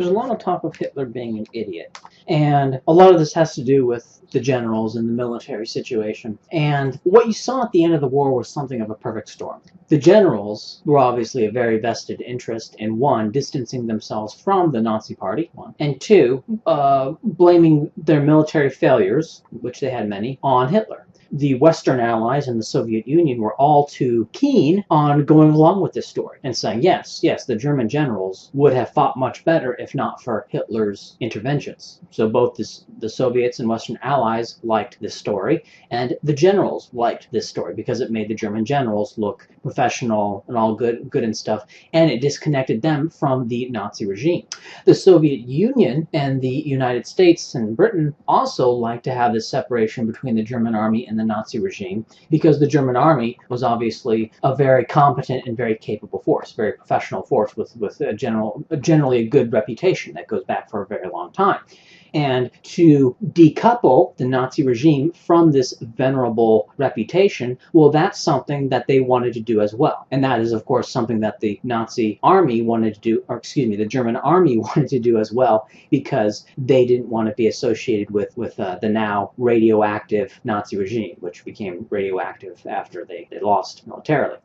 there's a lot of talk of Hitler being an idiot. And a lot of this has to do with the generals and the military situation. And what you saw at the end of the war was something of a perfect storm. The generals were obviously a very vested interest in, one, distancing themselves from the Nazi Party, one, and two, blaming their military failures, which they had many, on Hitler. The Western Allies and the Soviet Union were all too keen on going along with this story and saying, yes, the German generals would have fought much better if not for Hitler's interventions. So both the Soviets and Western Allies liked this story, and the generals liked this story because it made the German generals look professional and all good and stuff, and it disconnected them from the Nazi regime. The Soviet Union and the United States and Britain also liked to have this separation between the German army and the Nazi regime, because the German army was obviously a very competent and very capable force, very professional force with generally a good reputation that goes back for a very long time. And to decouple the Nazi regime from this venerable reputation, well, that's something that they wanted to do as well. And that is, of course, something that the Nazi army wanted to do, or excuse me, the German army wanted to do as well, because they didn't want to be associated with the now radioactive Nazi regime, which became radioactive after they lost militarily.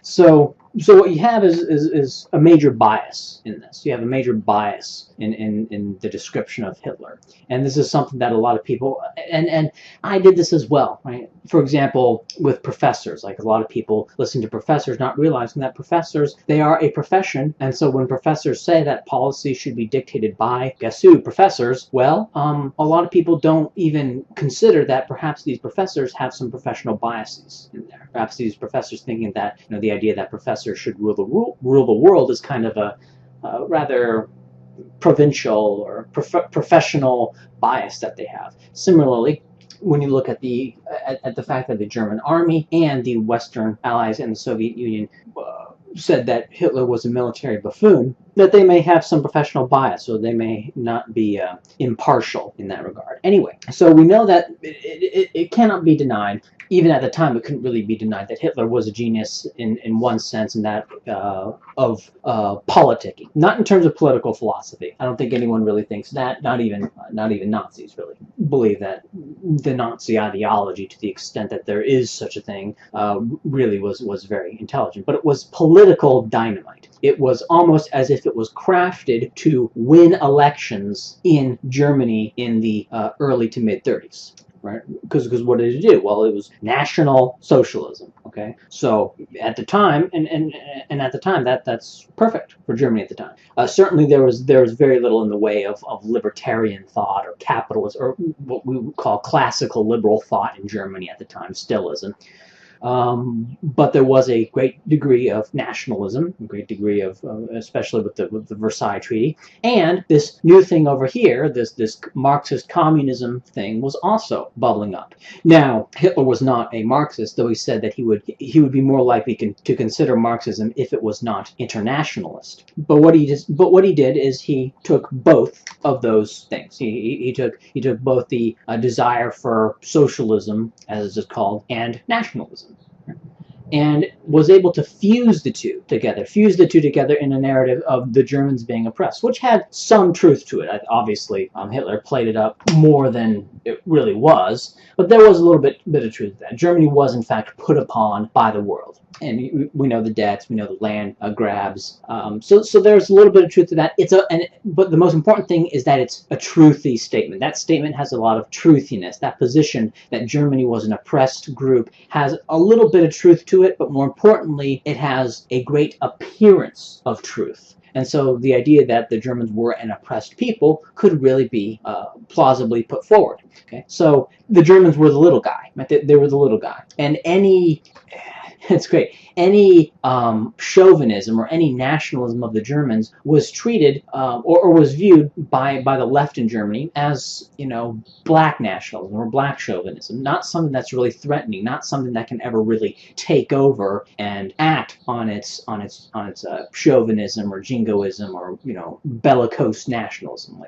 So what you have is a major bias in this. You have a major bias in the description of Hitler. And this is something that a lot of people, and I did this as well, right? For example, with professors, like a lot of people listen to professors not realizing that professors, they are a profession. And so when professors say that policy should be dictated by, guess who, professors, well, a lot of people don't even consider that perhaps these professors have some professional biases in there. Perhaps these professors thinking that, the idea that professors should rule the world is kind of a rather provincial or professional bias that they have. Similarly, when you look at the fact that the German army and the Western Allies and the Soviet Union said that Hitler was a military buffoon, that they may have some professional bias, or they may not be impartial in that regard. Anyway, so we know that it cannot be denied. Even at the time, it couldn't really be denied that Hitler was a genius in one sense, in that of politicking. Not in terms of political philosophy. I don't think anyone really thinks that. Not even Nazis really believe that the Nazi ideology, to the extent that there is such a thing, really was very intelligent. But it was political dynamite. It was almost as if it was crafted to win elections in Germany in the early to mid-30s. Right? Because what did it do? Well, it was National Socialism. Okay, so at the time, and at the time, that's perfect for Germany at the time. Certainly, there was very little in the way of libertarian thought or capitalist, or what we would call classical liberal thought in Germany at the time. Still isn't. But there was a great degree of nationalism, a great degree of, especially with the Versailles Treaty, and this new thing over here, this Marxist communism thing, was also bubbling up. Now, Hitler was not a Marxist, though he said that he would be more likely to consider Marxism if it was not internationalist. But what he did is he took both of those things. He took both the desire for socialism, as it's called, and nationalism, and was able to fuse the two together in a narrative of the Germans being oppressed, which had some truth to it. Obviously, Hitler played it up more than it really was, but there was a little bit of truth to that. Germany was, in fact, put upon by the world. And we know the debts, we know the land grabs. So there's a little bit of truth to that. But the most important thing is that it's a truthy statement. That statement has a lot of truthiness. That position that Germany was an oppressed group has a little bit of truth to it, but more importantly, it has a great appearance of truth. And so the idea that the Germans were an oppressed people could really be plausibly put forward. Okay, so the Germans were the little guy. Right? They were the little guy, and it's great. Any chauvinism or any nationalism of the Germans was treated or was viewed by the left in Germany as, black nationalism or black chauvinism, not something that's really threatening, not something that can ever really take over and act on its chauvinism or jingoism or bellicose nationalism.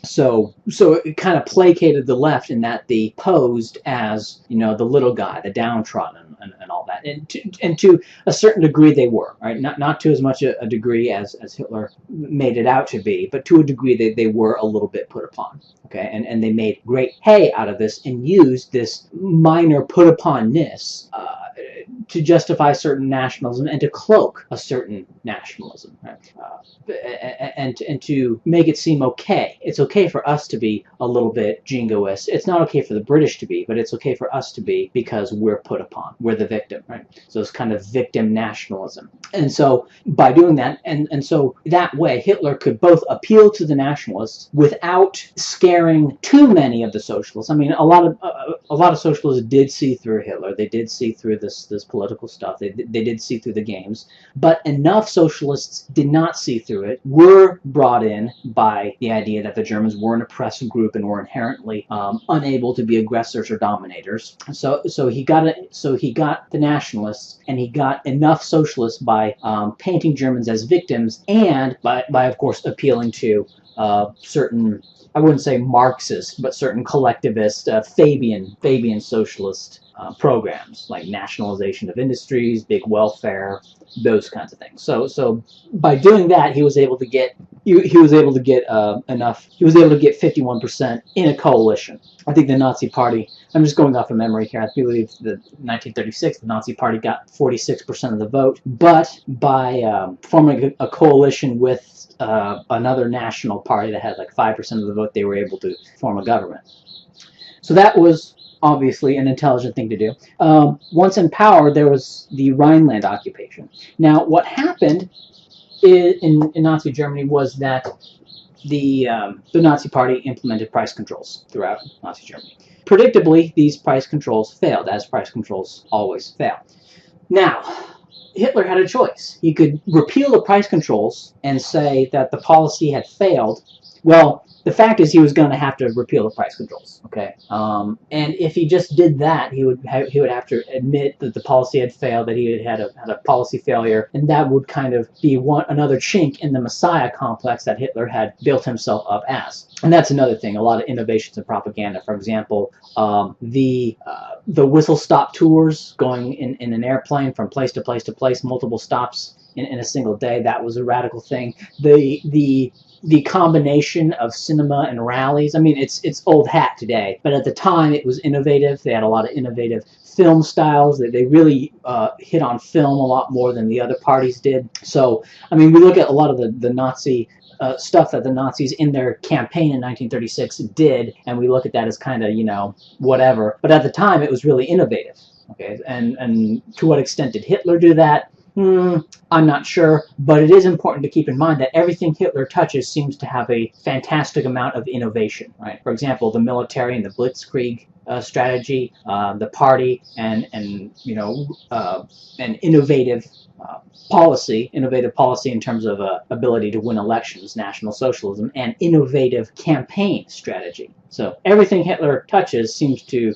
So it kind of placated the left in that they posed as, the little guy, the downtrodden, and all that. And and to a certain degree they were, right? Not to as much a degree as Hitler made it out to be, but to a degree they were a little bit put upon. Okay, and they made great hay out of this and used this minor put uponness to justify certain nationalism and to cloak a certain nationalism, right? And to make it seem okay. It's okay for us to be a little bit jingoist. It's not okay for the British to be, but it's okay for us to be because we're put upon. We're the victim, right? So it's kind of victim nationalism. And so by doing that, and so that way Hitler could both appeal to the nationalists without scaring too many of the socialists. I mean, a lot of socialists did see through Hitler. They did see through this political stuff. They did see through the games. But enough socialists did not see through it, were brought in by the idea that the Germans were an oppressive group and were inherently unable to be aggressors or dominators. So he got the nationalists, and he got enough socialists by painting Germans as victims, and by of course appealing to certain, I wouldn't say Marxist, but certain collectivist, Fabian socialist programs like nationalization of industries, big welfare, those kinds of things. So by doing that, he was able to get enough. He was able to get 51% in a coalition. I think the Nazi Party, I'm just going off of memory here, I believe the 1936, the Nazi Party got 46% of the vote, but by forming a coalition with another national party that had like 5% of the vote, they were able to form a government. So that was obviously an intelligent thing to do. Once in power, there was the Rhineland occupation. Now, what happened in Nazi Germany was that the Nazi Party implemented price controls throughout Nazi Germany. Predictably, these price controls failed, as price controls always fail. Now, Hitler had a choice. He could repeal the price controls and say that the policy had failed. Well, the fact is he was going to have to repeal the price controls, okay? And if he just did that, he would have to admit that the policy had failed, that he had a policy failure, and that would kind of be another chink in the Messiah complex that Hitler had built himself up as. And that's another thing, a lot of innovations in propaganda. For example, the whistle-stop tours, going in an airplane from place to place to place, multiple stops in a single day, that was a radical thing. The combination of cinema and rallies, I mean, it's old hat today, but at the time it was innovative. They had a lot of innovative film styles. They really hit on film a lot more than the other parties did. So, I mean, we look at a lot of the Nazi stuff that the Nazis in their campaign in 1936 did, and we look at that as kind of, you know, whatever. But at the time, it was really innovative. Okay, and to what extent did Hitler do that? I'm not sure, but it is important to keep in mind that everything Hitler touches seems to have a fantastic amount of innovation, right? For example, the military and the Blitzkrieg strategy, the party, and you know, an innovative policy in terms of ability to win elections, National Socialism, and innovative campaign strategy. So everything Hitler touches seems to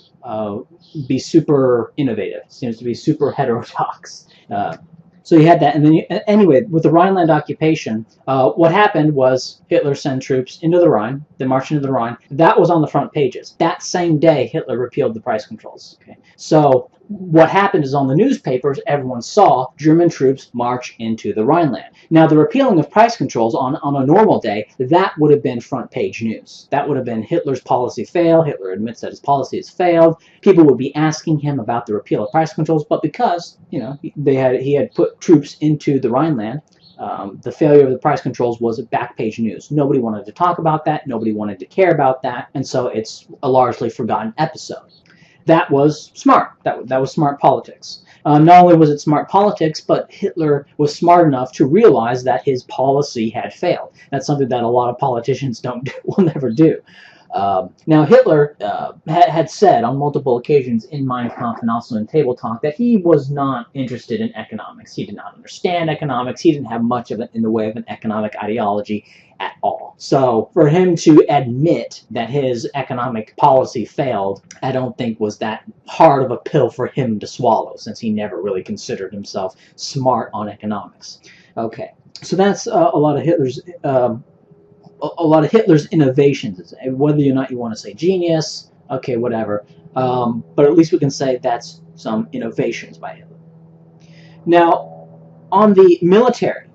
be super innovative, seems to be super heterodox. So you had that, and then anyway, with the Rhineland occupation, what happened was Hitler sent troops into the Rhine. They marched into the Rhine. That was on the front pages. That same day, Hitler repealed the price controls. Okay, so what happened is on the newspapers, everyone saw German troops march into the Rhineland. Now, the repealing of price controls on a normal day, that would have been front page news. That would have been Hitler's policy failed. Hitler admits that his policy has failed. People would be asking him about the repeal of price controls, but because, you know, he had put troops into the Rhineland, the failure of the price controls was back page news. Nobody wanted to talk about that. Nobody wanted to care about that. And so it's a largely forgotten episode. That was smart. That was smart politics. Not only was it smart politics, but Hitler was smart enough to realize that his policy had failed. That's something that a lot of politicians will never do. Now, Hitler had said on multiple occasions in Mein Kampf and also in Table Talk that he was not interested in economics. He did not understand economics. He didn't have much of it in the way of an economic ideology at all. So for him to admit that his economic policy failed, I don't think was that hard of a pill for him to swallow, since he never really considered himself smart on economics. Okay, so that's a lot of Hitler's innovations. Whether or not you want to say genius, okay, whatever. But at least we can say that's some innovations by Hitler. Now, on the military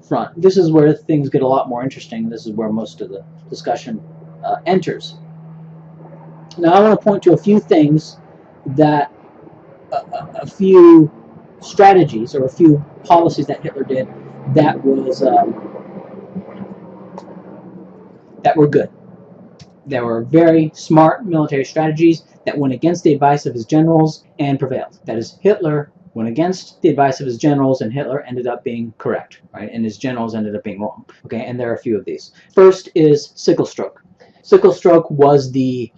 front, this is where things get a lot more interesting. This is where most of the discussion enters. Now, I want to point to a few things that a few strategies or a few policies that Hitler did that was that were good. There were very smart military strategies that went against the advice of his generals and prevailed. That is, Hitler went against the advice of his generals, and Hitler ended up being correct, right? And his generals ended up being wrong. Okay, and there are a few of these. First is sickle stroke. Sickle stroke was the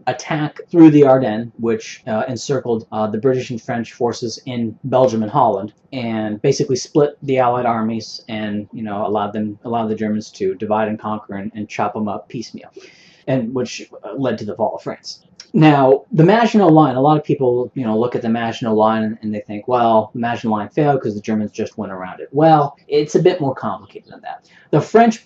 attack through the Ardennes, which encircled the British and French forces in Belgium and Holland, and basically split the Allied armies, and allowed the Germans to divide and conquer and chop them up piecemeal, and which led to the fall of France. Now, the Maginot Line, a lot of people, look at the Maginot Line and they think, well, the Maginot Line failed because the Germans just went around it. Well, it's a bit more complicated than that. The French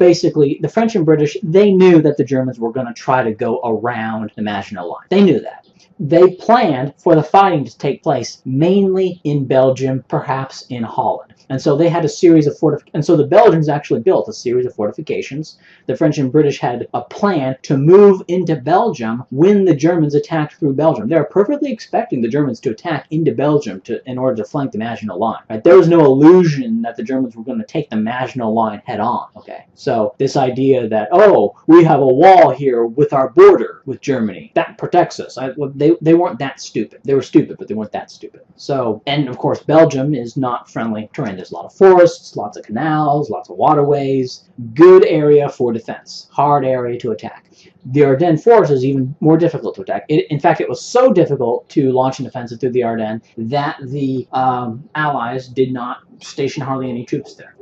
and British, they knew that the Germans were going to try to go around the Maginot Line. They knew that. They planned for the fighting to take place mainly in Belgium, perhaps in Holland. And so they had a series of and so the Belgians actually built a series of fortifications. The French and British had a plan to move into Belgium when the Germans attacked through Belgium. They were perfectly expecting the Germans to attack into Belgium in order to flank the Maginot Line. Right? There was no illusion that the Germans were going to take the Maginot Line head on. Okay, so this idea that, oh, we have a wall here with our border with Germany that protects us. They weren't that stupid. They were stupid, but they weren't that stupid. So, and of course, Belgium is not friendly terrain. There's a lot of forests, lots of canals, lots of waterways. Good area for defense. Hard area to attack. The Ardennes forest is even more difficult to attack. In fact, it was so difficult to launch an offensive through the Ardennes that the Allies did not station hardly any troops there.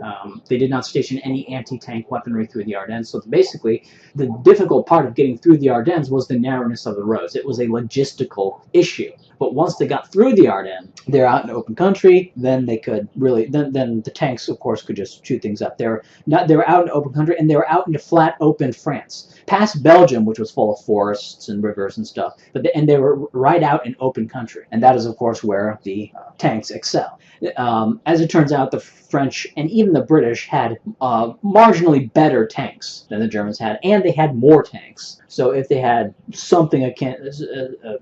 They did not station any anti-tank weaponry through the Ardennes. So basically, the difficult part of getting through the Ardennes was the narrowness of the roads. It was a logistical issue. But once they got through the Ardennes, they're out in open country. Then they could really, then the tanks, of course, could just shoot things up. They were out in open country, and they were out into flat, open France, past Belgium, which was full of forests and rivers and stuff. And they were right out in open country, and that is, of course, where the tanks excel. As it turns out, the French and even the British had marginally better tanks than the Germans had, and they had more tanks. So if they had something akin,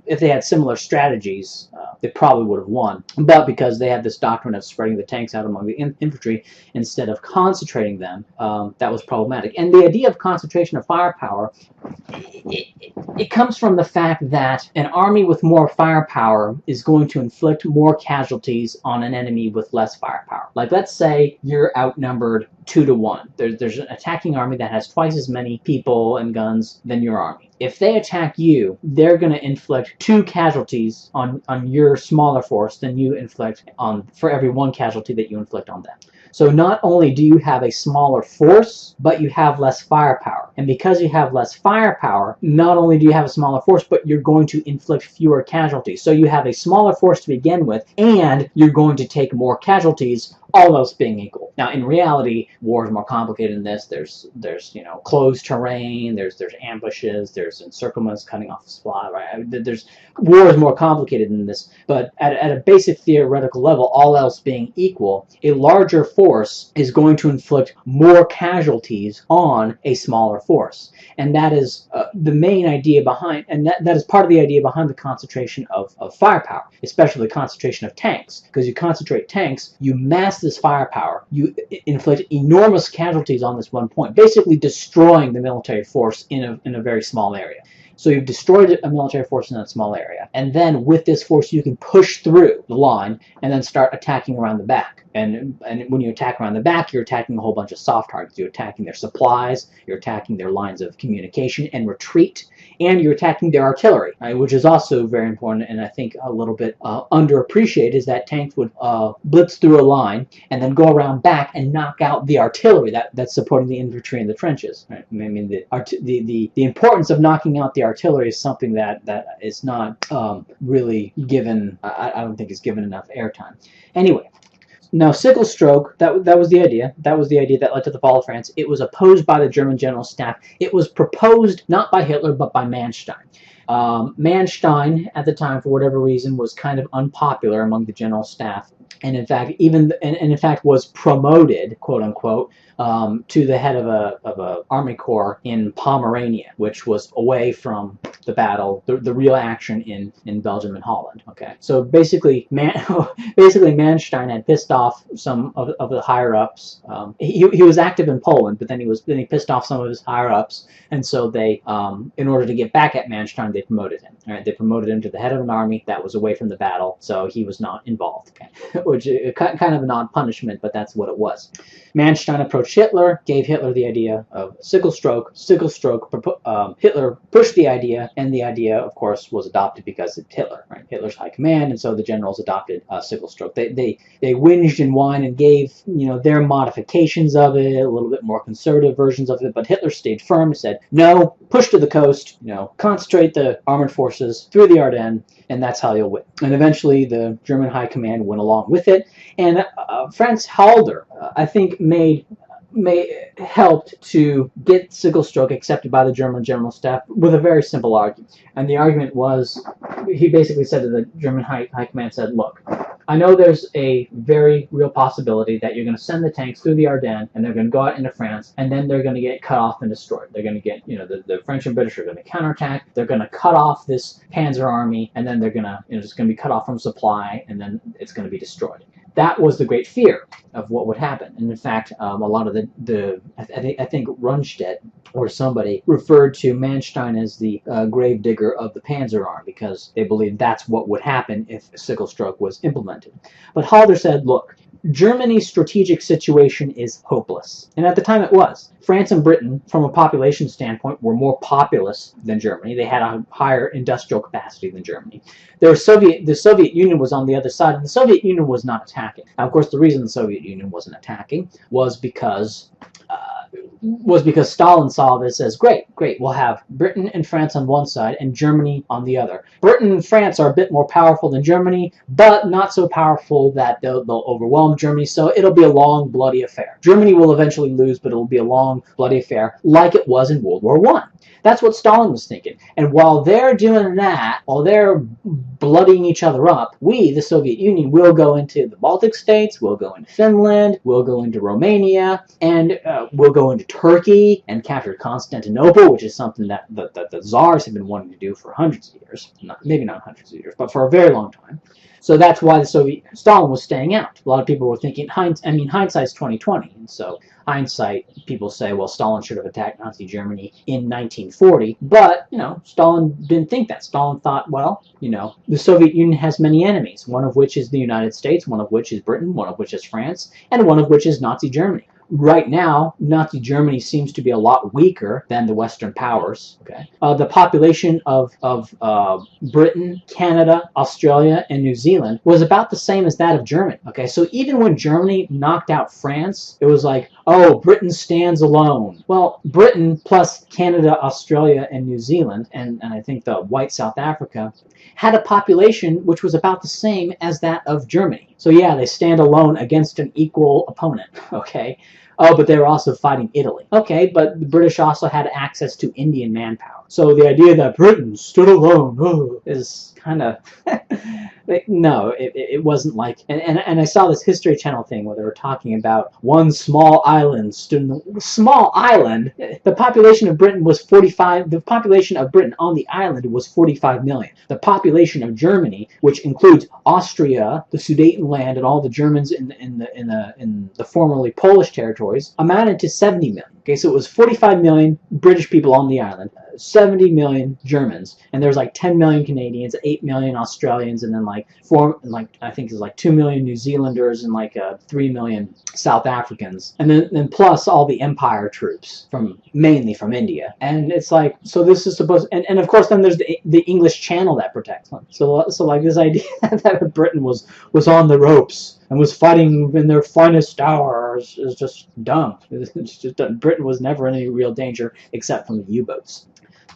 if they had similar strategies, they probably would have won. But because they had this doctrine of spreading the tanks out among the infantry instead of concentrating them, that was problematic. And the idea of concentration of firepower, it comes from the fact that an army with more firepower is going to inflict more casualties on an enemy with less firepower. Like, let's say you're outnumbered 2-to-1. There's an attacking army that has twice as many people and guns than your army. If they attack you, they're going to inflict 2 casualties on your smaller force than you inflict for every 1 casualty that you inflict on them. So not only do you have a smaller force, but you have less firepower. And because you have less firepower, not only do you have a smaller force, but you're going to inflict fewer casualties. So you have a smaller force to begin with, and you're going to take more casualties, all else being equal. Now, in reality, war is more complicated than this. There's closed terrain, there's ambushes, there's encirclements cutting off the supply, right? War is more complicated than this, but at a basic theoretical level, all else being equal, a larger force is going to inflict more casualties on a smaller force. And that is the main idea behind, and that is part of the idea behind the concentration of firepower, especially the concentration of tanks. Because you concentrate tanks, you mass this firepower, you inflict enormous casualties on this one point, basically destroying the military force in a very small area. So you've destroyed a military force in that small area. And then with this force, you can push through the line and then start attacking around the back. And when you attack around the back, you're attacking a whole bunch of soft targets. You're attacking their supplies, you're attacking their lines of communication and retreat, and you're attacking their artillery, right, which is also very important, and I think a little bit underappreciated, is that tanks would blitz through a line and then go around back and knock out the artillery that's supporting the infantry in the trenches. Right? I mean, the importance of knocking out the artillery is something that is not really given, I don't think is given enough airtime. Anyway, Now, sickle stroke, that was the idea. That was the idea that led to the fall of France. It was opposed by the German General Staff. It was proposed not by Hitler, but by Manstein. Manstein, at the time, for whatever reason, was kind of unpopular among the General Staff. And in fact, was promoted, quote unquote, to the head of a army corps in Pomerania, which was away from the battle, the real action in Belgium and Holland. Okay, so basically, Manstein had pissed off some of the higher ups. He was active in Poland, but then he pissed off some of his higher ups, and so they, in order to get back at Manstein, they promoted him. All right, they promoted him to the head of an army that was away from the battle, so he was not involved. Okay, which is kind of an odd punishment, but that's what it was. Manstein approached Hitler, gave Hitler the idea of sickle stroke. Hitler pushed the idea, and the idea, of course, was adopted because it's Hitler, right? Hitler's high command, and so the generals adopted sickle stroke. They whinged and whined and gave their modifications of it, a little bit more conservative versions of it, but Hitler stayed firm and said, no, push to the coast, concentrate the armored forces through the Ardennes, and that's how you'll win. And eventually the German high command went along with it, and Franz Halder, I think, helped to get sickle stroke accepted by the German General Staff with a very simple argument. And the argument was, he basically said to the German high command, said, look, I know there's a very real possibility that you're going to send the tanks through the Ardennes, and they're going to go out into France, and then they're going to get cut off and destroyed. They're going to get, the French and British are going to counterattack. They're going to cut off this Panzer army, and then they're going to, it's going to be cut off from supply, and then it's going to be destroyed. That was the great fear of what would happen. And in fact, a lot of I think Rundstedt or somebody referred to Manstein as the gravedigger of the Panzer Army, because they believed that's what would happen if sickle stroke was implemented. But Halder said, look, Germany's strategic situation is hopeless. And at the time it was. France and Britain, from a population standpoint, were more populous than Germany. They had a higher industrial capacity than Germany. The Soviet Union was on the other side, and the Soviet Union was not attacking. Now, of course, the reason the Soviet Union wasn't attacking was because Stalin saw this as great, we'll have Britain and France on one side and Germany on the other. Britain and France are a bit more powerful than Germany, but not so powerful that they'll overwhelm Germany, so it'll be a long, bloody affair. Germany will eventually lose, but it'll be a long, bloody affair like it was in World War I. That's what Stalin was thinking. And while they're doing that, while they're bloodying each other up, we, the Soviet Union, will go into the Baltic states, we'll go into Finland, we'll go into Romania, and we'll go into Turkey and capture Constantinople, which is something that the Tsars have been wanting to do for hundreds of years. Maybe not hundreds of years, but for a very long time. So that's why Stalin was staying out. A lot of people were thinking, hindsight's 20/20, and so hindsight, people say, well, Stalin should have attacked Nazi Germany in 1940, but, Stalin didn't think that. Stalin thought, well, the Soviet Union has many enemies, one of which is the United States, one of which is Britain, one of which is France, and one of which is Nazi Germany. Right now, Nazi Germany seems to be a lot weaker than the Western powers. Okay, the population of Britain, Canada, Australia, and New Zealand was about the same as that of Germany. Okay, so even when Germany knocked out France, it was like, oh, Britain stands alone. Well, Britain plus Canada, Australia, and New Zealand, and I think the white South Africa, had a population which was about the same as that of Germany. So yeah, they stand alone against an equal opponent. Okay. Oh, but they were also fighting Italy. Okay, but the British also had access to Indian manpower. So the idea that Britain stood alone is kind of... No, it wasn't like... And I saw this History Channel thing where they were talking about one small island stood in the... Small island? The population of Britain was 45... The population of Britain on the island was 45 million. The population of Germany, which includes Austria, the Sudetenland, and all the Germans in the formerly Polish territories, amounted to 70 million. Okay, so it was 45 million British people on the island, 70 million Germans, and there's like 10 million Canadians, 8 million Australians, and then I think there's like 2 million New Zealanders and like 3 million South Africans, and then plus all the Empire troops mainly from India. And it's like, so this is supposed, and of course then there's the English Channel that protects them. So like this idea that Britain was on the ropes and was fighting in their finest hours is just dumb. It's just Britain was never in any real danger except from the U-boats.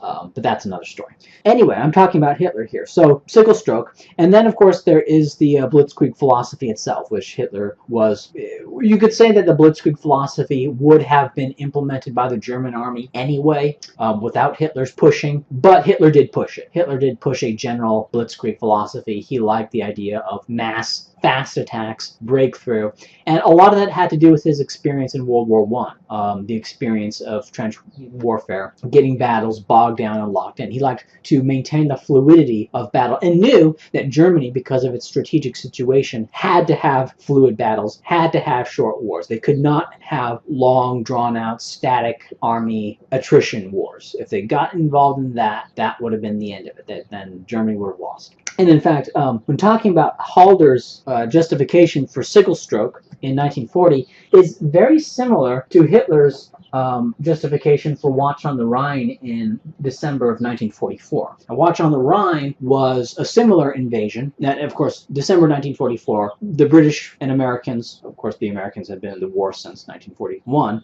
But that's another story. Anyway, I'm talking about Hitler here. So sickle stroke, and then of course there is the Blitzkrieg philosophy itself, which Hitler was. You could say that the Blitzkrieg philosophy would have been implemented by the German army anyway, without Hitler's pushing. But Hitler did push it. Hitler did push a general Blitzkrieg philosophy. He liked the idea of mass fast attacks, breakthrough, and a lot of that had to do with his experience in World War I, the experience of trench warfare, getting battles bogged down and locked in. He liked to maintain the fluidity of battle and knew that Germany, because of its strategic situation, had to have fluid battles, had to have short wars. They could not have long, drawn-out, static army attrition wars. If they got involved in that, that would have been the end of it. Then Germany would have lost. And in fact, when talking about Halder's justification for sickle stroke in 1940, is very similar to Hitler's justification for Watch on the Rhine in December of 1944. Now, Watch on the Rhine was a similar invasion. That, of course, December 1944, the British and Americans, of course, the Americans had been in the war since 1941,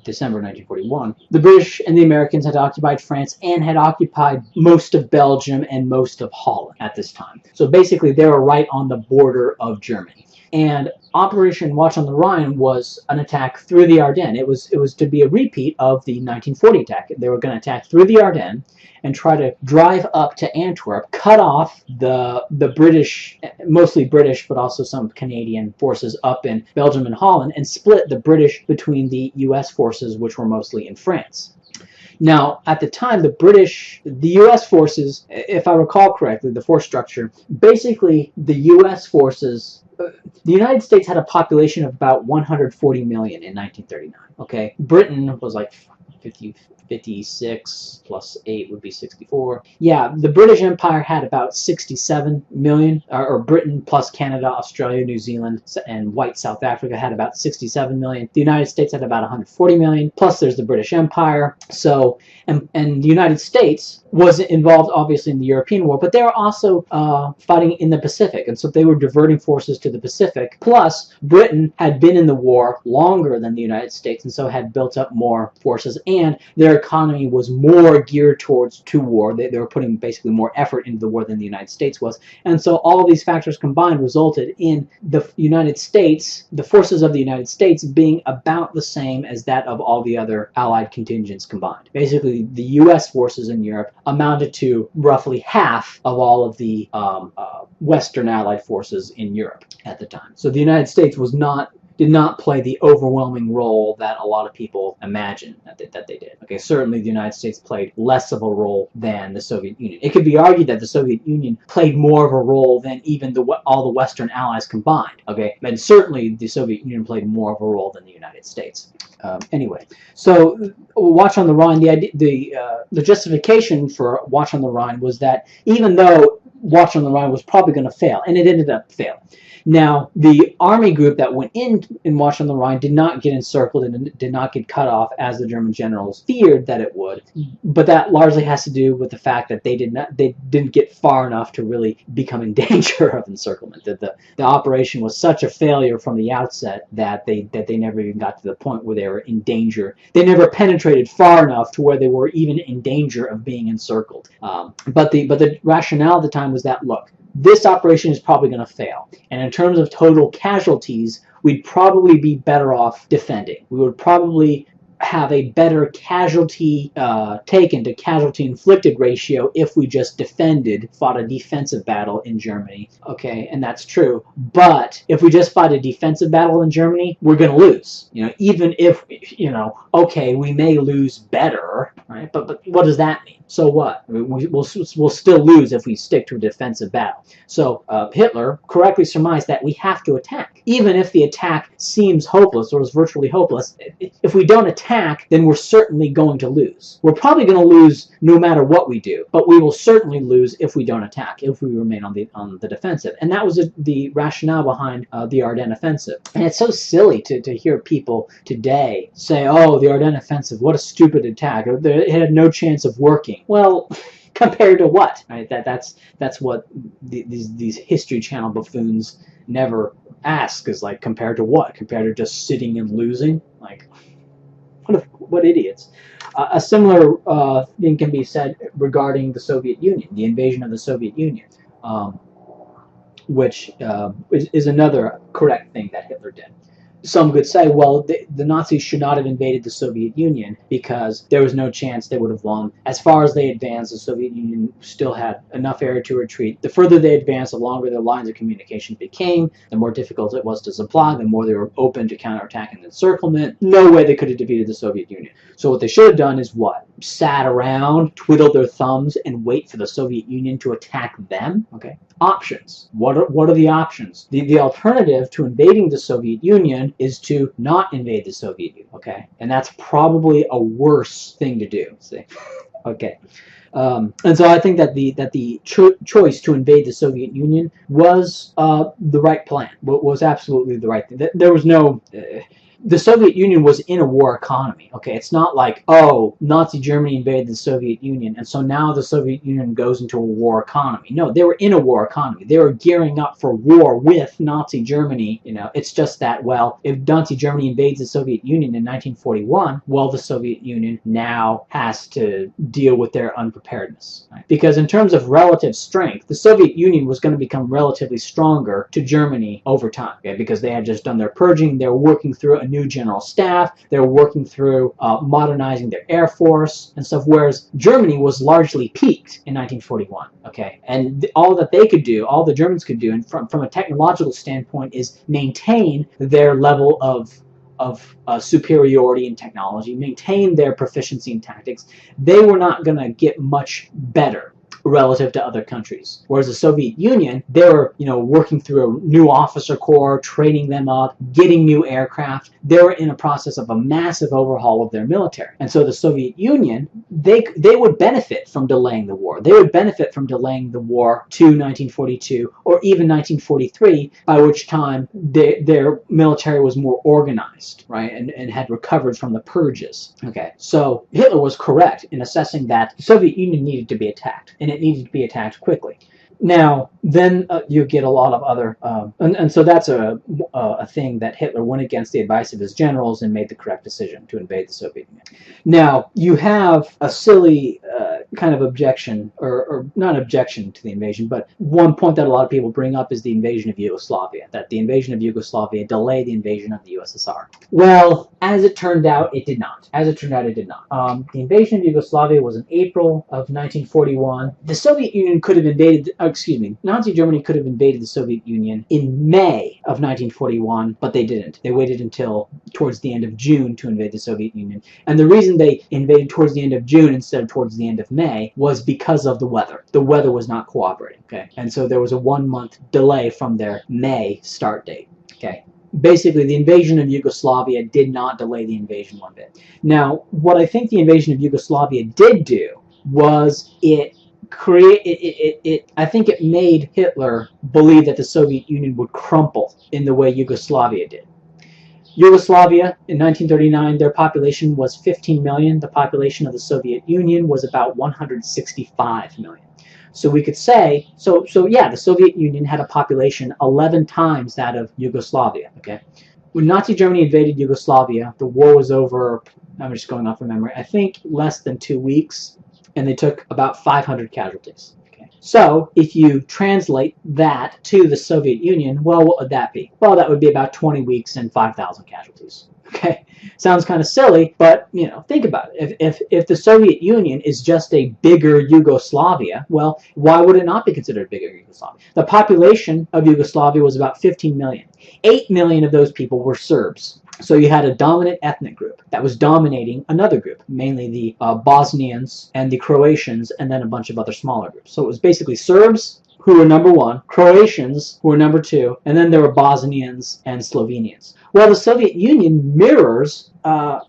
December 1941. The British and the Americans had occupied France and had occupied most of Belgium and most of Holland at this time. So basically, they were right on the border of Germany. And Operation Watch on the Rhine was an attack through the Ardennes. It was to be a repeat of the 1940 attack. They were going to attack through the Ardennes and try to drive up to Antwerp, cut off the British, mostly British, but also some Canadian forces up in Belgium and Holland, and split the British between the U.S. forces, which were mostly in France. Now, at the time, the U.S. forces, if I recall correctly, the force structure, basically the U.S. forces, the United States had a population of about 140 million in 1939. Okay, Britain was like 56 plus 8 would be 64. Yeah, the British Empire had about 67 million, or Britain plus Canada, Australia, New Zealand, and white South Africa had about 67 million. The United States had about 140 million, plus there's the British Empire. So, and the United States was involved obviously in the European War, but they were also fighting in the Pacific, and so they were diverting forces to the Pacific. Plus, Britain had been in the war longer than the United States, and so had built up more forces, and their economy was more geared towards war. They were putting basically more effort into the war than the United States was, and so all of these factors combined resulted in the United States, the forces of the United States, being about the same as that of all the other Allied contingents combined. Basically, the U.S. forces in Europe amounted to roughly half of all of the Western Allied forces in Europe at the time. So the United States did not play the overwhelming role that a lot of people imagine that they did. Okay, certainly the United States played less of a role than the Soviet Union. It could be argued that the Soviet Union played more of a role than even all the Western Allies combined. Okay, and certainly the Soviet Union played more of a role than the United States. Anyway, so Watch on the Rhine, the justification for Watch on the Rhine was that even though Watch on the Rhine was probably going to fail, and it ended up failing. Now, the army group that went in Watch on the Rhine did not get encircled and did not get cut off as the German generals feared that it would. But that largely has to do with the fact that they didn't get far enough to really become in danger of encirclement. That the operation was such a failure from the outset that they never even got to the point where they were in danger. They never penetrated far enough to where they were even in danger of being encircled. But the rationale at the time was that, look, this operation is probably going to fail. And in terms of total casualties, we'd probably be better off defending. We would probably have a better casualty taken to casualty inflicted ratio if we just fought a defensive battle in Germany. Okay, and that's true. But if we just fight a defensive battle in Germany, we're going to lose. Even if, okay, we may lose better, right? But what does that mean? So what? We'll still lose if we stick to a defensive battle. So Hitler correctly surmised that we have to attack. Even if the attack seems hopeless or is virtually hopeless, if we don't attack, then we're certainly going to lose. We're probably going to lose no matter what we do, but we will certainly lose if we don't attack, if we remain on the defensive. And that was the rationale behind the Ardennes offensive. And it's so silly to hear people today say, oh, the Ardennes offensive, what a stupid attack. It had no chance of working. Well, compared to what? Right? That's what these History Channel buffoons never ask, is like, compared to what? Compared to just sitting and losing? Like, what idiots. A similar thing can be said regarding the Soviet Union, the invasion of the Soviet Union, which is another correct thing that Hitler did. Some could say, well, the Nazis should not have invaded the Soviet Union because there was no chance they would have won. As far as they advanced, the Soviet Union still had enough area to retreat. The further they advanced, the longer their lines of communication became, the more difficult it was to supply, the more they were open to counterattack and encirclement. No way they could have defeated the Soviet Union. So what they should have done is what? Sat around, twiddled their thumbs, and wait for the Soviet Union to attack them? Okay. Options. What are the options? The alternative to invading the Soviet Union is to not invade the Soviet Union, okay? And that's probably a worse thing to do, see? Okay. And so I think that the choice to invade the Soviet Union was the right plan, was absolutely the right thing. There was no... the Soviet Union was in a war economy, okay? It's not like, oh, Nazi Germany invaded the Soviet Union, and so now the Soviet Union goes into a war economy. No, they were in a war economy. They were gearing up for war with Nazi Germany. You know, it's just that, well, if Nazi Germany invades the Soviet Union in 1941, well, the Soviet Union now has to deal with their unpreparedness. Right? Because in terms of relative strength, the Soviet Union was going to become relatively stronger to Germany over time, okay? Because they had just done their purging. They were working through a new general staff. They're working through modernizing their air force and stuff, whereas Germany was largely peaked in 1941, okay? And all that they could do, all the Germans could do, and from a technological standpoint, is maintain their level of superiority in technology, maintain their proficiency in tactics. They were not going to get much better relative to other countries. Whereas the Soviet Union, they were, working through a new officer corps, training them up, getting new aircraft. They were in a process of a massive overhaul of their military. And so the Soviet Union, they would benefit from delaying the war. They would benefit from delaying the war to 1942 or even 1943, by which time their military was more organized, right, and had recovered from the purges. Okay, so Hitler was correct in assessing that the Soviet Union needed to be attacked, and it needed to be attacked quickly. Now, then you get a lot of other, and so that's a thing that Hitler went against the advice of his generals and made the correct decision to invade the Soviet Union. Now, you have a silly kind of objection, or not objection to the invasion, but one point that a lot of people bring up is the invasion of Yugoslavia, that the invasion of Yugoslavia delayed the invasion of the USSR. Well, as it turned out, it did not. As it turned out, it did not. The invasion of Yugoslavia was in April of 1941. The Soviet Union could have invaded, Nazi Germany could have invaded the Soviet Union in May of 1941, but they didn't. They waited until towards the end of June to invade the Soviet Union. And the reason they invaded towards the end of June instead of towards the end of May was because of the weather. The weather was not cooperating, okay? And so there was a 1-month delay from their May start date, okay? Basically, the invasion of Yugoslavia did not delay the invasion one bit. Now, what I think the invasion of Yugoslavia did do was I think it made Hitler believe that the Soviet Union would crumple in the way Yugoslavia did. Yugoslavia, in 1939, their population was 15 million. The population of the Soviet Union was about 165 million. So we could say, yeah, the Soviet Union had a population 11 times that of Yugoslavia, okay? When Nazi Germany invaded Yugoslavia, the war was over, I'm just going off of memory, I think less than 2 weeks, and they took about 500 casualties. Okay. So if you translate that to the Soviet Union, well, what would that be? Well, that would be about 20 weeks and 5,000 casualties. Okay, sounds kind of silly, but think about it. If the Soviet Union is just a bigger Yugoslavia, well, why would it not be considered a bigger Yugoslavia? The population of Yugoslavia was about 15 million. 8 million of those people were Serbs. So you had a dominant ethnic group that was dominating another group, mainly the Bosnians and the Croatians, and then a bunch of other smaller groups. So it was basically Serbs, who were number 1, Croatians, who were number 2, and then there were Bosnians and Slovenians. Well, the Soviet Union mirrors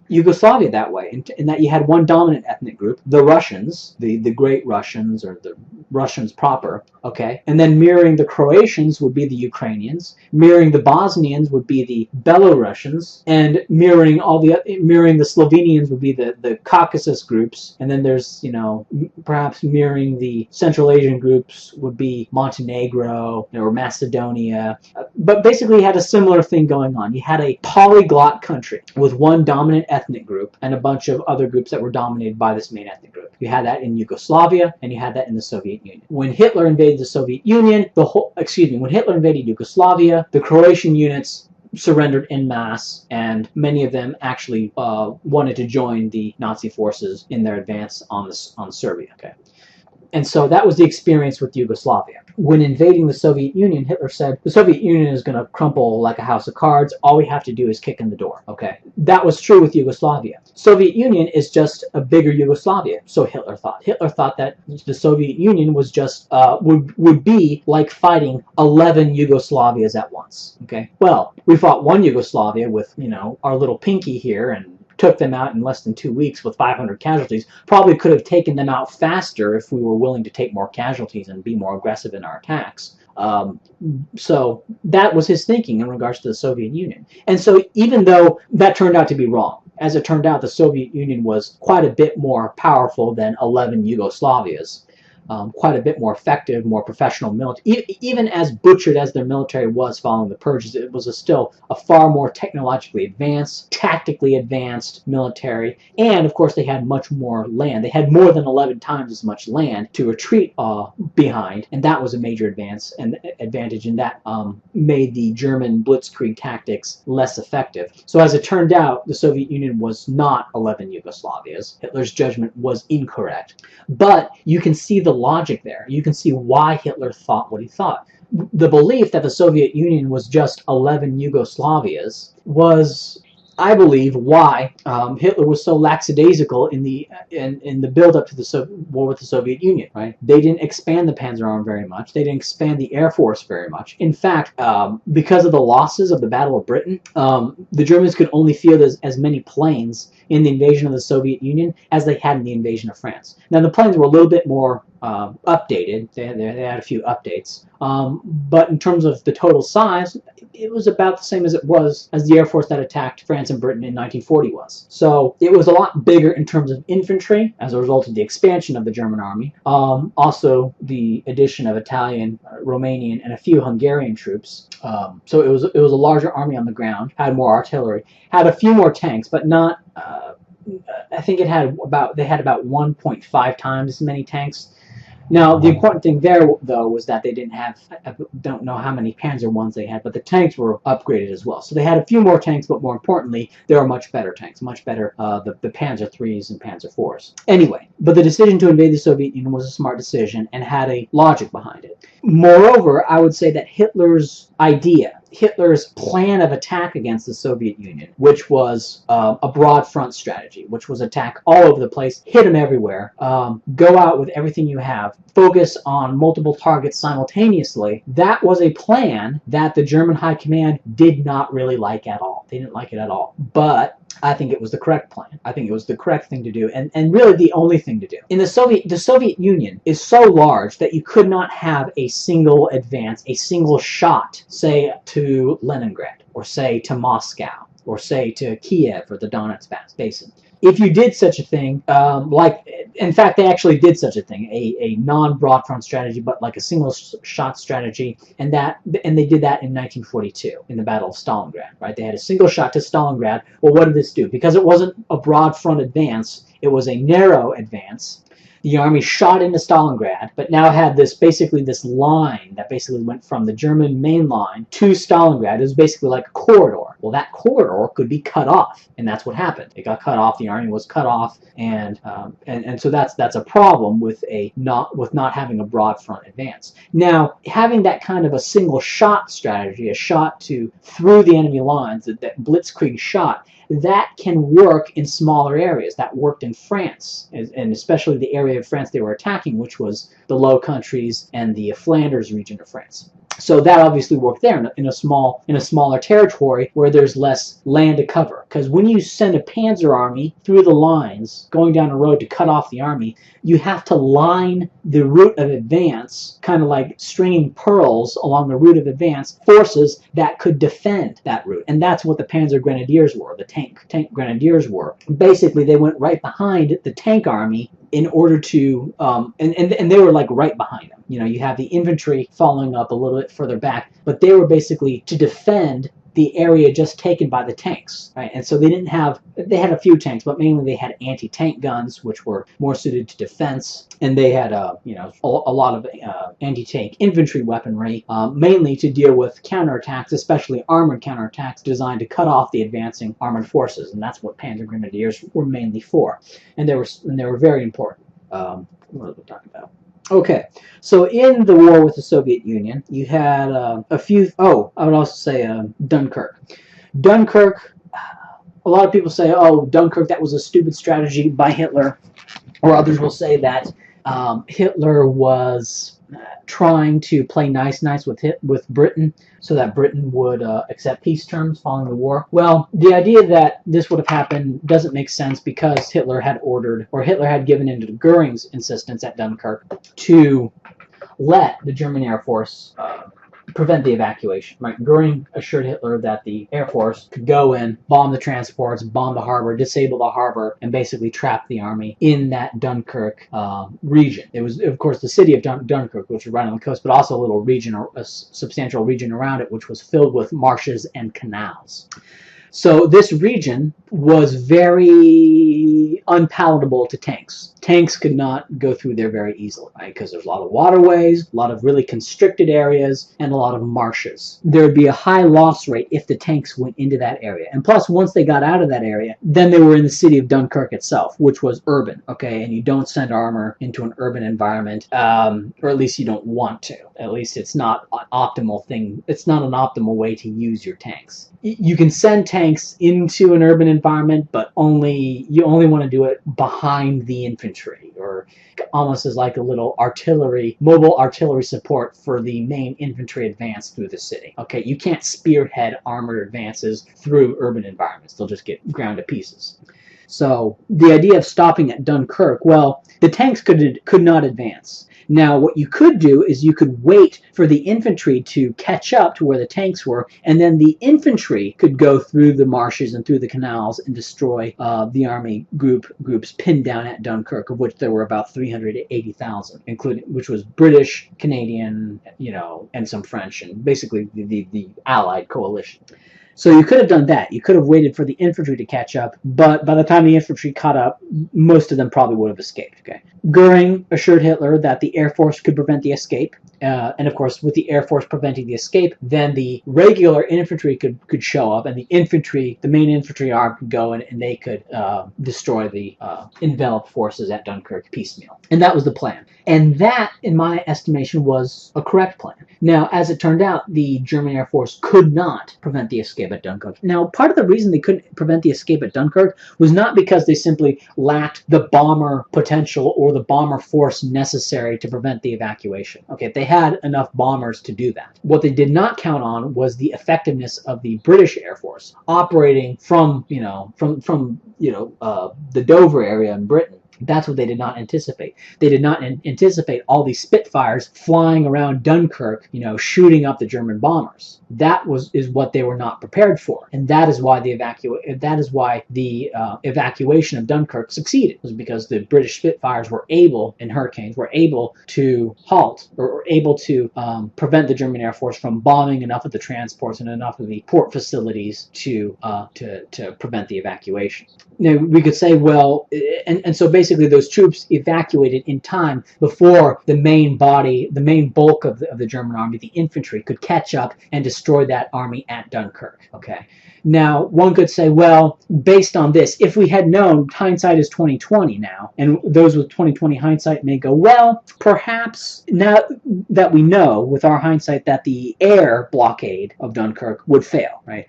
Yugoslavia that way, in that you had one dominant ethnic group, the Russians, the Great Russians, or the Russians proper, okay? And then mirroring the Croatians would be the Ukrainians, mirroring the Bosnians would be the Belarusians, and mirroring the Slovenians would be the Caucasus groups, and then there's, perhaps mirroring the Central Asian groups would be be Montenegro or Macedonia. But basically, you had a similar thing going on. You had a polyglot country with one dominant ethnic group and a bunch of other groups that were dominated by this main ethnic group. You had that in Yugoslavia, and you had that in the Soviet Union. When Hitler invaded the Soviet Union, when Hitler invaded Yugoslavia, the Croatian units surrendered en masse, and many of them actually wanted to join the Nazi forces in their advance on Serbia. Okay. And so that was the experience with Yugoslavia. When invading the Soviet Union, Hitler said, the Soviet Union is going to crumple like a house of cards. All we have to do is kick in the door. Okay. That was true with Yugoslavia. Soviet Union is just a bigger Yugoslavia, so Hitler thought. Hitler thought that the Soviet Union was just, would be like fighting 11 Yugoslavias at once. Okay. Well, we fought one Yugoslavia with, our little pinky here, and took them out in less than 2 weeks with 500 casualties. Probably could have taken them out faster if we were willing to take more casualties and be more aggressive in our attacks. So that was his thinking in regards to the Soviet Union. And so even though that turned out to be wrong, as it turned out, the Soviet Union was quite a bit more powerful than 11 Yugoslavias. Quite a bit more effective, more professional military. Even as butchered as their military was following the purges, it was still a far more technologically advanced, tactically advanced military. And of course, they had much more land. They had more than 11 times as much land to retreat behind, and that was a major advantage, and that made the German blitzkrieg tactics less effective. So as it turned out, the Soviet Union was not 11 Yugoslavias. Hitler's judgment was incorrect. But you can see the logic there. You can see why Hitler thought what he thought. The belief that the Soviet Union was just 11 Yugoslavias was, I believe, why Hitler was so lackadaisical in the build-up to the war with the Soviet Union. Right? They didn't expand the Panzer Army very much. They didn't expand the Air Force very much. In fact, because of the losses of the Battle of Britain, the Germans could only field as many planes in the invasion of the Soviet Union as they had in the invasion of France. Now, the planes were a little bit more updated. They had a few updates. But in terms of the total size, it was about the same as it was as the Air Force that attacked France and Britain in 1940 was. So it was a lot bigger in terms of infantry as a result of the expansion of the German army. Also, the addition of Italian, Romanian, and a few Hungarian troops. So it was a larger army on the ground, had more artillery, had a few more tanks, but not. I think they had about 1.5 times as many tanks. Now, the important thing there, though, was that they didn't have, I don't know how many Panzer ones they had, but the tanks were upgraded as well. So they had a few more tanks, but more importantly, there were much better tanks, much better, the Panzer IIIs and Panzer IVs. Anyway, but the decision to invade the Soviet Union was a smart decision and had a logic behind it. Moreover, I would say that Hitler's plan of attack against the Soviet Union, which was a broad front strategy, which was attack all over the place, hit them everywhere, go out with everything you have, focus on multiple targets simultaneously, that was a plan that the German High Command did not really like at all. They didn't like it at all. But I think it was the correct plan. I think it was the correct thing to do, and really the only thing to do. In the Soviet Union is so large that you could not have a single advance, a single shot, say to Leningrad, or say to Moscow, or say to Kiev or the Donetsk Basin. If you did such a thing, in fact, they actually did such a thing, a non-broad front strategy, but like a single shot strategy, and they did that in 1942 in the Battle of Stalingrad, right? They had a single shot to Stalingrad. Well, what did this do? Because it wasn't a broad front advance, it was a narrow advance. The army shot into Stalingrad, but now had this line that basically went from the German main line to Stalingrad. It was basically like a corridor. Well, that corridor could be cut off, and that's what happened. It got cut off. The army was cut off, and so that's a problem with not having a broad front advance. Now, having that kind of a single shot strategy, a shot through the enemy lines, that blitzkrieg shot, that can work in smaller areas. That worked in France, and especially the area of France they were attacking, which was the Low Countries and the Flanders region of France. So that obviously worked there in a smaller territory where there's less land to cover. Because when you send a panzer army through the lines, going down a road to cut off the army, you have to line the route of advance, kind of like stringing pearls along the route of advance, forces that could defend that route. And that's what the Panzer Grenadiers were, the tank grenadiers were. Basically, they went right behind the tank army in order to and they were like right behind them. You know, you have the infantry following up a little bit further back, but they were basically to defend the area just taken by the tanks, right? And so they had a few tanks, but mainly they had anti-tank guns, which were more suited to defense, and they had a lot of anti-tank infantry weaponry, mainly to deal with counterattacks, especially armored counterattacks designed to cut off the advancing armored forces, and that's what Panzer Grenadiers were mainly for, and they were very important. What are we talking about? Okay, so in the war with the Soviet Union, you had a few. Oh, I would also say Dunkirk. Dunkirk. A lot of people say, "Oh, Dunkirk, that was a stupid strategy by Hitler," or others will say that Hitler was trying to play nice with Britain so that Britain would accept peace terms following the war. Well, the idea that this would have happened doesn't make sense because Hitler had given in to Goering's insistence at Dunkirk to let the German Air Force prevent the evacuation. Right? Goering assured Hitler that the Air Force could go in, bomb the transports, bomb the harbor, disable the harbor, and basically trap the army in that Dunkirk region. It was, of course, the city of Dunkirk, which was right on the coast, but also a little region, a substantial region around it, which was filled with marshes and canals. So this region was very unpalatable to tanks. Tanks could not go through there very easily, right? Because there's a lot of waterways, a lot of really constricted areas, and a lot of marshes. There would be a high loss rate if the tanks went into that area. And plus, once they got out of that area, then they were in the city of Dunkirk itself, which was urban, okay? And you don't send armor into an urban environment, or at least you don't want to. At least it's not an optimal thing. It's not an optimal way to use your tanks. You can send tanks into an urban environment, but you only want to do it behind the infantry, or almost as like a little mobile artillery support for the main infantry advance through the city. Okay, you can't spearhead armored advances through urban environments. They'll just get ground to pieces. So the idea of stopping at Dunkirk, well, the tanks could not advance. Now, what you could do is you could wait for the infantry to catch up to where the tanks were, and then the infantry could go through the marshes and through the canals and destroy the army groups pinned down at Dunkirk, of which there were about 380,000, which was British, Canadian, and some French, and basically the Allied coalition. So you could have done that. You could have waited for the infantry to catch up, but by the time the infantry caught up, most of them probably would have escaped. Okay. Goering assured Hitler that the Air Force could prevent the escape. And of course, with the Air Force preventing the escape, then the regular infantry could show up, and the main infantry arm could go in, and they could destroy the enveloped forces at Dunkirk piecemeal. And that was the plan. And that, in my estimation, was a correct plan. Now, as it turned out, the German Air Force could not prevent the escape at Dunkirk. Now, part of the reason they couldn't prevent the escape at Dunkirk was not because they simply lacked the bomber potential or the bomber force necessary to prevent the evacuation. Okay, they had enough bombers to do that. What they did not count on was the effectiveness of the British Air Force operating from the Dover area in Britain. That's what they did not anticipate. They did not anticipate all these Spitfires flying around Dunkirk, shooting up the German bombers. That is what they were not prepared for, and that is why the evacuation of Dunkirk succeeded. It was because the British Spitfires and Hurricanes were able to halt or able to prevent the German Air Force from bombing enough of the transports and enough of the port facilities to prevent the evacuation. Now we could say, well, and so basically those troops evacuated in time before the main bulk of the German army, the infantry, could catch up and destroy that army at Dunkirk. Okay. Now, one could say, well, based on this, if we had known, hindsight is 2020 now, and those with 2020 hindsight may go, well, perhaps now that we know with our hindsight that the air blockade of Dunkirk would fail, right?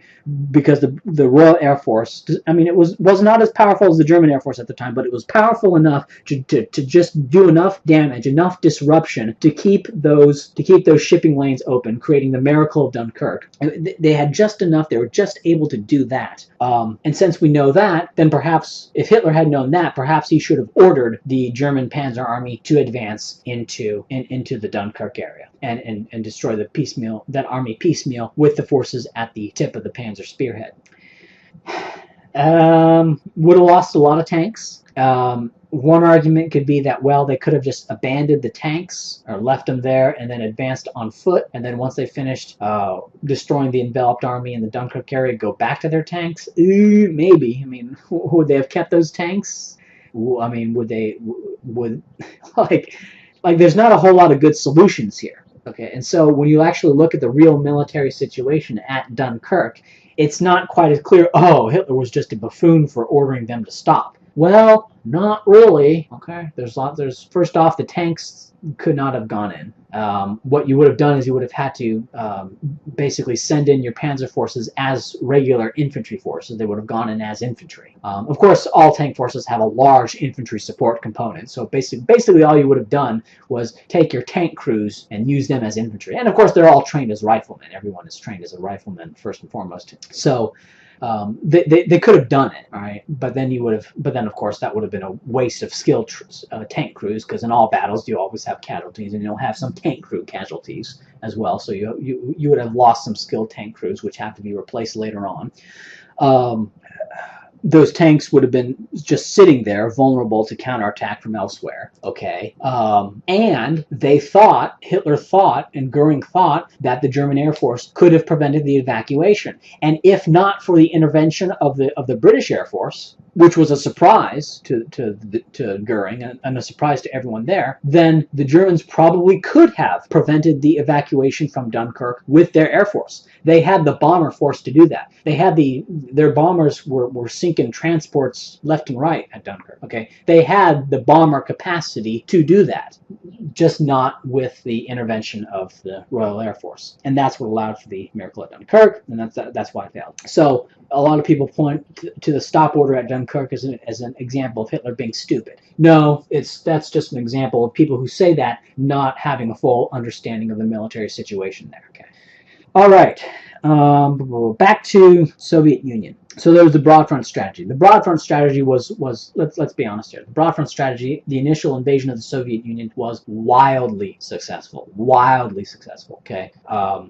Because the Royal Air Force, it was not as powerful as the German Air Force at the time, but it was powerful enough to just do enough damage, enough disruption to keep those shipping lanes open, creating the miracle of Dunkirk. They had just enough. They were just able to do that. And since we know that, then perhaps if Hitler had known that, perhaps he should have ordered the German Panzer Army to advance into the Dunkirk area and destroy that army piecemeal with the forces at the tip of the Panzer spearhead. Would have lost a lot of tanks. One argument could be that, well, they could have just abandoned the tanks or left them there and then advanced on foot. And then once they finished destroying the enveloped army in the Dunkirk area, go back to their tanks. Maybe. I mean, would they have kept those tanks? I mean, would like there's not a whole lot of good solutions here. Okay, and so when you actually look at the real military situation at Dunkirk, it's not quite as clear. Oh, Hitler was just a buffoon for ordering them to stop. Well, not really. Okay, there's first off, the tanks could not have gone in. What you would have done is you would have had to basically send in your panzer forces as regular infantry forces. They would have gone in as infantry. Of course, all tank forces have a large infantry support component. So basically all you would have done was take your tank crews and use them as infantry. And of course, they're all trained as riflemen. Everyone is trained as a rifleman first and foremost. So they could have done it, all right, but then of course that would have been a waste of skilled tank crews, because in all battles you always have casualties, and you'll have some tank crew casualties as well. So you would have lost some skilled tank crews, which have to be replaced later on. Those tanks would have been just sitting there, vulnerable to counterattack from elsewhere. Okay, and Hitler thought, and Goering thought that the German Air Force could have prevented the evacuation. And if not for the intervention of the British Air Force, which was a surprise to Goering and a surprise to everyone there, then the Germans probably could have prevented the evacuation from Dunkirk with their Air Force. They had the bomber force to do that. They had their bombers were sinking transports left and right at Dunkirk. Okay, they had the bomber capacity to do that, just not with the intervention of the Royal Air Force. And that's what allowed for the miracle at Dunkirk, and that's why it failed. So a lot of people point to the stop order at Dunkirk as an example of Hitler being stupid. No, that's just an example of people who say that not having a full understanding of the military situation there. Okay. All right, back to Soviet Union. So there was the broad front strategy. The broad front strategy was let's be honest here. The broad front strategy, the initial invasion of the Soviet Union, was wildly successful. Wildly successful. Okay. I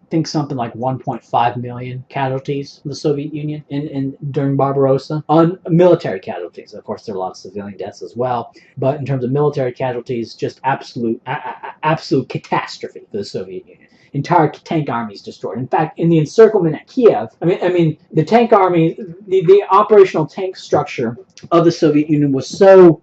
think something like 1.5 million casualties in the Soviet Union during Barbarossa. On military casualties, of course, there are a lot of civilian deaths as well. But in terms of military casualties, just absolute catastrophe for the Soviet Union. Entire tank armies destroyed. In fact, in the encirclement at Kiev, I mean, the tank army, the operational tank structure of the Soviet Union was so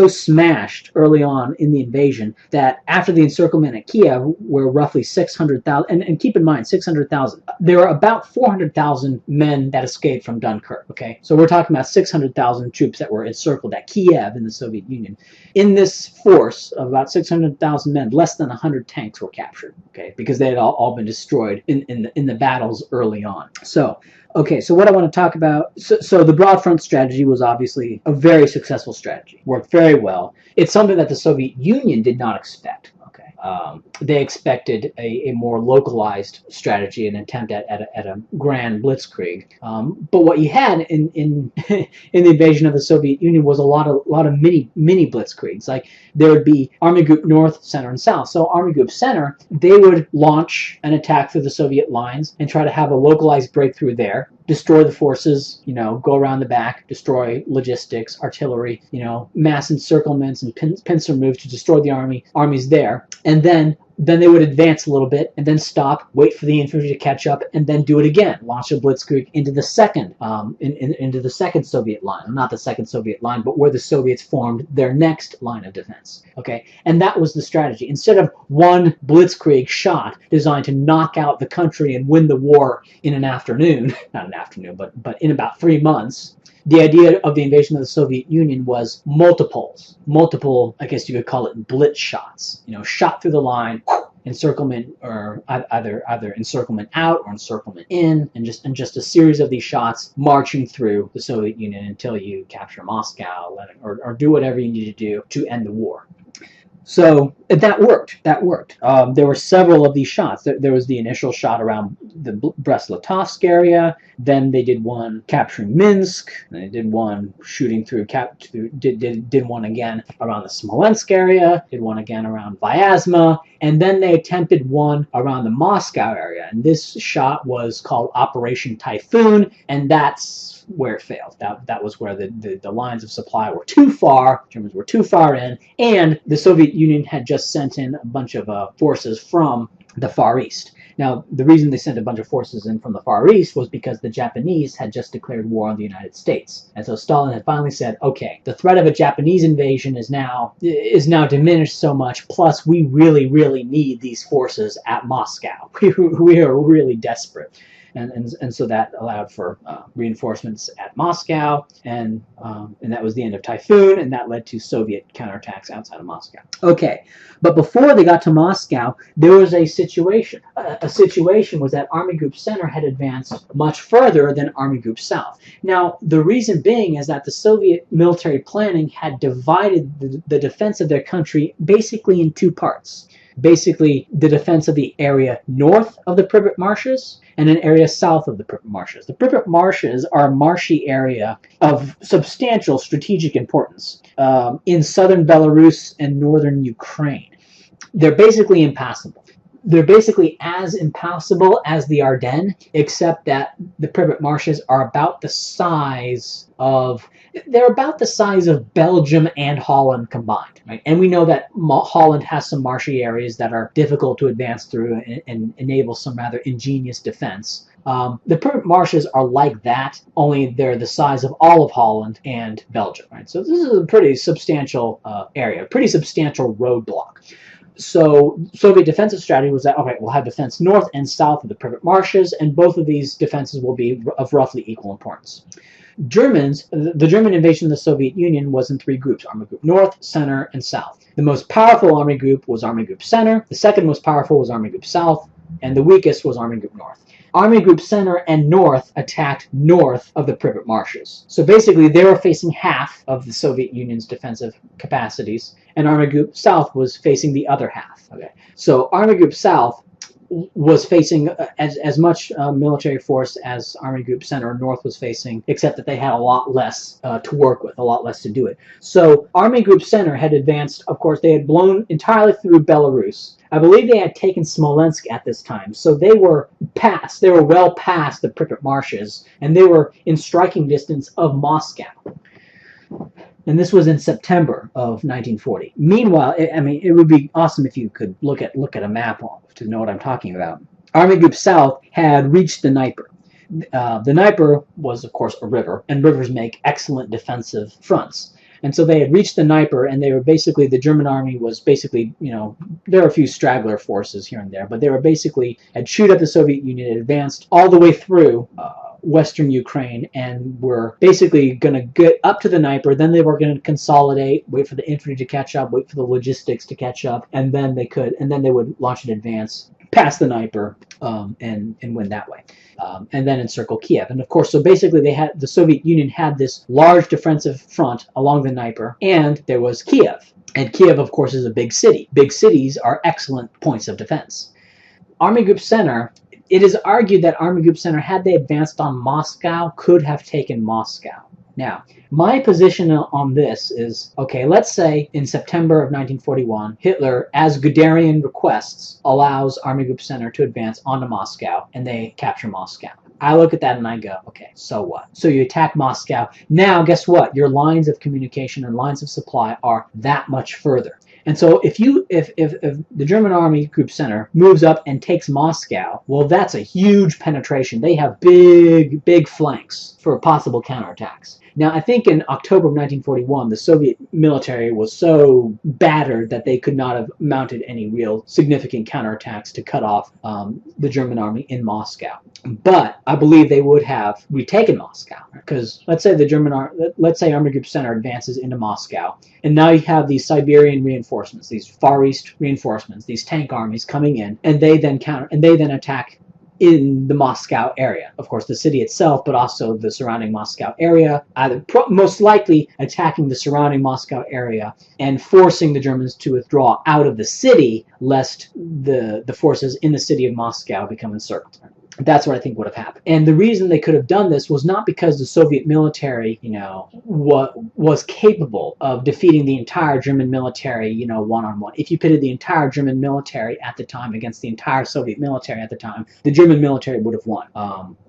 smashed early on in the invasion that after the encirclement at Kiev, where roughly 600,000, and keep in mind 600,000, there were about 400,000 men that escaped from Dunkirk. Okay, so we're talking about 600,000 troops that were encircled at Kiev in the Soviet Union. In this force of about 600,000 men, less than 100 tanks were captured. Okay, because they had all been destroyed in the battles early on. So, okay, so what I want to talk about, so the broad front strategy was obviously a very successful strategy. Worked very well. It's something that the Soviet Union did not expect. Okay, they expected a more localized strategy, an attempt at a grand blitzkrieg. But what you had in the invasion of the Soviet Union was a lot of mini blitzkriegs. Like there would be Army Group North, Center, and South. So Army Group Center, they would launch an attack through the Soviet lines and try to have a localized breakthrough there, destroy the forces, go around the back, destroy logistics, artillery, mass encirclements and pincer moves to destroy the armies there. And then they would advance a little bit and then stop, wait for the infantry to catch up, and then do it again. Launch a blitzkrieg into the second Soviet line. Not the second Soviet line, but where the Soviets formed their next line of defense. Okay, and that was the strategy. Instead of one blitzkrieg shot designed to knock out the country and win the war in an afternoon, not an afternoon, but in about 3 months, the idea of the invasion of the Soviet Union was multiple, I guess you could call it blitz shots. Shot through the line, encirclement, or either encirclement out or encirclement in, and just a series of these shots marching through the Soviet Union until you capture Moscow, or do whatever you need to do to end the war. So That worked. That worked. There were several of these shots. There was the initial shot around the Brest-Litovsk area. Then they did one capturing Minsk. They did one shooting through. Did one again around the Smolensk area. Did one again around Vyazma. And then they attempted one around the Moscow area. And this shot was called Operation Typhoon. And that's where it failed. That was where the lines of supply were too far. Germans were too far in, and the Soviet Union had just sent in a bunch of forces from the Far East. Now, the reason they sent a bunch of forces in from the Far East was because the Japanese had just declared war on the United States. And so Stalin had finally said, okay, the threat of a Japanese invasion is now diminished so much, plus we really, really need these forces at Moscow. We are really desperate. And so that allowed for reinforcements at Moscow, and that was the end of Typhoon, and that led to Soviet counterattacks outside of Moscow. Okay, but before they got to Moscow, there was a situation. A situation was that Army Group Center had advanced much further than Army Group South. Now, the reason being is that the Soviet military planning had divided the defense of their country basically in two parts. Basically, the defense of the area north of the Pripyat Marshes and an area south of the Pripyat Marshes. The Pripyat Marshes are a marshy area of substantial strategic importance in southern Belarus and northern Ukraine. They're basically impassable. They're basically as impassable as the Ardennes, except that the Pripyat Marshes are about the size of Belgium and Holland combined, right? And we know that Holland has some marshy areas that are difficult to advance through and enable some rather ingenious defense. The Pripyat Marshes are like that, only they're the size of all of Holland and Belgium, right? So this is a pretty substantial area, a pretty substantial roadblock. So Soviet defensive strategy was that, okay, we'll have defense north and south of the Pripyat Marshes, and both of these defenses will be of roughly equal importance. The German invasion of the Soviet Union was in three groups: Army Group North, Center, and South. The most powerful Army Group was Army Group Center, the second most powerful was Army Group South, and the weakest was Army Group North. Army Group Center and North attacked north of the Pripyat Marshes. So basically, they were facing half of the Soviet Union's defensive capacities, and Army Group South was facing the other half. Okay, so Army Group South was facing as much military force as Army Group Center North was facing, except that they had a lot less to work with, a lot less to do it. So Army Group Center had advanced, of course, they had blown entirely through Belarus. I believe they had taken Smolensk at this time, so they were well past the Pripyat Marshes, and they were in striking distance of Moscow. And this was in September of 1940. Meanwhile, it would be awesome if you could look at a map to know what I'm talking about. Army Group South had reached the Dnieper. The Dnieper was, of course, a river, and rivers make excellent defensive fronts. And so they had reached the Dnieper, and they were basically, the German army was basically, there are a few straggler forces here and there, but they were basically, had chewed up the Soviet Union, had advanced all the way through western Ukraine, and were basically going to get up to the Dnieper. Then they were going to consolidate, wait for the infantry to catch up, wait for the logistics to catch up, and then they would launch an advance past the Dnieper and win that way, and then encircle Kiev. And of course, so basically, the Soviet Union had this large defensive front along the Dnieper, and there was Kiev. And Kiev, of course, is a big city. Big cities are excellent points of defense. Army Group Center. It is argued that Army Group Center, had they advanced on Moscow, could have taken Moscow. Now, my position on this is, okay, let's say in September of 1941, Hitler, as Guderian requests, allows Army Group Center to advance onto Moscow, and they capture Moscow. I look at that and I go, okay, so what? So you attack Moscow. Now, guess what? Your lines of communication and lines of supply are that much further. And so if the German Army Group Center moves up and takes Moscow, well, that's a huge penetration. They have big flanks for possible counterattacks. Now, I think in October of 1941, the Soviet military was so battered that they could not have mounted any real significant counterattacks to cut off the German army in Moscow. But I believe they would have retaken Moscow, because let's say Army Group Center advances into Moscow, and now you have these Siberian reinforcements, these Far East reinforcements, these tank armies coming in, and they then attack in the Moscow area. Of course, the city itself, but also the surrounding Moscow area, either most likely attacking the surrounding Moscow area and forcing the Germans to withdraw out of the city, lest the forces in the city of Moscow become encircled. That's what I think would have happened. And the reason they could have done this was not because the Soviet military, was capable of defeating the entire German military, one-on-one. If you pitted the entire German military at the time against the entire Soviet military at the time, the German military would have won.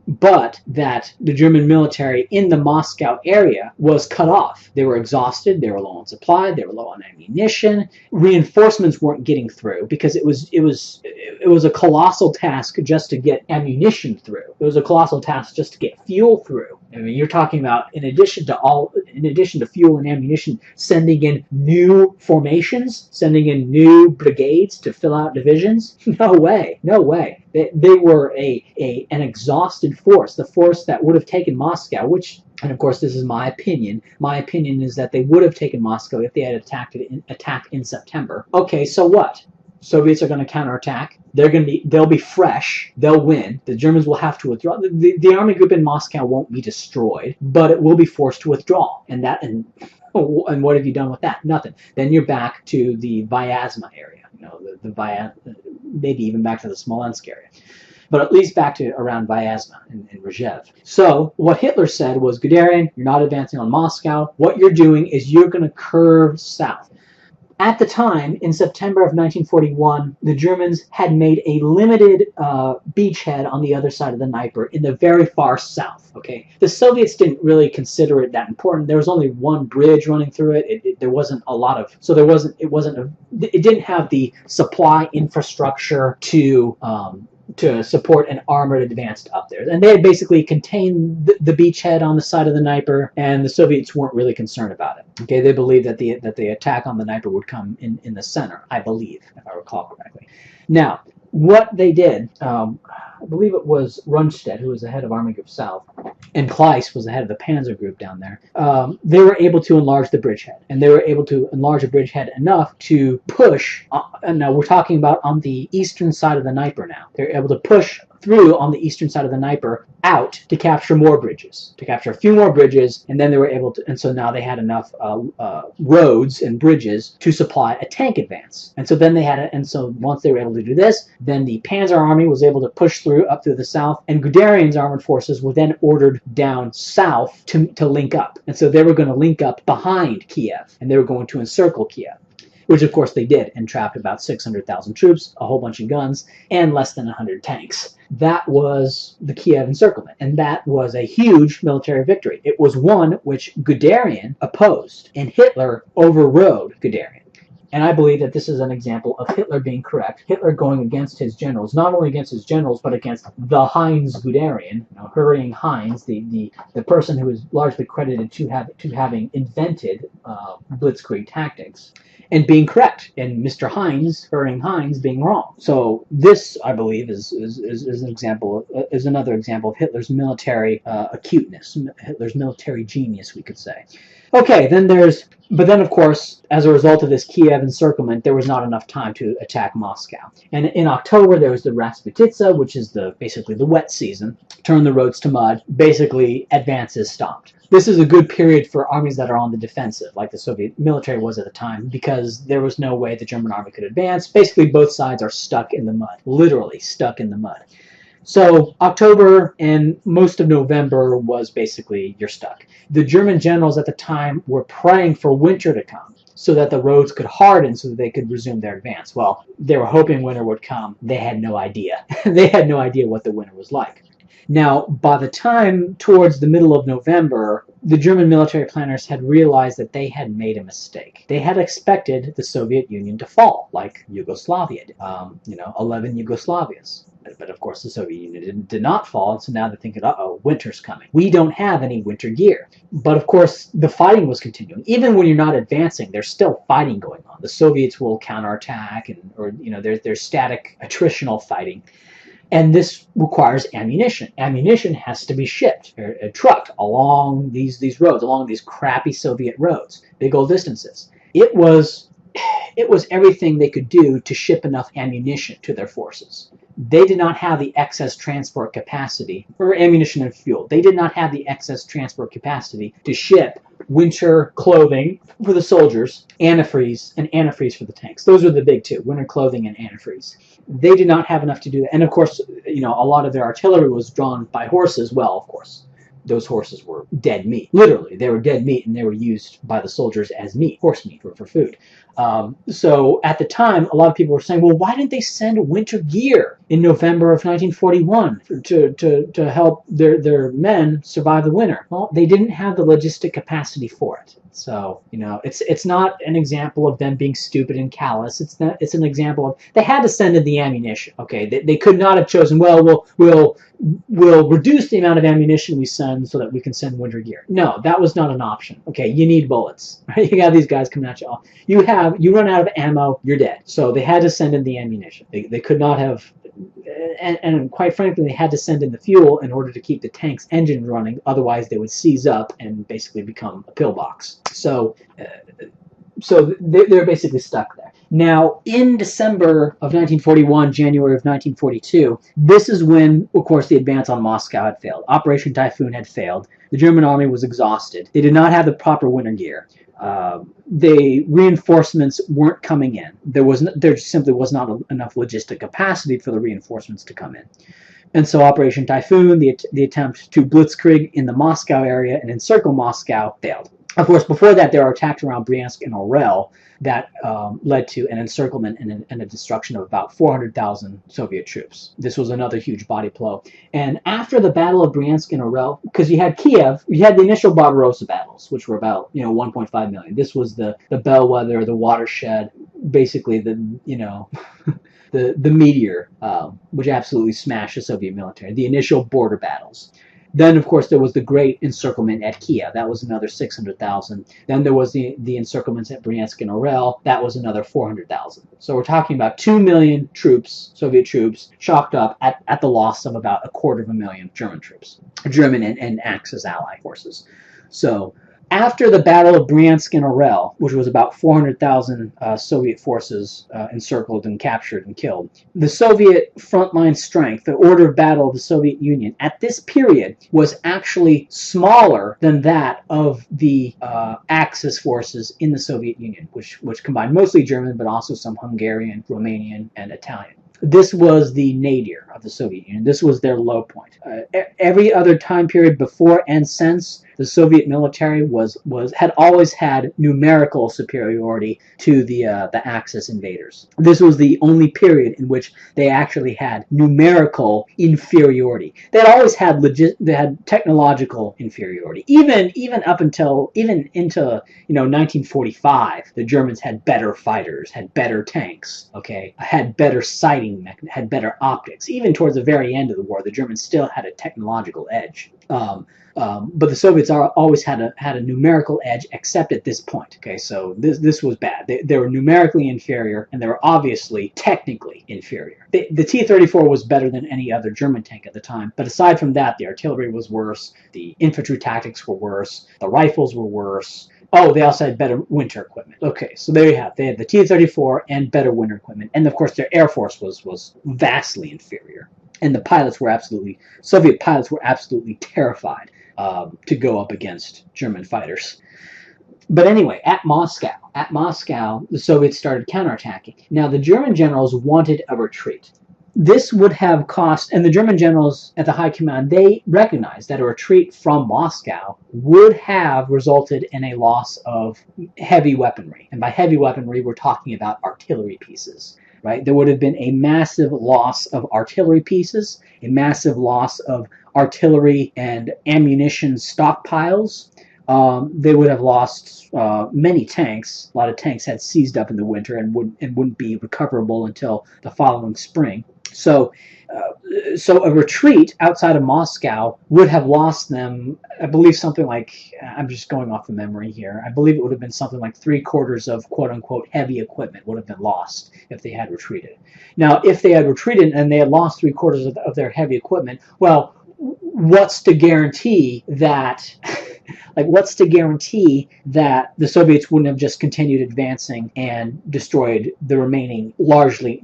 But that the German military in the Moscow area was cut off. They were exhausted, they were low on supply, they were low on ammunition. Reinforcements weren't getting through because it was a colossal task just to get ammunition through. It was a colossal task just to get fuel through. I mean, you're talking about in addition to fuel and ammunition, sending in new formations, sending in new brigades to fill out divisions. No way. They were an exhausted force, the force that would have taken Moscow, and of course this is my opinion. My opinion is that they would have taken Moscow if they had attacked in September. Okay, so what? Soviets are going to counterattack. They'll be fresh. They'll win. The Germans will have to withdraw. The army group in Moscow won't be destroyed, but it will be forced to withdraw. And what have you done with that? Nothing. Then you're back to the Vyazma area. Maybe even back to the Smolensk area, but at least back to around Vyazma and Rzhev. So what Hitler said was, Guderian, you're not advancing on Moscow. What you're doing is you're going to curve south. At the time, in September of 1941, the Germans had made a limited beachhead on the other side of the Dnieper in the very far south. Okay, the Soviets didn't really consider it that important. There was only one bridge running through it. There wasn't a lot of, so it didn't have the supply infrastructure to support an armored advance up there. And they had basically contained the beachhead on the side of the Dnieper, and the Soviets weren't really concerned about it. Okay, they believed that the attack on the Dnieper would come in the center, I believe, if I recall correctly. Now, what they did, I believe it was Rundstedt, who was the head of Army Group South, and Kleiss was the head of the Panzer Group down there. They were able to enlarge the bridgehead, and they were able to enlarge the bridgehead enough to push, and now we're talking about on the eastern side of the Dnieper now. They're able to push through on the eastern side of the Dnieper out to capture more bridges, to capture a few more bridges, and then they were able to, and so now they had enough roads and bridges to supply a tank advance. And so then so once they were able to do this, then the Panzer Army was able to push through up through the south, and Guderian's armored forces were then ordered down south to link up. And so they were going to link up behind Kiev, and they were going to encircle Kiev, which of course they did, and trapped about 600,000 troops, a whole bunch of guns, and less than 100 tanks. That was the Kiev encirclement, and that was a huge military victory. It was one which Guderian opposed, and Hitler overrode Guderian. And I believe that this is an example of Hitler being correct, Hitler going against his generals, not only against his generals, but against the Heinz Guderian, hurrying Heinz, the person who is largely credited to having invented blitzkrieg tactics, and being correct, and Mr. Heinz, hurrying Heinz, being wrong. So this, I believe, is another example of Hitler's military acuteness, Hitler's military genius, we could say. Okay, but then of course, as a result of this Kiev encirclement, there was not enough time to attack Moscow. And in October, there was the Rasputitsa, which is basically the wet season. Turn the roads to mud. Basically, advances stopped. This is a good period for armies that are on the defensive, like the Soviet military was at the time, because there was no way the German army could advance. Basically, both sides are stuck in the mud, literally stuck in the mud. So October and most of November was basically you're stuck. The German generals at the time were praying for winter to come so that the roads could harden so that they could resume their advance. Well, they were hoping winter would come. They had no idea. They had no idea what the winter was like. Now, by the time towards the middle of November, the German military planners had realized that they had made a mistake. They had expected the Soviet Union to fall, like Yugoslavia did. 11 Yugoslavias. But of course, the Soviet Union did not fall, and so now they're thinking, uh-oh, winter's coming. We don't have any winter gear. But of course, the fighting was continuing. Even when you're not advancing, there's still fighting going on. The Soviets will counterattack, there's static attritional fighting. And this requires ammunition. Ammunition has to be shipped, or trucked along these roads, along these crappy Soviet roads, big old distances. It was everything they could do to ship enough ammunition to their forces. they did not have the excess transport capacity, or ammunition and fuel. They did not have the excess transport capacity to ship winter clothing for the soldiers, antifreeze, and antifreeze for the tanks. Those were the big two, winter clothing and antifreeze. They did not have enough to do that. And of course, a lot of their artillery was drawn by horses. Well, of course, those horses were dead meat. Literally, they were dead meat, and they were used by the soldiers as meat, horse meat, for food. So at the time, a lot of people were saying, well, why didn't they send winter gear in November of 1941 to help their men survive the winter? Well, they didn't have the logistic capacity for it. So, it's not an example of them being stupid and callous. It's an example of they had to send in the ammunition. Okay, they could not have chosen, well, we'll reduce the amount of ammunition we send so that we can send winter gear. No, that was not an option. Okay, you need bullets. Right? You got these guys coming at you. You run out of ammo, you're dead. So they had to send in the ammunition. They could not have, and quite frankly, they had to send in the fuel in order to keep the tank's engine running. Otherwise, they would seize up and basically become a pillbox. So they're basically stuck there. Now, in December of 1941, January of 1942, this is when, of course, the advance on Moscow had failed. Operation Typhoon had failed. The German army was exhausted. They did not have the proper winter gear. The reinforcements weren't coming in. There simply was not enough logistic capacity for the reinforcements to come in. And so Operation Typhoon, the attempt to blitzkrieg in the Moscow area and encircle Moscow, failed. Of course, before that, there were attacks around Bryansk and Orel that led to an encirclement and a destruction of about 400,000 Soviet troops. This was another huge body blow. And after the Battle of Bryansk and Orel, because you had Kiev, you had the initial Barbarossa battles, which were about 1.5 million. This was the bellwether, the watershed, basically the the meteor, which absolutely smashed the Soviet military. The initial border battles. Then, of course, there was the great encirclement at Kiev. That was another 600,000. Then there was the encirclements at Bryansk and Orel. That was another 400,000. So we're talking about 2 million troops, Soviet troops, chalked up at the loss of about 250,000 German troops, German and Axis ally forces. So after the Battle of Bryansk and Orel, which was about 400,000 Soviet forces encircled and captured and killed, the Soviet frontline strength, the order of battle of the Soviet Union, at this period was actually smaller than that of the Axis forces in the Soviet Union, which combined mostly German, but also some Hungarian, Romanian, and Italian. This was the nadir of the Soviet Union. This was their low point. Every other time period before and since, the Soviet military had always had numerical superiority to the Axis invaders. This was the only period in which they actually had numerical inferiority. They had always had they had technological inferiority. Even into 1945, the Germans had better fighters, had better tanks, had better sighting, had better optics. Even towards the very end of the war, the Germans still had a technological edge. But the Soviets always had a numerical edge, except at this point. So this was bad. They were numerically inferior, and they were obviously technically inferior. The T-34 was better than any other German tank at the time, but aside from that, the artillery was worse, the infantry tactics were worse, the rifles were worse. Oh, they also had better winter equipment. So there you have. They had the T-34 and better winter equipment, and of course their air force was vastly inferior. And the Soviet pilots were absolutely terrified to go up against German fighters. But anyway, at Moscow, the Soviets started counterattacking. Now, the German generals wanted a retreat. This would have cost, and the German generals at the high command, they recognized that a retreat from Moscow would have resulted in a loss of heavy weaponry. And by heavy weaponry, we're talking about artillery pieces. Right? There would have been a massive loss of artillery pieces, a massive loss of artillery and ammunition stockpiles. They would have lost many tanks. A lot of tanks had seized up in the winter and wouldn't be recoverable until the following spring. So a retreat outside of Moscow would have lost them, I believe, something like, I'm just going off the memory here, I believe it would have been something like 3/4 of quote-unquote heavy equipment would have been lost if they had retreated. Now, if they had retreated and they had lost 3/4 of their heavy equipment, well, what's to guarantee that Like, what's to guarantee that the Soviets wouldn't have just continued advancing and destroyed the remaining largely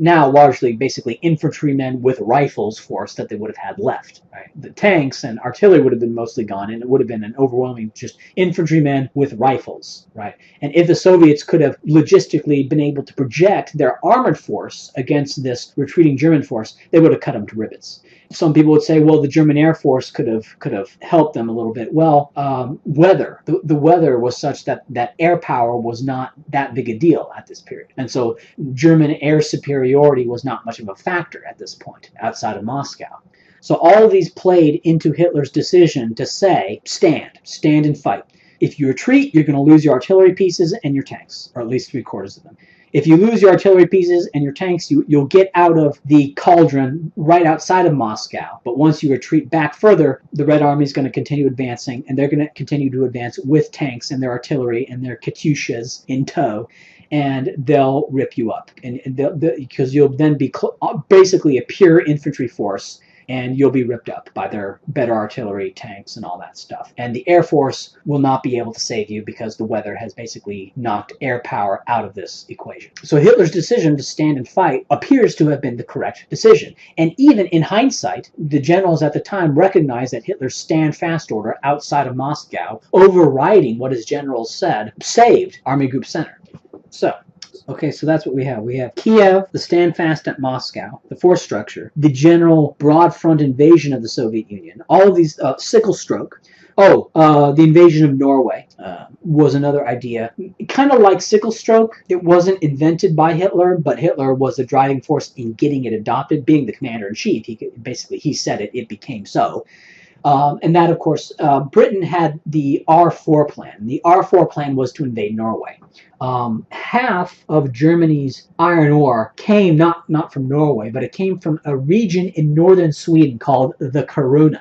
basically infantrymen with rifles force that they would have had left, right? The tanks and artillery would have been mostly gone, and it would have been an overwhelming just infantrymen with rifles, right? And if the Soviets could have logistically been able to project their armored force against this retreating German force, they would have cut them to ribbons. Some people would say, well, the German Air Force could have helped them a little bit. Well, weather. The weather was such that air power was not that big a deal at this period. And so German air superiority was not much of a factor at this point outside of Moscow. So all of these played into Hitler's decision to say, stand and fight. If you retreat, you're going to lose your artillery pieces and your tanks, or at least 3/4 of them. If you lose your artillery pieces and your tanks, you'll get out of the cauldron right outside of Moscow. But once you retreat back further, the Red Army is going to continue advancing, and they're going to continue to advance with tanks and their artillery and their Katyushas in tow, and they'll rip you up. And because you'll then be basically a pure infantry force, and you'll be ripped up by their better artillery, tanks, and all that stuff. And the Air Force will not be able to save you because the weather has basically knocked air power out of this equation. So Hitler's decision to stand and fight appears to have been the correct decision. And even in hindsight, the generals at the time recognized that Hitler's stand fast order outside of Moscow, overriding what his generals said, saved Army Group Center. Okay, so that's what we have. We have Kiev, the stand fast at Moscow, the force structure, the general broad front invasion of the Soviet Union, all of these, sickle stroke. The invasion of Norway was another idea. Kind of like sickle stroke, it wasn't invented by Hitler, but Hitler was the driving force in getting it adopted. Being the commander-in-chief, he said it became so. And that, of course, Britain had the R4 plan. The R4 plan was to invade Norway. Half of Germany's iron ore came not from Norway, but it came from a region in northern Sweden called the Kiruna.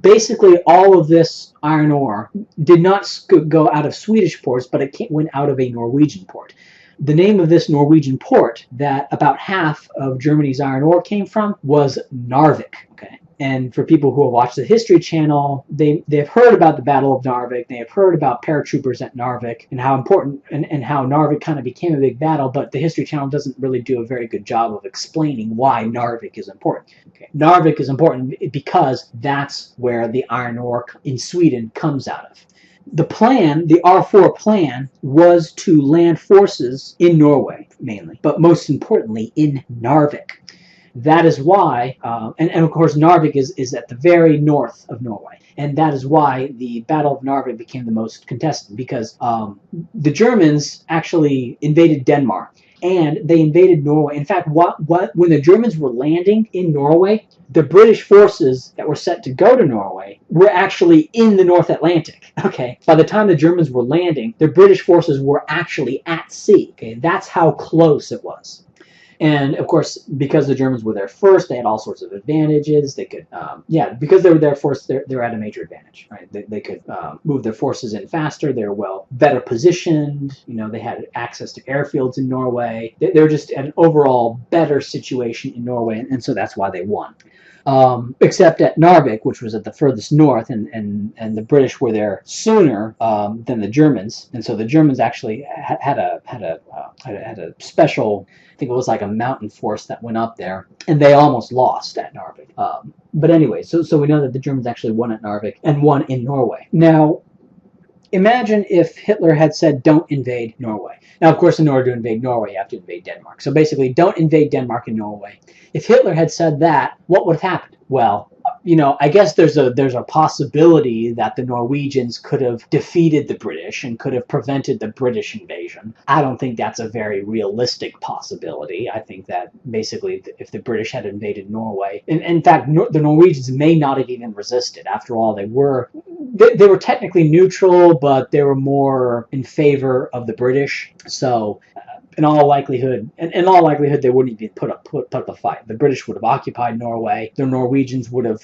Basically, all of this iron ore did not go out of Swedish ports, but it went out of a Norwegian port. The name of this Norwegian port that about half of Germany's iron ore came from was Narvik. Okay. And for people who have watched the History Channel, they've heard about the Battle of Narvik. They have heard about paratroopers at Narvik and how important and how Narvik kind of became a big battle. But the History Channel doesn't really do a very good job of explaining why Narvik is important. Okay. Narvik is important because that's where the iron ore in Sweden comes out of. The plan, the R4 plan, was to land forces in Norway, mainly, but most importantly in Narvik. That is why, and of course Narvik is at the very north of Norway, and that is why the Battle of Narvik became the most contested, because the Germans actually invaded Denmark, and they invaded Norway. In fact, when the Germans were landing in Norway, the British forces that were set to go to Norway were actually in the North Atlantic. Okay, by the time the Germans were landing, the British forces were actually at sea. Okay, that's how close it was. And of course, because the Germans were there first, they had all sorts of advantages. They could, because they were there first, they're at a major advantage, right? They could move their forces in faster. They were better positioned. You know, they had access to airfields in Norway. They were just an overall better situation in Norway, and so that's why they won. Except at Narvik, which was at the furthest north, and the British were there sooner than the Germans, and so the Germans actually had a special, I think it was like a mountain force that went up there, and they almost lost at Narvik. But anyway, so we know that the Germans actually won at Narvik and won in Norway. Now, imagine if Hitler had said, don't invade Norway. Now, of course, in order to invade Norway, you have to invade Denmark. So basically, don't invade Denmark and Norway. If Hitler had said that, what would have happened? Well, you know, I guess there's a possibility that the Norwegians could have defeated the British and could have prevented the British invasion. I don't think that's a very realistic possibility. I think that basically if the British had invaded Norway, in fact, the Norwegians may not have even resisted. After all, they were technically neutral, but they were more in favor of the British. So in all likelihood, in all likelihood, they wouldn't even put up a fight. The British would have occupied Norway. The Norwegians would have,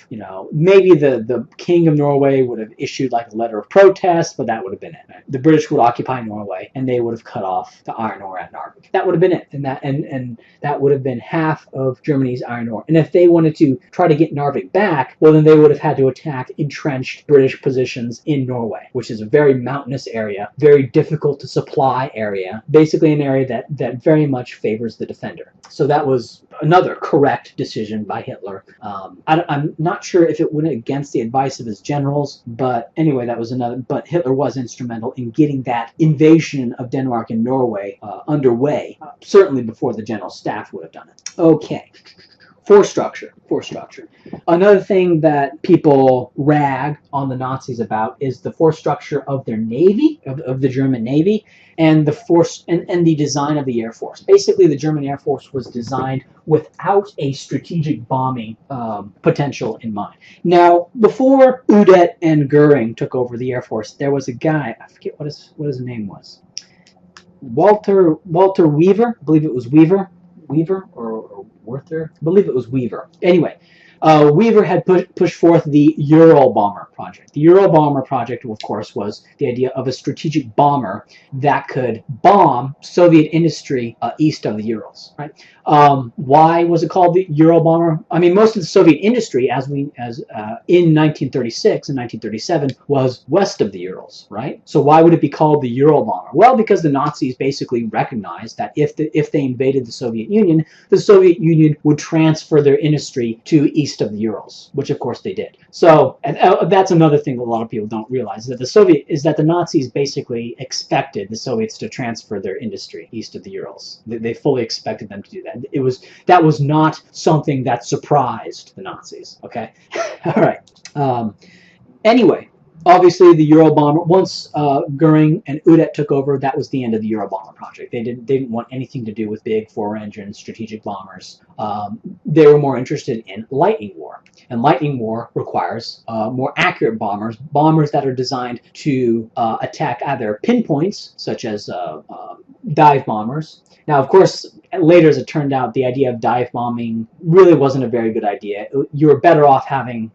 maybe the king of Norway would have issued like a letter of protest, but that would have been it. Right? The British would occupy Norway, and they would have cut off the iron ore at Narvik. That would have been it, and that would have been half of Germany's iron ore. And if they wanted to try to get Narvik back, well, then they would have had to attack entrenched British positions in Norway, which is a very mountainous area, very difficult to supply area, basically an area that very much favors the defender. So that was another correct decision by Hitler. I'm not sure if it went against the advice of his generals, but anyway, that was another. But Hitler was instrumental in getting that invasion of Denmark and Norway underway, certainly before the general staff would have done it. Okay. Force structure. Another thing that people rag on the Nazis about is the force structure of their navy, of the German Navy, and the force and the design of the Air Force. Basically, the German Air Force was designed without a strategic bombing potential in mind. Now, before Udet and Goering took over the Air Force, there was a guy, I forget what his name was, Walter Weaver, I believe it was Weaver or Werther? I believe it was Weaver. Anyway, Weaver had pushed forth the Ural Bomber project. The Ural Bomber project, of course, was the idea of a strategic bomber that could bomb Soviet industry east of the Urals. Right? Why was it called the Ural Bomber? I mean, most of the Soviet industry, as in 1936 and 1937, was west of the Urals. Right? So why would it be called the Ural Bomber? Well, because the Nazis basically recognized that if they invaded the Soviet Union would transfer their industry to east of the Urals, which of course they did. So that's another thing that a lot of people don't realize, that the Nazis basically expected the Soviets to transfer their industry east of the Urals. They fully expected them to do that. That was not something that surprised the Nazis. Okay, all right. Anyway. Obviously, the Ural Bomber, once Goering and Udet took over, that was the end of the Ural Bomber project. They didn't want anything to do with big four-engine strategic bombers. They were more interested in lightning war. And lightning war requires more accurate bombers that are designed to attack either pinpoints, such as dive bombers. Now, of course, later as it turned out, the idea of dive bombing really wasn't a very good idea. You were better off having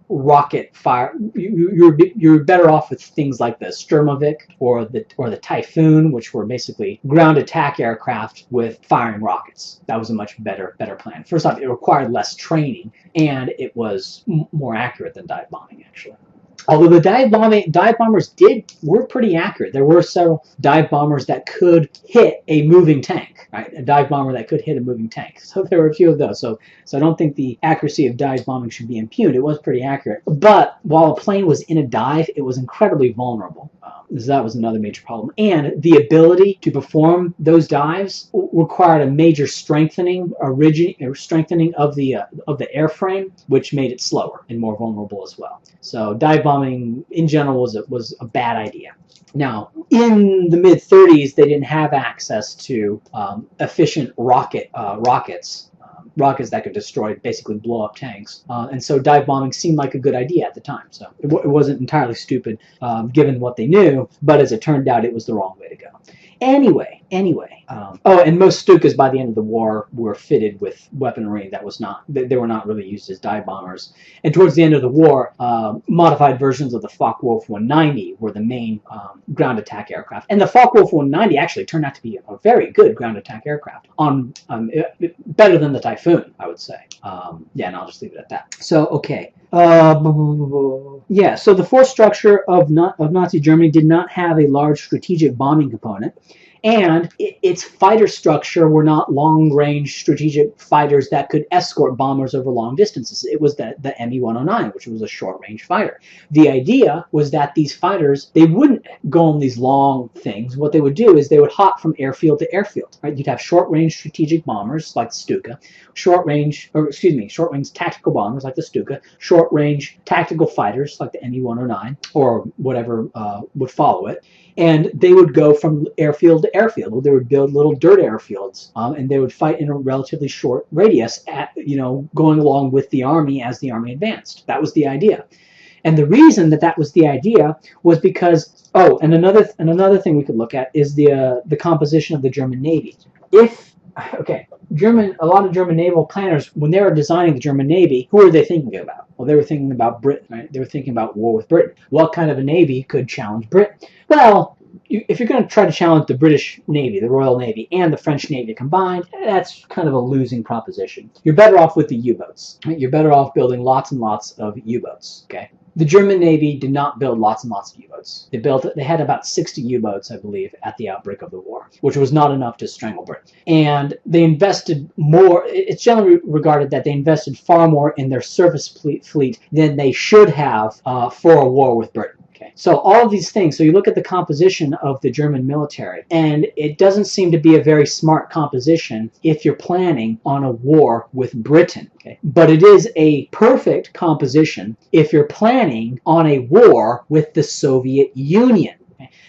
rocket fire. You're better off with things like the Sturmovik or the Typhoon, which were basically ground attack aircraft with firing rockets. That was a much better plan. First off, it required less training, and it was more accurate than dive bombing, actually. Although the dive bombers were pretty accurate. There were several dive bombers that could hit a moving tank, right? A dive bomber that could hit a moving tank. So there were a few of those. So I don't think the accuracy of dive bombing should be impugned. It was pretty accurate. But while a plane was in a dive, it was incredibly vulnerable. So that was another major problem. And the ability to perform those dives required a major strengthening of the airframe, which made it slower and more vulnerable as well. So dive bombing in general was a bad idea. Now, in the mid-30s, they didn't have access to efficient rockets that could destroy, basically blow up tanks. And so dive bombing seemed like a good idea at the time. So it wasn't entirely stupid given what they knew, but as it turned out, it was the wrong way to go. Anyway. And most Stukas by the end of the war were fitted with weaponry they were not really used as dive bombers. And towards the end of the war, modified versions of the Focke-Wulf 190 were the main ground attack aircraft. And the Focke-Wulf 190 actually turned out to be a very good ground attack aircraft, better than the Typhoon, I would say. And I'll just leave it at that. So, okay. So the force structure of Nazi Germany did not have a large strategic bombing component, and its fighter structure were not long-range strategic fighters that could escort bombers over long distances. It was the Me-109, which was a short-range fighter. The idea was that these fighters, they wouldn't go on these long things. What they would do is they would hop from airfield to airfield. Right? You'd have short-range strategic bombers like the Stuka, short-range tactical bombers like the Stuka, short-range tactical fighters like the Me-109 or whatever would follow it. And they would go from airfield to airfield. They would build little dirt airfields, and they would fight in a relatively short radius, going along with the army as the army advanced. That was the idea. And the reason that that was the idea was because, oh, and another thing we could look at is the composition of the German Navy. A lot of German naval planners, when they were designing the German Navy, who were they thinking about? Well, they were thinking about Britain, right? They were thinking about war with Britain. What kind of a navy could challenge Britain? Well, if you're going to try to challenge the British Navy, the Royal Navy, and the French Navy combined, that's kind of a losing proposition. You're better off with the U-boats. Right? You're better off building lots and lots of U-boats. Okay. The German Navy did not build lots and lots of U-boats. They had about 60 U-boats, I believe, at the outbreak of the war, which was not enough to strangle Britain. And they invested more. It's generally regarded that they invested far more in their surface fleet than they should have for a war with Britain. Okay. So all of these things, so you look at the composition of the German military, and it doesn't seem to be a very smart composition if you're planning on a war with Britain. Okay. But it is a perfect composition if you're planning on a war with the Soviet Union.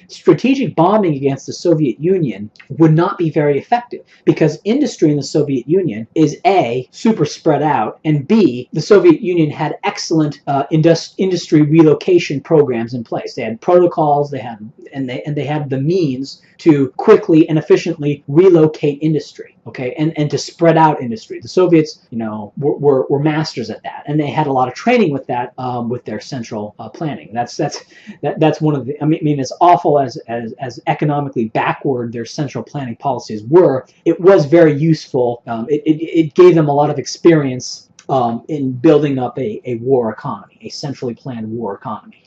Strategic bombing against the Soviet Union would not be very effective because industry in the Soviet Union is A, super spread out, and B, the Soviet Union had excellent industry relocation programs in place. They had protocols, they had the means to quickly and efficiently relocate industry, okay, and to spread out industry. The Soviets, were masters at that, and they had a lot of training with that, with their central planning. That's one of the. I mean, as awful as economically backward their central planning policies were, it was very useful. It gave them a lot of experience in building up a war economy, a centrally planned war economy.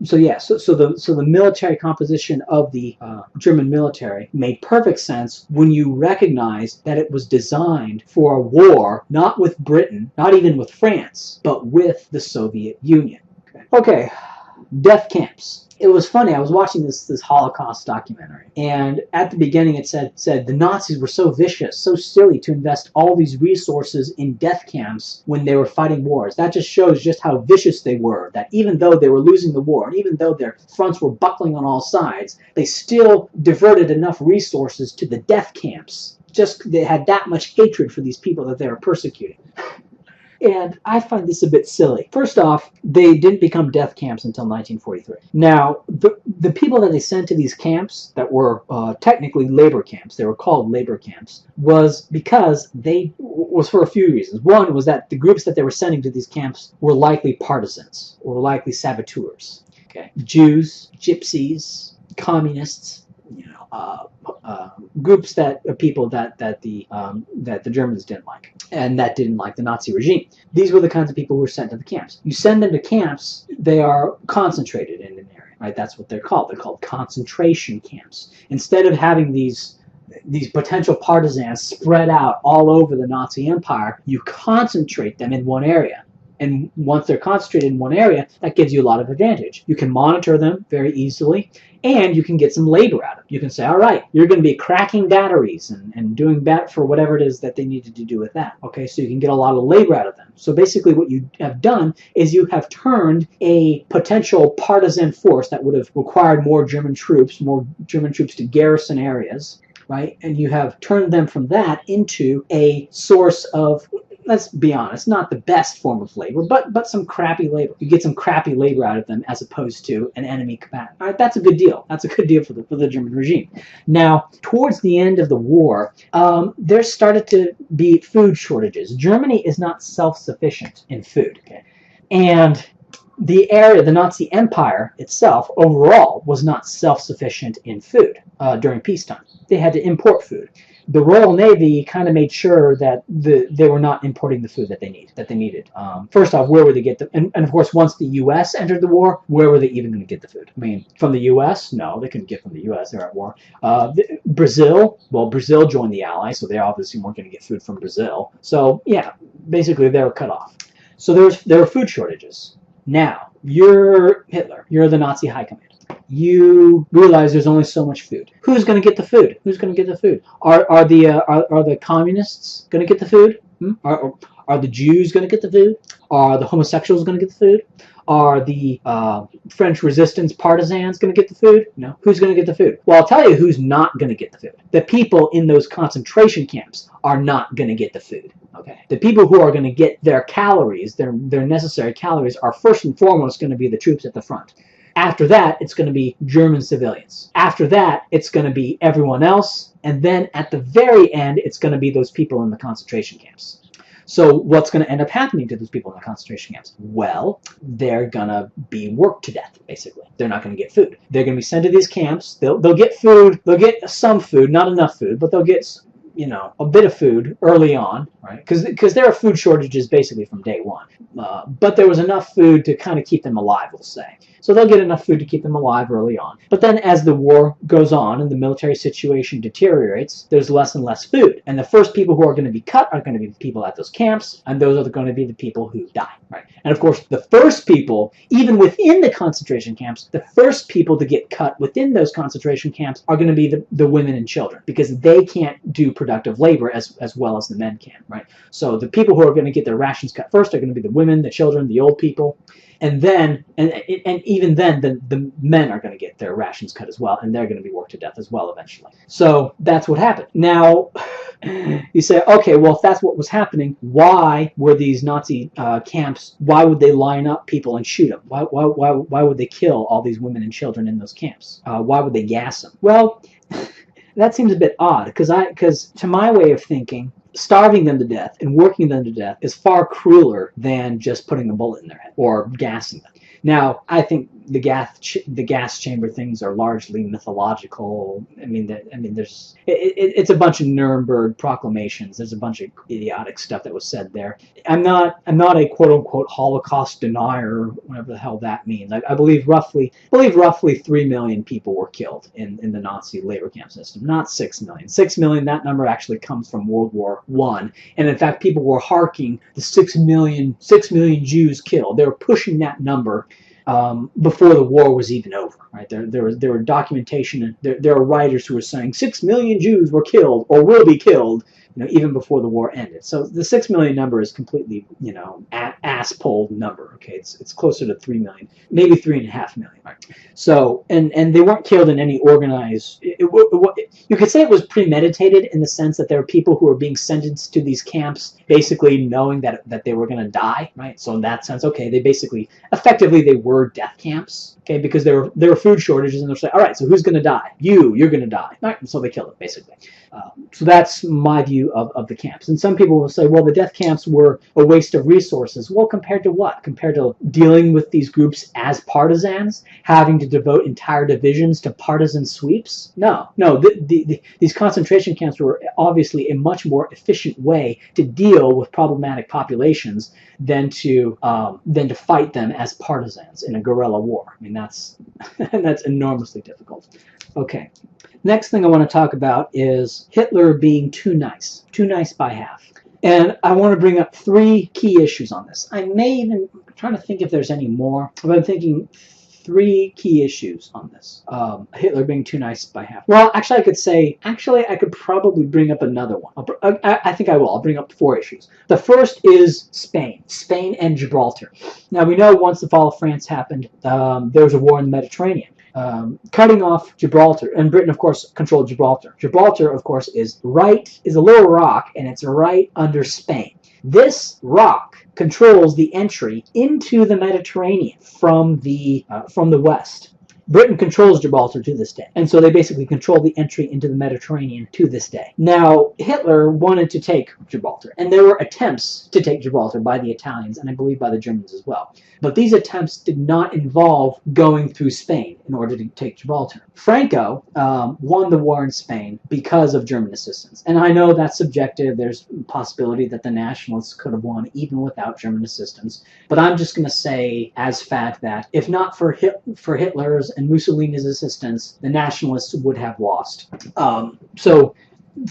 So the military composition of the German military made perfect sense when you recognize that it was designed for a war not with Britain, not even with France, but with the Soviet Union. Okay, death camps. It was funny. I was watching this Holocaust documentary, and at the beginning it said the Nazis were so vicious, so silly to invest all these resources in death camps when they were fighting wars. That just shows just how vicious they were, that even though they were losing the war, and even though their fronts were buckling on all sides, they still diverted enough resources to the death camps. Just they had that much hatred for these people that they were persecuting. And I find this a bit silly. First off, they didn't become death camps until 1943. Now, the people that they sent to these camps that were technically labor camps, they were called labor camps, was for a few reasons. One was that the groups that they were sending to these camps were likely partisans, or likely saboteurs. Okay, Jews, gypsies, communists, groups people that the Germans didn't like, and that didn't like the Nazi regime. These were the kinds of people who were sent to the camps. You send them to camps, they are concentrated in an area, right? That's what they're called. They're called concentration camps. Instead of having these potential partisans spread out all over the Nazi Empire, you concentrate them in one area. And once they're concentrated in one area, that gives you a lot of advantage. You can monitor them very easily, and you can get some labor out of them. You can say, all right, you're going to be cracking batteries and doing that for whatever it is that they needed to do with that. Okay, so you can get a lot of labor out of them. So basically what you have done is you have turned a potential partisan force that would have required more German troops to garrison areas, right? And you have turned them from that into a source of, let's be honest, not the best form of labor, but some crappy labor. You get some crappy labor out of them as opposed to an enemy combatant. All right, that's a good deal. That's a good deal for the German regime. Now, towards the end of the war, there started to be food shortages. Germany is not self-sufficient in food. Okay? And the Nazi Empire itself, overall, was not self-sufficient in food during peacetime. They had to import food. The Royal Navy kind of made sure that they were not importing the food that they needed. First off, where would they get the? And of course, once the U.S. entered the war, where were they even going to get the food? I mean, from the U.S.? No, they couldn't get from the U.S. They're at war. Brazil joined the Allies, so they obviously weren't going to get food from Brazil. So yeah, basically they were cut off. So there were food shortages. Now you're Hitler. You're the Nazi high command. You realize there's only so much food. Who's going to get the food? Who's going to get the food? Are the communists going to get the food? Are the Jews going to get the food? Are the homosexuals going to get the food? Are the French resistance partisans going to get the food? No. Who's going to get the food? Well, I'll tell you who's not going to get the food. The people in those concentration camps are not going to get the food. Okay, the people who are going to get their calories, their necessary calories, are first and foremost going to be the troops at the front. After that, it's going to be German civilians. After that, it's going to be everyone else. And then at the very end, it's going to be those people in the concentration camps. So what's going to end up happening to those people in the concentration camps? Well, they're going to be worked to death, basically. They're not going to get food. They're going to be sent to these camps. They'll get food. They'll get some food, not enough food, but they'll get, you know, a bit of food early on, right? Because there are food shortages basically from day one. But there was enough food to kind of keep them alive, we'll say. So they'll get enough food to keep them alive early on. But then as the war goes on and the military situation deteriorates, there's less and less food. And the first people who are going to be cut are going to be the people at those camps, and those are going to be the people who die, right? And of course, the first people, even within the concentration camps, the first people to get cut within those concentration camps are going to be the women and children, because they can't do productive labor as well as the men can, right? So the people who are going to get their rations cut first are going to be the women, the children, the old people. And then, and even then, the men are going to get their rations cut as well, and they're going to be worked to death as well eventually. So that's what happened. Now, you say, okay, well, if that's what was happening, why were these Nazi camps, why would they line up people and shoot them? Why would they kill all these women and children in those camps? Why would they gas them? Well, that seems a bit odd, because to my way of thinking, starving them to death and working them to death is far crueler than just putting a bullet in their head or gassing them. Now, I think the gas chamber things are largely mythological. I mean, there's it's a bunch of Nuremberg proclamations. There's a bunch of idiotic stuff that was said there. I'm not a quote unquote Holocaust denier, whatever the hell that means. I believe roughly 3 million people were killed in the Nazi labor camp system, not 6 million. 6 million, that number actually comes from World War I, and in fact, people were harking the 6 million Jews killed. They were pushing that number before the war was even over, right? There were documentation, and there are writers who were saying 6 million Jews were killed or will be killed, you know, even before the war ended. So the 6 million number is completely, you know, ass-pulled number. Okay, it's closer to 3 million, maybe 3.5 million. Right? So and they weren't killed in any organized. You could say it was premeditated in the sense that there were people who were being sentenced to these camps, basically knowing that they were going to die. Right. So in that sense, okay, they effectively they were death camps. Okay, because there were food shortages, and they're saying, all right, so who's going to die? You're going to die. All right, and so they killed them, basically. So that's my view of the camps. And some people will say, well, the death camps were a waste of resources. Well, compared to what? Compared to dealing with these groups as partisans, having to devote entire divisions to partisan sweeps? No. These concentration camps were obviously a much more efficient way to deal with problematic populations than to fight them as partisans in a guerrilla war. I mean, that's enormously difficult. Okay. Next thing I want to talk about is Hitler being too nice by half. And I want to bring up 3 key issues on this. I'm trying to think if there's any more, but I'm thinking 3 key issues on this. Hitler being too nice by half. Well, actually, I could probably bring up another one. I think I will. I'll bring up 4 issues. The first is Spain and Gibraltar. Now, we know once the fall of France happened, there was a war in the Mediterranean. Cutting off Gibraltar, and Britain, of course, controlled Gibraltar. Gibraltar, of course, is a little rock, and it's right under Spain. This rock controls the entry into the Mediterranean from the west. Britain controls Gibraltar to this day, and so they basically control the entry into the Mediterranean to this day. Now, Hitler wanted to take Gibraltar, and there were attempts to take Gibraltar by the Italians, and I believe by the Germans as well. But these attempts did not involve going through Spain in order to take Gibraltar. Franco won the war in Spain because of German assistance. And I know that's subjective. There's a possibility that the nationalists could have won even without German assistance. But I'm just going to say as fact that if not for Hitler's and Mussolini's assistance, the nationalists would have lost. So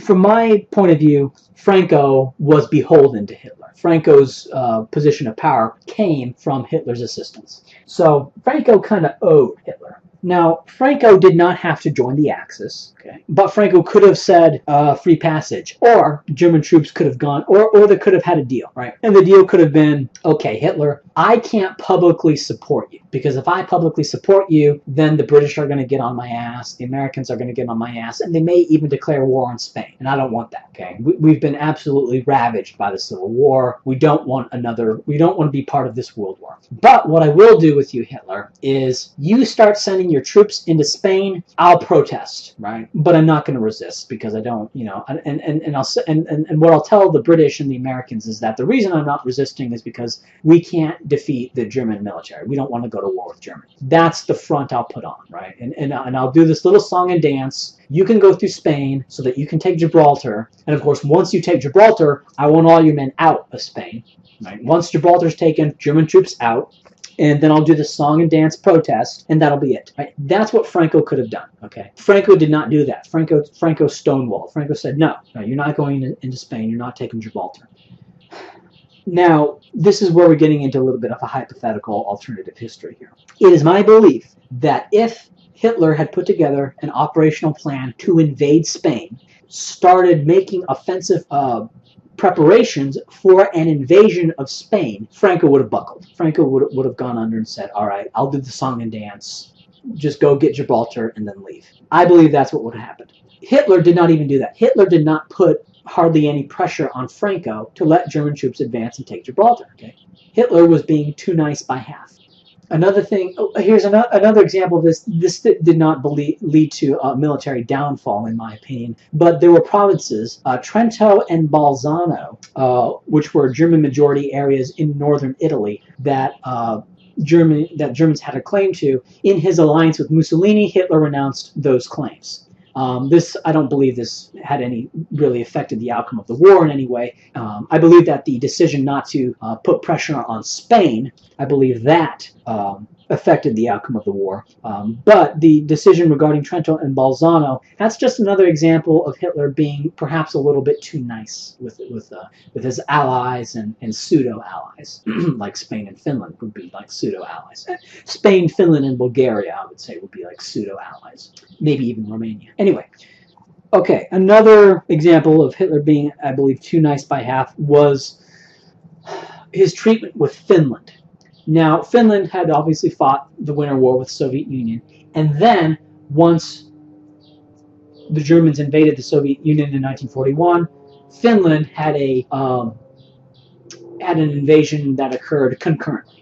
from my point of view, Franco was beholden to Hitler. Franco's position of power came from Hitler's assistance. So Franco kind of owed Hitler. Now, Franco did not have to join the Axis, okay, but Franco could have said free passage, or German troops could have gone, or they could have had a deal, right? And the deal could have been, okay, Hitler, I can't publicly support you, because if I publicly support you, then the British are going to get on my ass, the Americans are going to get on my ass, and they may even declare war on Spain, and I don't want that. Okay, we've been absolutely ravaged by the Civil War. We don't want to be part of this world war. But what I will do with you, Hitler, is you start sending your troops into Spain, I'll protest, right? But I'm not going to resist because I don't, and what I'll tell the British and the Americans is that the reason I'm not resisting is because we can't defeat the German military. We don't want to go to war with Germany. That's the front I'll put on, right? And I'll do this little song and dance. You can go through Spain so that you can take Gibraltar. And of course, once you take Gibraltar, I want all your men out of Spain. Right? Once Gibraltar's taken, German troops out. And then I'll do the song and dance protest, and that'll be it. Right? That's what Franco could have done. Okay, Franco did not do that. Franco stonewalled. Franco said, no, you're not going into Spain. You're not taking Gibraltar. Now, this is where we're getting into a little bit of a hypothetical alternative history here. It is my belief that if Hitler had put together an operational plan to invade Spain, started making offensive preparations for an invasion of Spain, Franco would have buckled. Franco would have gone under and said, all right, I'll do the song and dance. Just go get Gibraltar and then leave. I believe that's what would have happened. Hitler did not even do that. Hitler did not put hardly any pressure on Franco to let German troops advance and take Gibraltar. Okay? Hitler was being too nice by half. Another thing, here's another example of this. This did not lead to a military downfall, in my opinion, but there were provinces, Trento and Bolzano, which were German majority areas in northern Italy that Germans had a claim to. In his alliance with Mussolini, Hitler renounced those claims. I don't believe this had really affected the outcome of the war in any way. I believe that the decision not to put pressure on Spain, I believe that affected the outcome of the war. But the decision regarding Trento and Bolzano, that's just another example of Hitler being perhaps a little bit too nice with his allies and pseudo-allies, like Spain and Finland would be like pseudo-allies. Spain, Finland, and Bulgaria, I would say, would be like pseudo-allies. Maybe even Romania. Anyway, okay, another example of Hitler being, I believe, too nice by half was his treatment with Finland. Now, Finland had obviously fought the Winter War with the Soviet Union, and then once the Germans invaded the Soviet Union in 1941, Finland had an invasion that occurred concurrently.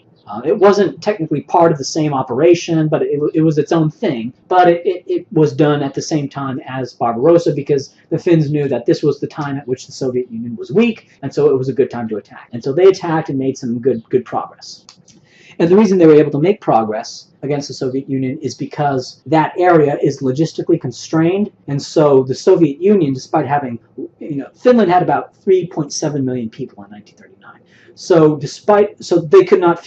It wasn't technically part of the same operation, but it was its own thing. But it was done at the same time as Barbarossa because the Finns knew that this was the time at which the Soviet Union was weak, and so it was a good time to attack. And so they attacked and made some good progress. And the reason they were able to make progress against the Soviet Union is because that area is logistically constrained. And so the Soviet Union, despite having, Finland had about 3.7 million people in 1939. So they could not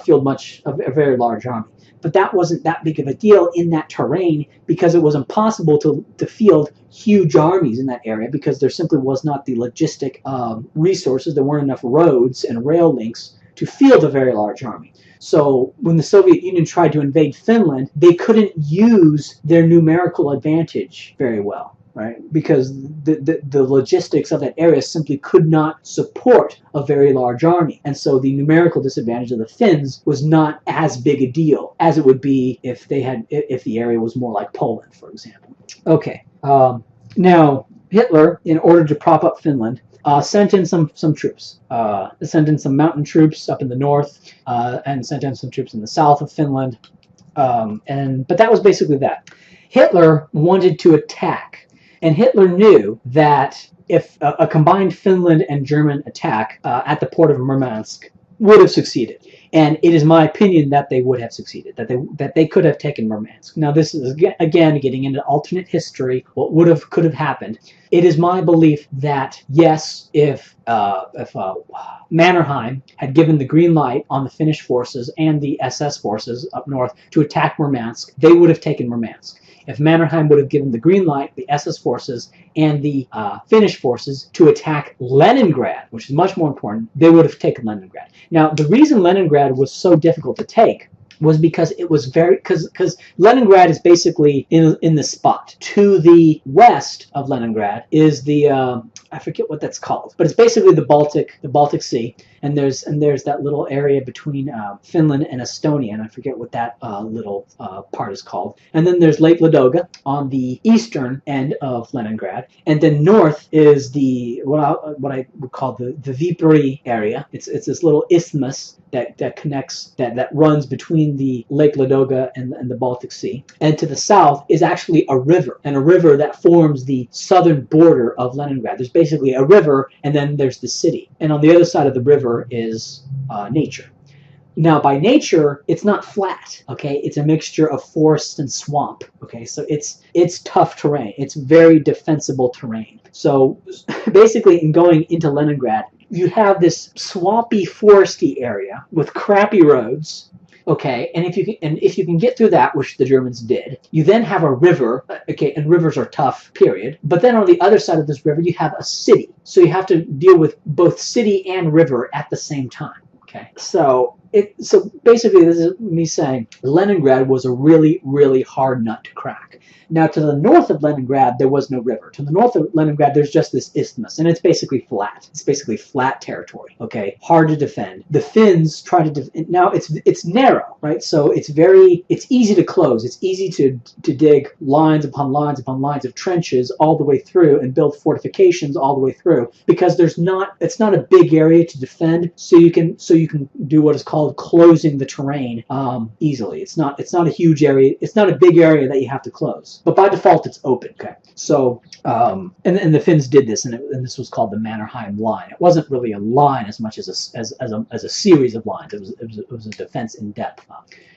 field much of a very large army. But that wasn't that big of a deal in that terrain because it was impossible to field huge armies in that area because there simply was not the logistic resources. There weren't enough roads and rail links to field a very large army. So when the Soviet Union tried to invade Finland, they couldn't use their numerical advantage very well, right? Because the logistics of that area simply could not support a very large army. And so the numerical disadvantage of the Finns was not as big a deal as it would be if the area was more like Poland, for example. Okay. Now, Hitler, in order to prop up Finland, sent in some troops. Sent in some mountain troops up in the north, and sent in some troops in the south of Finland. But that was basically that. Hitler wanted to attack, and Hitler knew that if a combined Finland and German attack at the port of Murmansk would have succeeded. And it is my opinion that they would have succeeded, that they could have taken Murmansk. Now, this is, again, getting into alternate history, what could have happened. It is my belief that, yes, if Mannerheim had given the green light on the Finnish forces and the SS forces up north to attack Murmansk, they would have taken Murmansk. If Mannerheim would have given the green light, the SS forces and the Finnish forces to attack Leningrad, which is much more important, they would have taken Leningrad. Now, the reason Leningrad was so difficult to take was because it was because Leningrad is basically in the spot. To the west of Leningrad is the I forget what that's called, but it's basically the Baltic Sea. there's that little area between Finland and Estonia, and I forget what that little part is called. And then there's Lake Ladoga on the eastern end of Leningrad, and then north is the what I would call the Viipuri area. It's this little isthmus that connects that runs between the Lake Ladoga and the Baltic Sea. And to the south is actually a river, and a river that forms the southern border of Leningrad. There's basically a river, and then there's the city. And on the other side of the river is nature. Now, by nature, it's not flat, okay? It's a mixture of forest and swamp, okay? So it's tough terrain. It's very defensible terrain. So basically, in going into Leningrad, you have this swampy, foresty area with crappy roads, okay? And if you can get through that, which the Germans did, you then have a river, okay? And rivers are tough, period. But then on the other side of this river, you have a city. So you have to deal with both city and river at the same time, okay? So basically, this is me saying Leningrad was a really, really hard nut to crack. Now, to the north of Leningrad, there was no river. To the north of Leningrad, there's just this isthmus, and it's basically flat. It's basically flat territory, okay? Hard to defend. The Finns try to defend. Now, it's narrow, right? So it's easy to close. It's easy to dig lines upon lines upon lines of trenches all the way through and build fortifications all the way through, because it's not a big area to defend, so you can do what is called closing the terrain easily. It's not a huge area. It's not a big area that you have to close. But by default, it's open. Okay, so and the Finns did this, and this was called the Mannerheim Line. It wasn't really a line as much as a series of lines. It was a defense in depth.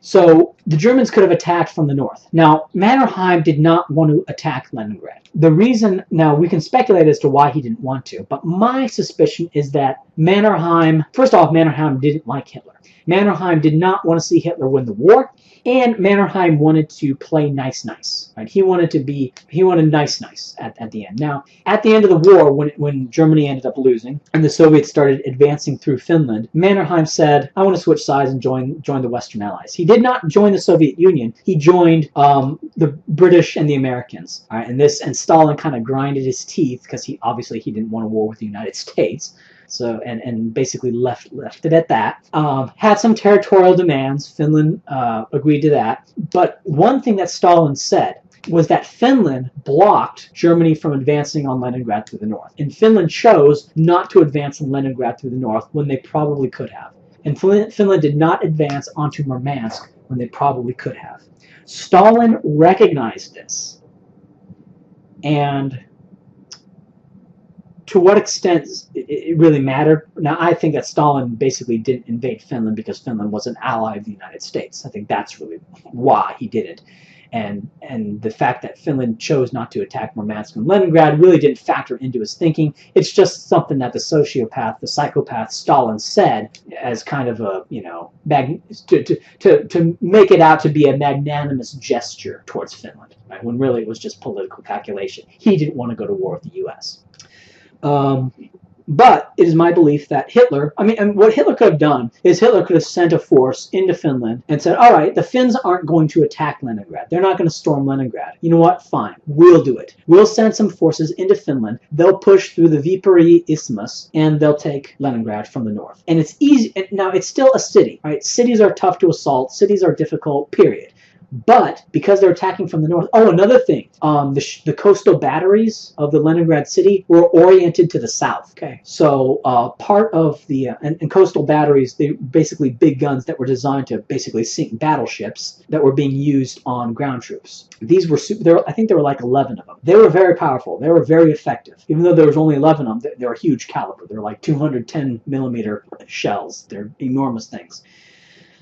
So the Germans could have attacked from the north. Now, Mannerheim did not want to attack Leningrad. The reason, now we can speculate as to why he didn't want to, but my suspicion is that Mannerheim, first off, Mannerheim didn't like Hitler. Mannerheim did not want to see Hitler win the war, and Mannerheim wanted to play nice. Right? He wanted nice at the end. Now, at the end of the war, when Germany ended up losing and the Soviets started advancing through Finland, Mannerheim said, "I want to switch sides and join the Western Allies." He did not join the Soviet Union. He joined the British and the Americans. All right? And Stalin kind of grinded his teeth because he didn't want a war with the United States. So and basically left it at that. Had some territorial demands. Finland agreed to that. But one thing that Stalin said was that Finland blocked Germany from advancing on Leningrad through the north. And Finland chose not to advance on Leningrad through the north when they probably could have. And Finland did not advance onto Murmansk when they probably could have. Stalin recognized this. And to what extent it really mattered? Now, I think that Stalin basically didn't invade Finland because Finland was an ally of the United States. I think that's really why he did it. And the fact that Finland chose not to attack Murmansk and Leningrad really didn't factor into his thinking. It's just something that the sociopath, the psychopath Stalin said as kind of a, to make it out to be a magnanimous gesture towards Finland, right? When really it was just political calculation. He didn't want to go to war with the U.S. But it is my belief that what Hitler could have done is Hitler could have sent a force into Finland and said, all right, the Finns aren't going to attack Leningrad. They're not going to storm Leningrad. You know what? Fine. We'll do it. We'll send some forces into Finland. They'll push through the Viipuri Isthmus, and they'll take Leningrad from the north. And it's easy. Now, it's still a city, right? Cities are tough to assault. Cities are difficult, period. But because they're attacking from the north, another thing, the coastal batteries of the Leningrad city were oriented to the south. Okay, so part of the and coastal batteries, they basically big guns that were designed to basically sink battleships that were being used on ground troops. These were I think there were like 11 of them. They were very powerful. They were very effective. Even though there was only 11 of them, they were huge caliber. They're like 210 millimeter shells. They're enormous things.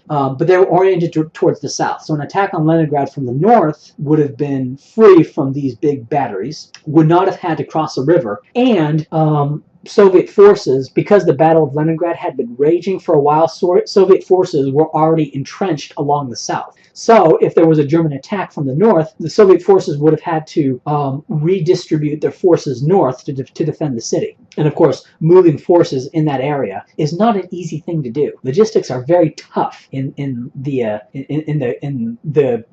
But they were oriented towards the south. So an attack on Leningrad from the north would have been free from these big batteries, would not have had to cross a river, and Soviet forces, because the Battle of Leningrad had been raging for a while, Soviet forces were already entrenched along the south. So if there was a German attack from the north, the Soviet forces would have had to redistribute their forces north to defend the city. And of course, moving forces in that area is not an easy thing to do. Logistics are very tough in the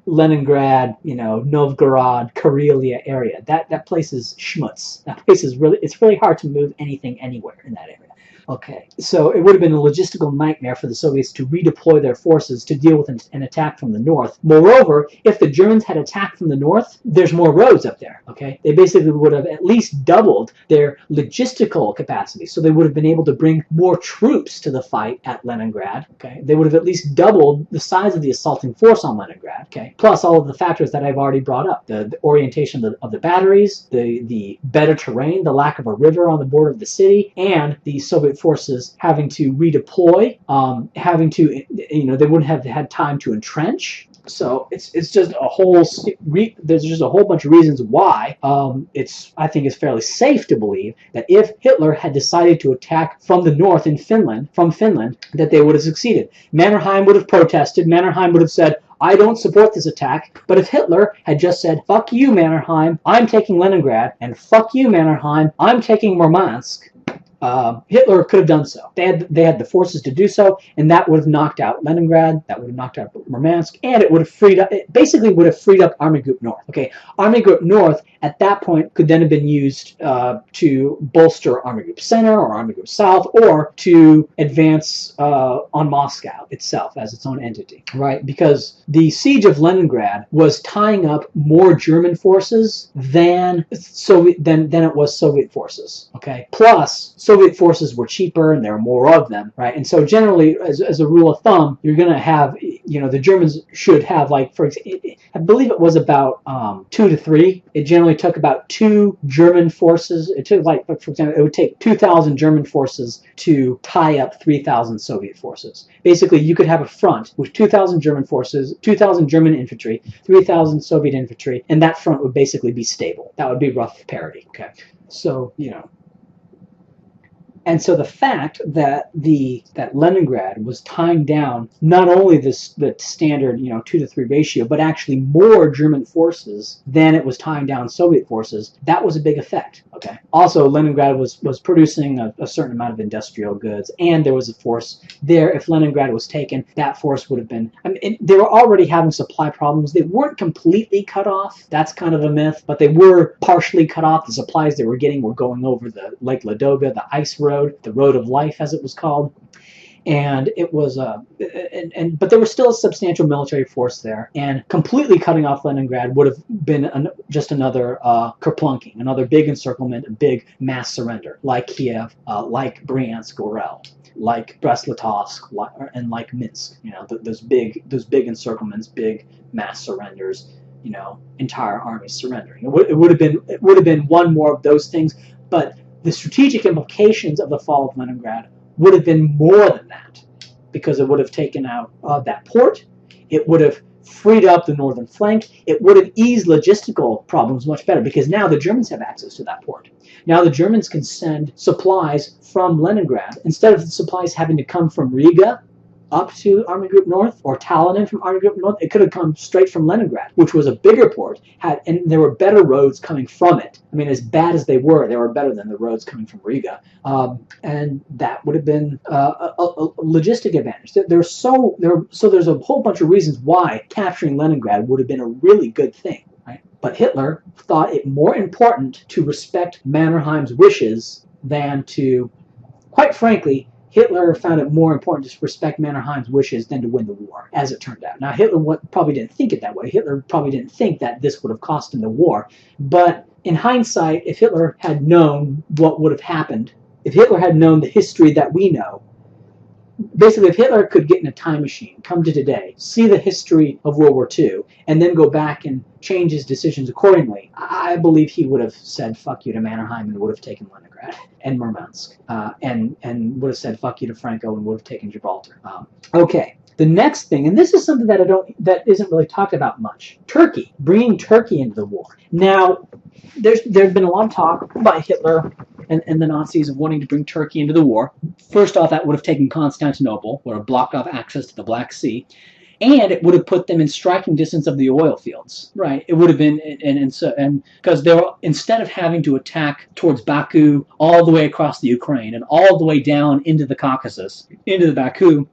Leningrad, Novgorod, Karelia area. That place is schmutz. That place is it's really hard to move anything anywhere in that area. Okay, so it would have been a logistical nightmare for the Soviets to redeploy their forces to deal with an attack from the north. Moreover, if the Germans had attacked from the north, there's more roads up there, okay? They basically would have at least doubled their logistical capacity, so they would have been able to bring more troops to the fight at Leningrad, okay? They would have at least doubled the size of the assaulting force on Leningrad, okay? Plus all of the factors that I've already brought up, the orientation of the batteries, the better terrain, the lack of a river on the border of the city, and the Soviet forces having to redeploy, having to, they wouldn't have had time to entrench. So it's just a whole there's just a whole bunch of reasons why I think it's fairly safe to believe that if Hitler had decided to attack from the north in Finland, that they would have succeeded. Mannerheim would have protested. Mannerheim would have said, I don't support this attack. But if Hitler had just said, fuck you, Mannerheim, I'm taking Leningrad, and fuck you, Mannerheim, I'm taking Murmansk, Hitler could have done so. They had the forces to do so, and that would have knocked out Leningrad, that would have knocked out Murmansk, and it would have freed up, it basically would have freed up Army Group North. Okay, Army Group North at that point could then have been used to bolster Army Group Center or Army Group South, or to advance on Moscow itself as its own entity, right? Because the siege of Leningrad was tying up more German forces than it was Soviet forces. Okay, plus Soviet forces were cheaper and there were more of them, right? And so generally, as a rule of thumb, you're going to have, the Germans should have, like, for example, I believe it was about 2 to 3. It generally took about 2 German forces. It took, like, for example, it would take 2,000 German forces to tie up 3,000 Soviet forces. Basically, you could have a front with 2,000 German forces, 2,000 German infantry, 3,000 Soviet infantry, and that front would basically be stable. That would be rough parity. Okay, so and so the fact that Leningrad was tying down not only the standard 2 to 3 ratio, but actually more German forces than it was tying down Soviet forces, that was a big effect. Okay. Also, Leningrad was producing a certain amount of industrial goods, and there was a force there. If Leningrad was taken, that force would have been. They were already having supply problems. They weren't completely cut off. That's kind of a myth, but they were partially cut off. The supplies they were getting were going over the Lake Ladoga, the ice road. The road of life, as it was called, and it was but there was still a substantial military force there, and completely cutting off Leningrad would have been just another kerplunking, another big encirclement, a big mass surrender, like Kiev, like Bryansk-Orel, like Brest-Litovsk, and like Minsk. Those big encirclements, big mass surrenders. Entire armies surrendering. It would have been one more of those things, but the strategic implications of the fall of Leningrad would have been more than that, because it would have taken out that port, it would have freed up the northern flank, it would have eased logistical problems much better, because now the Germans have access to that port. Now the Germans can send supplies from Leningrad, instead of the supplies having to come from Riga up to Army Group North, or Tallinn from Army Group North. It could have come straight from Leningrad, which was a bigger port, and there were better roads coming from it. As bad as they were better than the roads coming from Riga, and that would have been a logistic advantage. There's a whole bunch of reasons why capturing Leningrad would have been a really good thing, right? But Hitler thought it more important to respect Mannerheim's wishes than to, quite frankly, Hitler found it more important to respect Mannerheim's wishes than to win the war, as it turned out. Now, Hitler probably didn't think it that way. Hitler probably didn't think that this would have cost him the war. But in hindsight, if Hitler had known what would have happened, if Hitler had known the history that we know, basically, if Hitler could get in a time machine, come to today, see the history of World War II, and then go back and change his decisions accordingly, I believe he would have said fuck you to Mannerheim and would have taken Leningrad and Murmansk, and would have said fuck you to Franco and would have taken Gibraltar. Okay. The next thing, and this is something that isn't really talked about much, Turkey, bringing Turkey into the war. Now, there's been a lot of talk by Hitler and the Nazis of wanting to bring Turkey into the war. And that would have taken Constantinople, would have blocked off access to the Black Sea, and it would have put them in striking distance of the oil fields. Right? It would have been, and because they were, instead of having to attack towards Baku, all the way across the Ukraine, and all the way down into the Caucasus, into the Baku,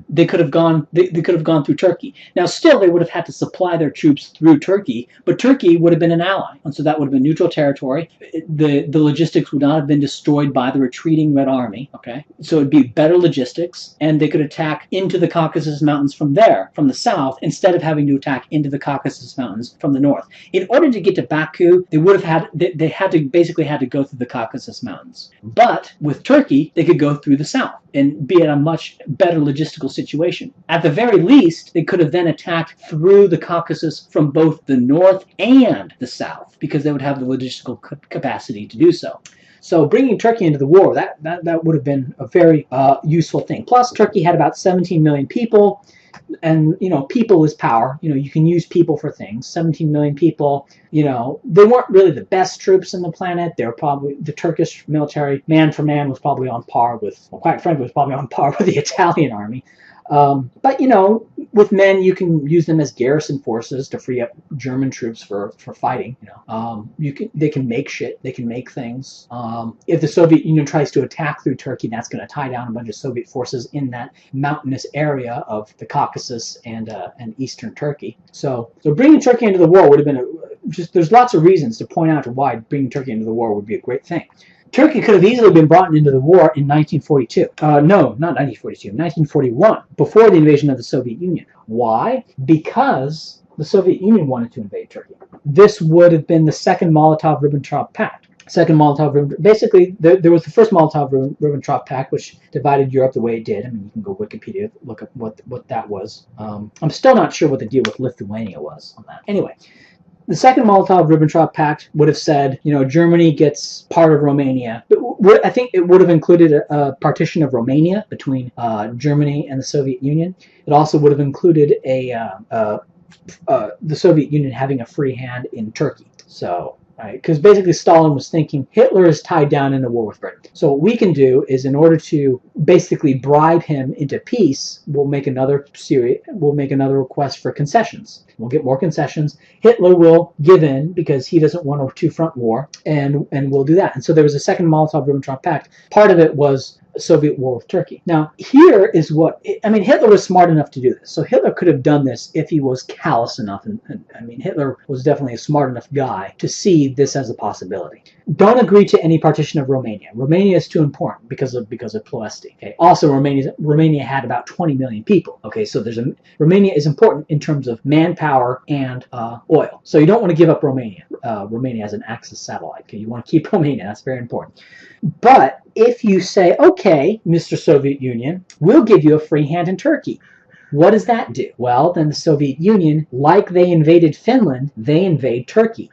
they could have gone. They could have gone through Turkey. Now, still, they would have had to supply their troops through Turkey, but Turkey would have been an ally, and so that would have been neutral territory. The logistics would not have been destroyed by the retreating Red Army. Okay, so it'd be better logistics, and they could attack into the Caucasus Mountains from there, from the south, instead of having to attack into the Caucasus Mountains from the north. In order to get to Baku, they would have had they had to basically had to go through the Caucasus Mountains. But with Turkey, they could go through the south and be in a much better logistical situation. At the very least, they could have then attacked through the Caucasus from both the north and the south, because they would have the logistical capacity to do so. So bringing Turkey into the war, that would have been a very useful thing. Plus, Turkey had about 17 million people, and people is power. You can use people for things. 17 million people. They weren't really the best troops in the planet. They were probably, the Turkish military, man for man, was probably on par with, well, quite frankly, was probably on par with the Italian army. But with men, you can use them as garrison forces to free up German troops for fighting. They can make shit. They can make things. If the Soviet Union tries to attack through Turkey, that's going to tie down a bunch of Soviet forces in that mountainous area of the Caucasus and eastern Turkey. So bringing Turkey into the war would have been there's lots of reasons to point out why bringing Turkey into the war would be a great thing. Turkey could have easily been brought into the war in 1942. No, not 1942, 1941, before the invasion of the Soviet Union. Why? Because the Soviet Union wanted to invade Turkey. This would have been the second Molotov-Ribbentrop Pact. Basically, there was the first Molotov-Ribbentrop Pact, which divided Europe the way it did. I mean, you can go Wikipedia, look up what that was. I'm still not sure what the deal with Lithuania was on that. Anyway. The second Molotov-Ribbentrop Pact would have said, Germany gets part of Romania. I think it would have included a partition of Romania between Germany and the Soviet Union. It also would have included the Soviet Union having a free hand in Turkey. So, because basically Stalin was thinking Hitler is tied down in a war with Britain. So what we can do is, in order to basically bribe him into peace, we'll make another request for concessions. We'll get more concessions. Hitler will give in because he doesn't want a two-front war, and we'll do that. And so there was a second Molotov-Ribbentrop Pact. Part of it was a Soviet war with Turkey. Now, here is Hitler was smart enough to do this. So Hitler could have done this if he was callous enough. And Hitler was definitely a smart enough guy to see this as a possibility. Don't agree to any partition of Romania. Romania is too important because of Ploesti. Okay. Also, Romania had about 20 million people. Okay, so Romania is important in terms of manpower and oil. So you don't want to give up Romania. Romania as an Axis satellite. Okay, you want to keep Romania. That's very important. But if you say, okay, Mr. Soviet Union, we'll give you a free hand in Turkey, what does that do? Well, then the Soviet Union, like they invaded Finland, they invade Turkey.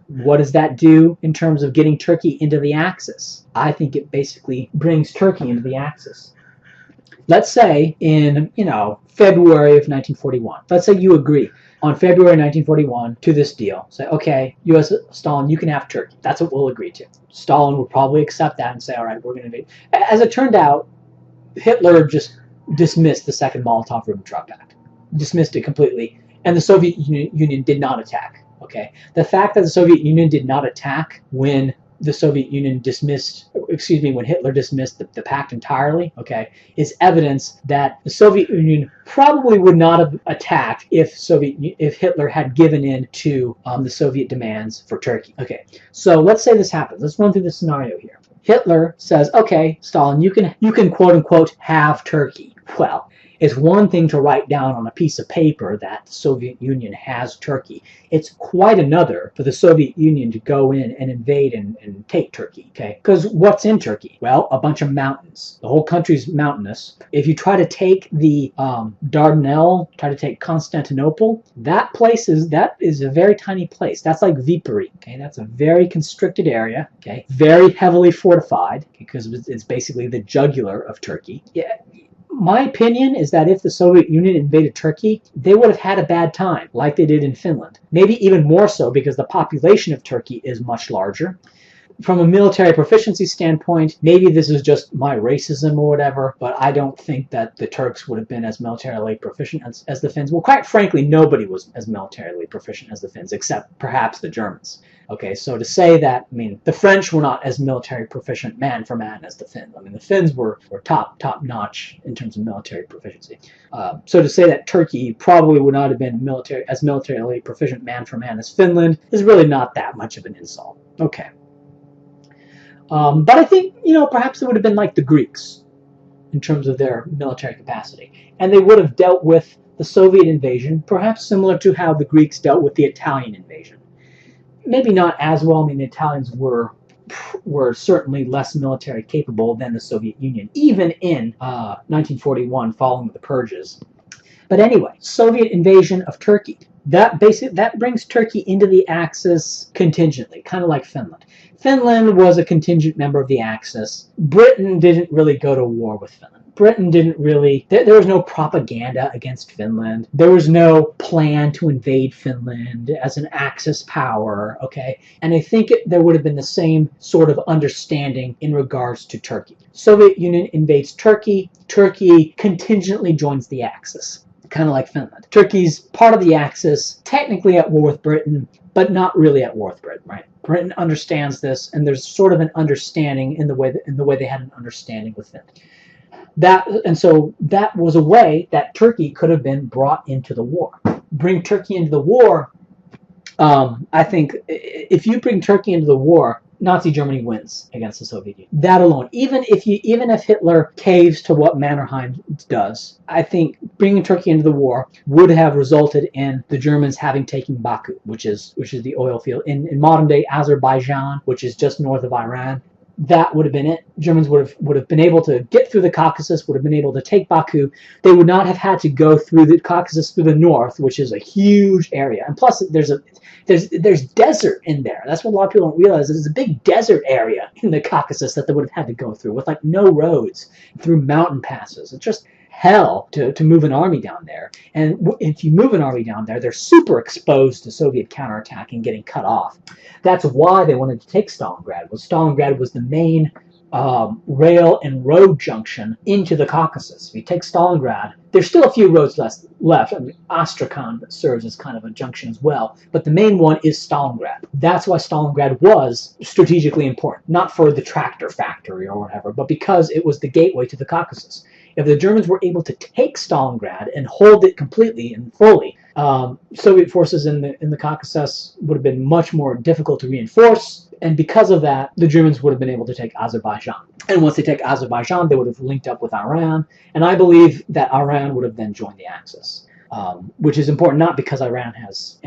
What does that do in terms of getting Turkey into the Axis? I think it basically brings Turkey into the Axis. Let's say in, February of 1941. Let's say you agree on February 1941 to this deal. Say, okay, U.S. Stalin, you can have Turkey. That's what we'll agree to. Stalin would probably accept that and say, all right, we're going to invade. As it turned out, Hitler just dismissed the second Molotov-Ribbentrop Pact. Dismissed it completely. And the Soviet Union did not attack. Okay, the fact that the Soviet Union did not attack when the Soviet Union when Hitler dismissed the pact entirely, okay, is evidence that the Soviet Union probably would not have attacked if Hitler had given in to the Soviet demands for Turkey. Okay, so let's say this happens. Let's run through the scenario here. Hitler says, okay, Stalin, you can quote unquote have Turkey. Well, it's one thing to write down on a piece of paper that the Soviet Union has Turkey. It's quite another for the Soviet Union to go in and invade and take Turkey, okay? Because what's in Turkey? Well, a bunch of mountains. The whole country's mountainous. If you try to take the Dardanelles, try to take Constantinople, that is a very tiny place. That's like Viperi, okay? That's a very constricted area, okay? Very heavily fortified, because it's basically the jugular of Turkey. Yeah. My opinion is that if the Soviet Union invaded Turkey, they would have had a bad time, like they did in Finland. Maybe even more so because the population of Turkey is much larger. From a military proficiency standpoint, maybe this is just my racism or whatever, but I don't think that the Turks would have been as militarily proficient as the Finns. Well, quite frankly, nobody was as militarily proficient as the Finns, except perhaps the Germans. Okay, so to say that, I mean, the French were not as military proficient man for man as the Finns. I mean, the Finns were top notch in terms of military proficiency. So to say that Turkey probably would not have been militarily proficient man for man as Finland is really not that much of an insult. Okay. But I think, perhaps it would have been like the Greeks in terms of their military capacity. And they would have dealt with the Soviet invasion, perhaps similar to how the Greeks dealt with the Italian invasion. Maybe not as well. I mean, the Italians were certainly less military capable than the Soviet Union, even in 1941, following the purges. But anyway, Soviet invasion of Turkey. That brings Turkey into the Axis contingently, kind of like Finland. Finland was a contingent member of the Axis. Britain didn't really go to war with Finland. Britain didn't really, there was no propaganda against Finland. There was no plan to invade Finland as an Axis power, okay? And I think there would have been the same sort of understanding in regards to Turkey. Soviet Union invades Turkey. Turkey contingently joins the Axis, kind of like Finland. Turkey's part of the Axis, technically at war with Britain, but not really at war with Britain, right? Britain understands this, and there's sort of an understanding in the way they had an understanding with Finland. So that was a way that Turkey could have been brought into the war. Bring Turkey into the war. I think if you bring Turkey into the war, Nazi Germany wins against the Soviet Union. That alone, even if Hitler caves to what Mannerheim does, I think bringing Turkey into the war would have resulted in the Germans having taken Baku, which is the oil field in modern day Azerbaijan, which is just north of Iran. That would have been it. Germans would have been able to get through the Caucasus, would have been able to take Baku. They would not have had to go through the Caucasus through the north, which is a huge area. And plus, there's desert in there. That's what a lot of people don't realize. There's a big desert area in the Caucasus that they would have had to go through with like no roads through mountain passes. It's just hell to move an army down there. And if you move an army down there, they're super exposed to Soviet counterattack and getting cut off. That's why they wanted to take Stalingrad. Stalingrad was the main rail and road junction into the Caucasus. If you take Stalingrad, there's still a few roads left. I mean, Astrakhan serves as kind of a junction as well, but the main one is Stalingrad. That's why Stalingrad was strategically important, not for the tractor factory or whatever, but because it was the gateway to the Caucasus. If the Germans were able to take Stalingrad and hold it completely and fully, Soviet forces in the Caucasus would have been much more difficult to reinforce, and because of that, the Germans would have been able to take Azerbaijan. And once they take Azerbaijan, they would have linked up with Iran, and I believe that Iran would have then joined the Axis. Which is important not because Iran has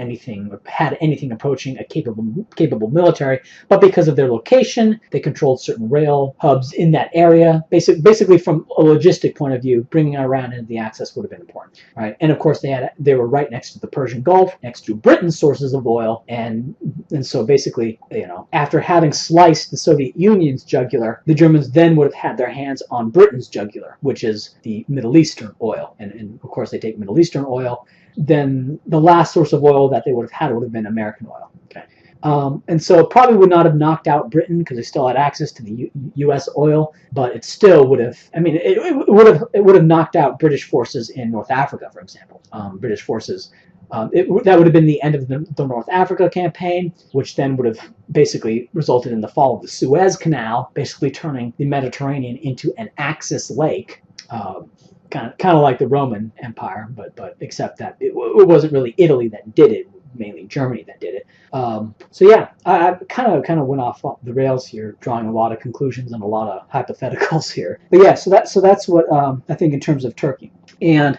had anything approaching a capable military, but because of their location. They controlled certain rail hubs in that area. Basically, from a logistic point of view, bringing Iran into the Axis would have been important, right? And of course, they were right next to the Persian Gulf, next to Britain's sources of oil, and so basically, after having sliced the Soviet Union's jugular, the Germans then would have had their hands on Britain's jugular, which is the Middle Eastern oil, and of course, they take Middle Eastern oil. Then the last source of oil that they would have had would have been American oil. Okay, and so it probably would not have knocked out Britain because they still had access to the U.S. oil, but it still would have. I mean, it would have knocked out British forces in North Africa, for example. British forces. That would have been the end of the North Africa campaign, which then would have basically resulted in the fall of the Suez Canal, basically turning the Mediterranean into an Axis lake. Kind of like the Roman Empire, but except that it wasn't really Italy that did it, mainly Germany that did it. So yeah, I kind of went off the rails here, drawing a lot of conclusions and a lot of hypotheticals here. But yeah, so that's what I think in terms of Turkey. And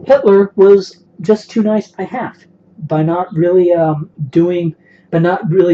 Hitler was just too nice by half, by not really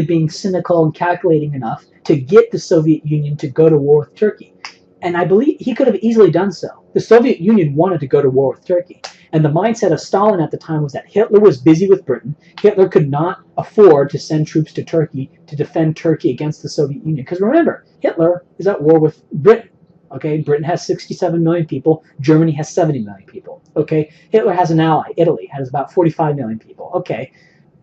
being cynical and calculating enough to get the Soviet Union to go to war with Turkey. And I believe he could have easily done so. The Soviet Union wanted to go to war with Turkey. And the mindset of Stalin at the time was that Hitler was busy with Britain. Hitler could not afford to send troops to Turkey to defend Turkey against the Soviet Union. Because remember, Hitler is at war with Britain. Okay, Britain has 67 million people. Germany has 70 million people. Okay, Hitler has an ally. Italy has about 45 million people. Okay,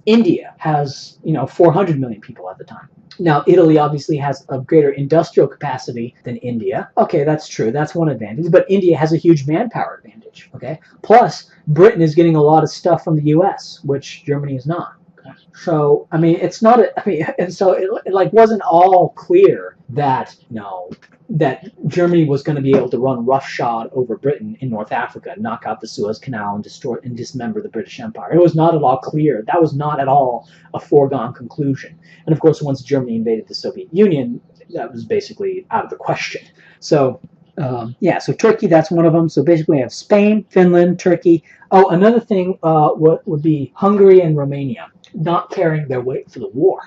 India has 400 million people at the time. Now, Italy obviously has a greater industrial capacity than India. Okay, that's true. That's one advantage. But India has a huge manpower advantage. Okay. Plus, Britain is getting a lot of stuff from the U.S., which Germany is not. Okay? So I mean, it's not. I mean, and so it like wasn't all clear that that Germany was going to be able to run roughshod over Britain in North Africa, knock out the Suez Canal, and destroy and dismember the British Empire. It was not at all clear. That was not at all a foregone conclusion. And of course, once Germany invaded the Soviet Union, that was basically out of the question. So yeah, so Turkey, that's one of them. So basically, we have Spain, Finland, Turkey. Oh, another thing would be Hungary and Romania not carrying their weight for the war,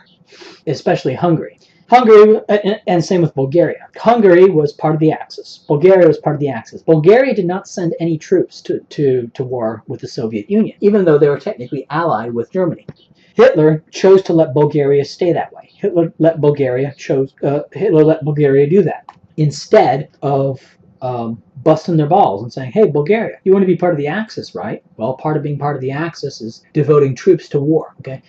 especially Hungary. Hungary, and same with Bulgaria. Hungary was part of the Axis. Bulgaria was part of the Axis. Bulgaria did not send any troops to war with the Soviet Union, even though they were technically allied with Germany. Hitler chose to let Bulgaria stay that way. Hitler let Bulgaria do that instead of busting their balls and saying, hey, Bulgaria, you want to be part of the Axis, right? Well, part of being part of the Axis is devoting troops to war, okay?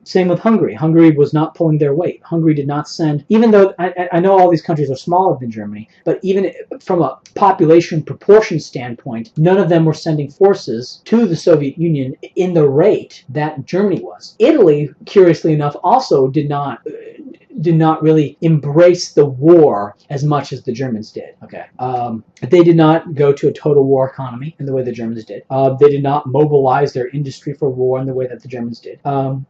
Same with Hungary. Hungary was not pulling their weight. Hungary did not send, even though I know all these countries are smaller than Germany, but even from a population proportion standpoint, none of them were sending forces to the Soviet Union in the rate that Germany was. Italy, curiously enough, also did not really embrace the war as much as the Germans did. Okay, they did not go to a total war economy in the way the Germans did. They did not mobilize their industry for war in the way that the Germans did. So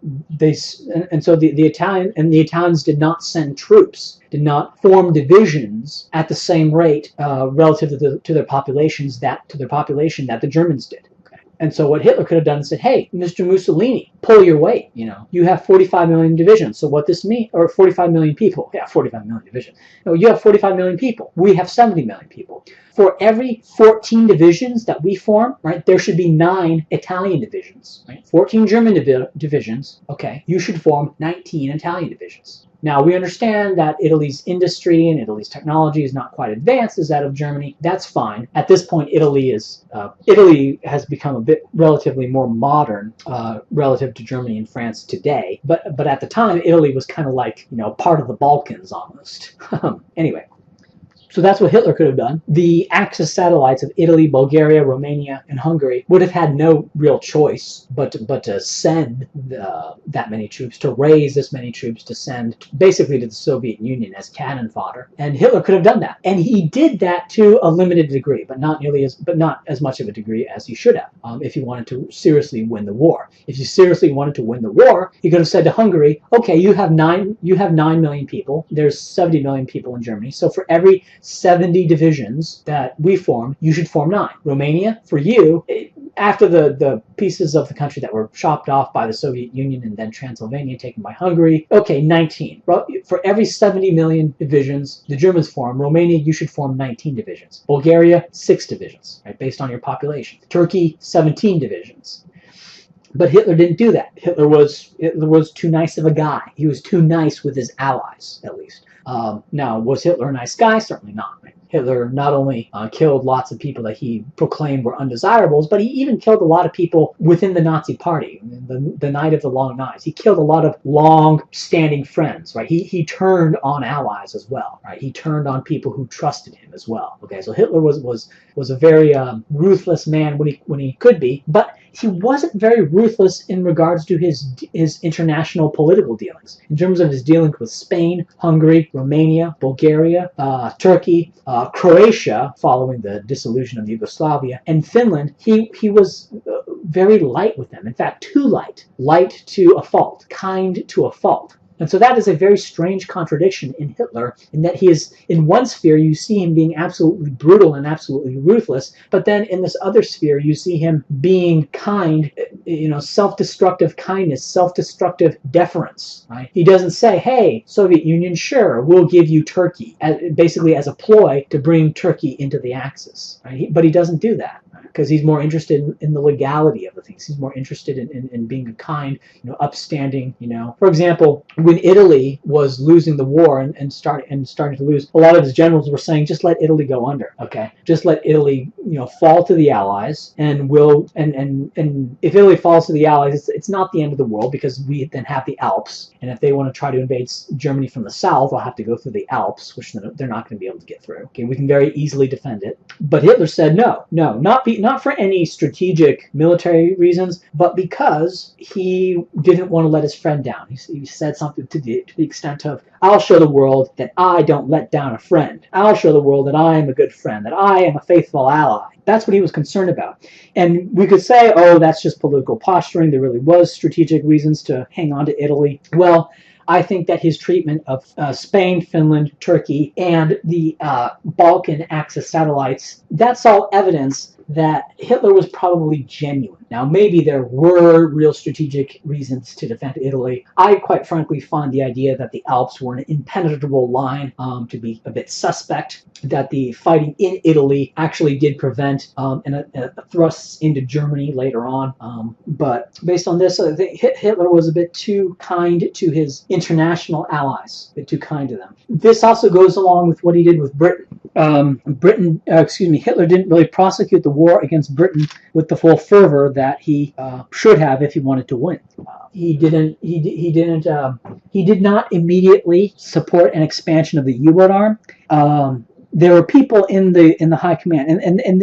the Italians did not send troops, did not form divisions at the same rate relative to their population that the Germans did. And so what Hitler could have done is said, hey, Mr. Mussolini, pull your weight. You have 45 million divisions. So what this means, or 45 million people. Yeah, 45 million divisions. No, you have 45 million people. We have 70 million people. For every 14 divisions that we form, right, there should be 9 Italian divisions. Right? 14 German divisions. Okay, you should form 19 Italian divisions. Now, we understand that Italy's industry and Italy's technology is not quite advanced as that of Germany. That's fine. At this point, Italy has become a bit relatively more modern relative to Germany and France today. But at the time, Italy was kind of like, part of the Balkans almost. Anyway. So that's what Hitler could have done. The Axis satellites of Italy, Bulgaria, Romania, and Hungary would have had no real choice but to send that many troops, to raise this many troops, to send basically to the Soviet Union as cannon fodder. And Hitler could have done that, and he did that to a limited degree, but not as much of a degree as he should have. If he wanted to seriously win the war, if he seriously wanted to win the war, he could have said to Hungary, "Okay, you have 9 million people. There's 70 million people in Germany. So for every 70 divisions that we form, you should form 9. Romania, for you, after the pieces of the country that were chopped off by the Soviet Union and then Transylvania taken by Hungary, okay, 19. For every 70 million divisions the Germans form, Romania, you should form 19 divisions. Bulgaria, 6 divisions, right, based on your population. Turkey, 17 divisions. But Hitler didn't do that. Hitler was too nice of a guy. He was too nice with his allies, at least. Now, was Hitler a nice guy? Certainly not. Right? Hitler not only killed lots of people that he proclaimed were undesirables, but he even killed a lot of people within the Nazi Party. The Night of the Long Knives. He killed a lot of long-standing friends. Right? He turned on allies as well. Right? He turned on people who trusted him as well. Okay, so Hitler was a very ruthless man when he could be, but he wasn't very ruthless in regards to his international political dealings. In terms of his dealings with Spain, Hungary, Romania, Bulgaria, Turkey, Croatia, following the dissolution of Yugoslavia, and Finland, he was very light with them. In fact, too light. Light to a fault. Kind to a fault. And so that is a very strange contradiction in Hitler, in that he is, in one sphere, you see him being absolutely brutal and absolutely ruthless, but then in this other sphere, you see him being kind, self-destructive kindness, self-destructive deference, right? He doesn't say, hey, Soviet Union, sure, we'll give you Turkey, basically as a ploy to bring Turkey into the Axis, right? But he doesn't do that, because he's more interested in the legality of the things. He's more interested in being a kind, upstanding, For example, when Italy was losing the war and starting to lose, a lot of his generals were saying, just let Italy go under, okay? Just let Italy, fall to the Allies, and if Italy falls to the Allies, it's not the end of the world, because we then have the Alps, and if they want to try to invade Germany from the south, they'll have to go through the Alps, which they're not going to be able to get through. Okay, we can very easily defend it. But Hitler said, no, not not for any strategic military reasons, but because he didn't want to let his friend down. He said something to the extent of, I'll show the world that I don't let down a friend. I'll show the world that I am a good friend, that I am a faithful ally. That's what he was concerned about. And we could say, oh, that's just political posturing. There really was strategic reasons to hang on to Italy. Well, I think that his treatment of Spain, Finland, Turkey, and the Balkan Axis satellites, that's all evidence that Hitler was probably genuine. Now, maybe there were real strategic reasons to defend Italy. I quite frankly find the idea that the Alps were an impenetrable line to be a bit suspect, that the fighting in Italy actually did prevent a thrust into Germany later on. But based on this, I think Hitler was a bit too kind to his international allies, a bit too kind to them. This also goes along with what he did with Britain. Hitler didn't really prosecute the war against Britain with the full fervor that he should have if he wanted to win. He did not immediately support an expansion of the U-boat arm. There were people in the high command, and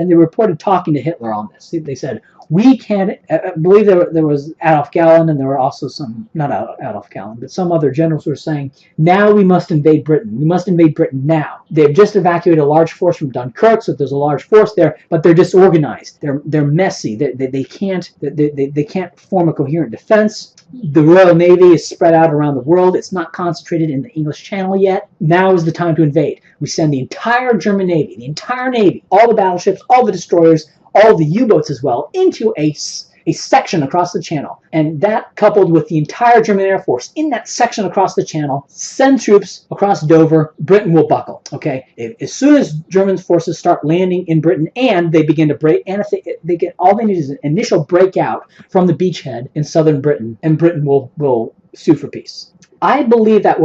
they reported talking to Hitler on this. They said, we can't. I believe there was Adolf Galland, and there were also some, not Adolf Galland, but some other generals who were saying, now we must invade Britain. We must invade Britain now. They've just evacuated a large force from Dunkirk, so there's a large force there, but they're disorganized. They're messy. They can't form a coherent defense. The Royal Navy is spread out around the world. It's not concentrated in the English Channel yet. Now is the time to invade. We send the entire German Navy, all the battleships, all the destroyers, all the U-boats as well, into a section across the channel. And that, coupled with the entire German Air Force in that section across the channel, send troops across Dover, Britain will buckle. Okay? As soon as German forces start landing in Britain and they begin to break, and if they get, all they need is an initial breakout from the beachhead in southern Britain, and Britain will sue for peace. I believe that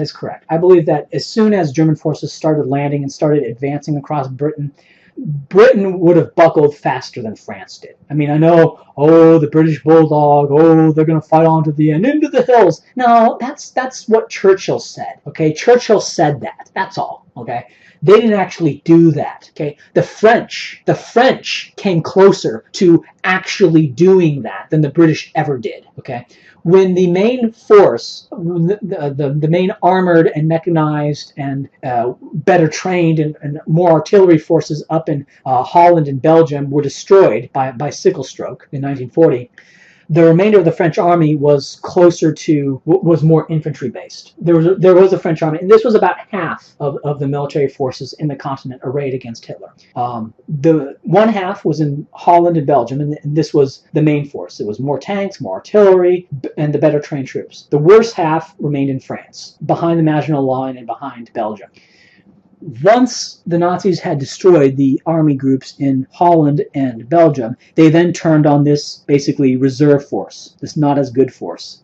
is correct. I believe that as soon as German forces started landing and started advancing across Britain, Britain would have buckled faster than France did. I mean, I know, the British Bulldog, they're going to fight on to the end, into the hills. No, that's what Churchill said, okay? Churchill said that. That's all, okay? They didn't actually do that, okay? The French came closer to actually doing that than the British ever did, okay? When the main force, the main armored and mechanized and better trained and more artillery forces up in Holland and Belgium were destroyed by sickle stroke in 1940, the remainder of the French army was more infantry based. There was a French army, and this was about half of the military forces in the continent arrayed against Hitler. The one half was in Holland and Belgium, and this was the main force. It was more tanks, more artillery, and the better trained troops. The worst half remained in France, behind the Maginot Line and behind Belgium. Once the Nazis had destroyed the army groups in Holland and Belgium, they then turned on this basically reserve force, this not as good force,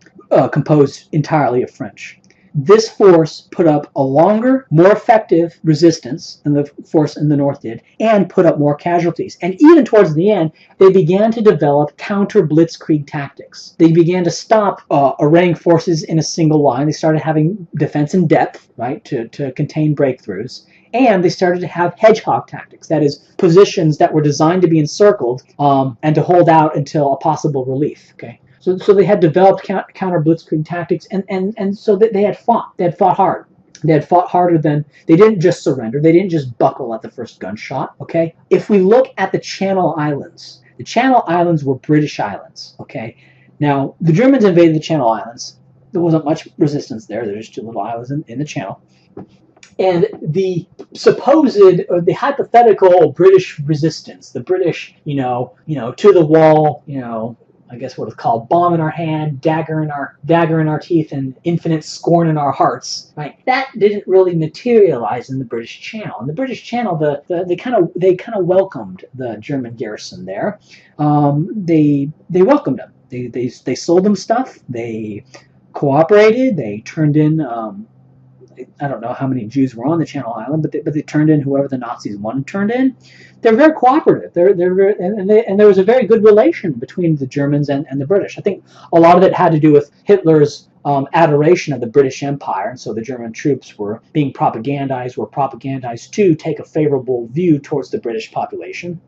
composed entirely of French. This force put up a longer, more effective resistance than the force in the north did, and put up more casualties. And even towards the end, they began to develop counter-blitzkrieg tactics. They began to stop arraying forces in a single line. They started having defense in depth, right, to contain breakthroughs. And they started to have hedgehog tactics, that is, positions that were designed to be encircled and to hold out until a possible relief, okay? So they had developed counter blitzkrieg tactics, and so they had fought. They had fought hard. They had fought harder than, they didn't just surrender. They didn't just buckle at the first gunshot, okay? If we look at the Channel Islands were British islands, okay? Now, the Germans invaded the Channel Islands. There wasn't much resistance there. There's two little islands in the channel. And the supposed, or the hypothetical British resistance, the British, to the wall, I guess what it's called, bomb in our hand, dagger in our teeth, and infinite scorn in our hearts. Right? That didn't really materialize in the British Channel. In the British Channel, they kind of welcomed the German garrison there. They welcomed them. They sold them stuff. They cooperated. They turned in. I don't know how many Jews were on the Channel Island, but they turned in whoever the Nazis wanted turned in. They're very cooperative. And there was a very good relation between the Germans and the British. I think a lot of it had to do with Hitler's adoration of the British Empire, and so the German troops were being propagandized to take a favorable view towards the British population.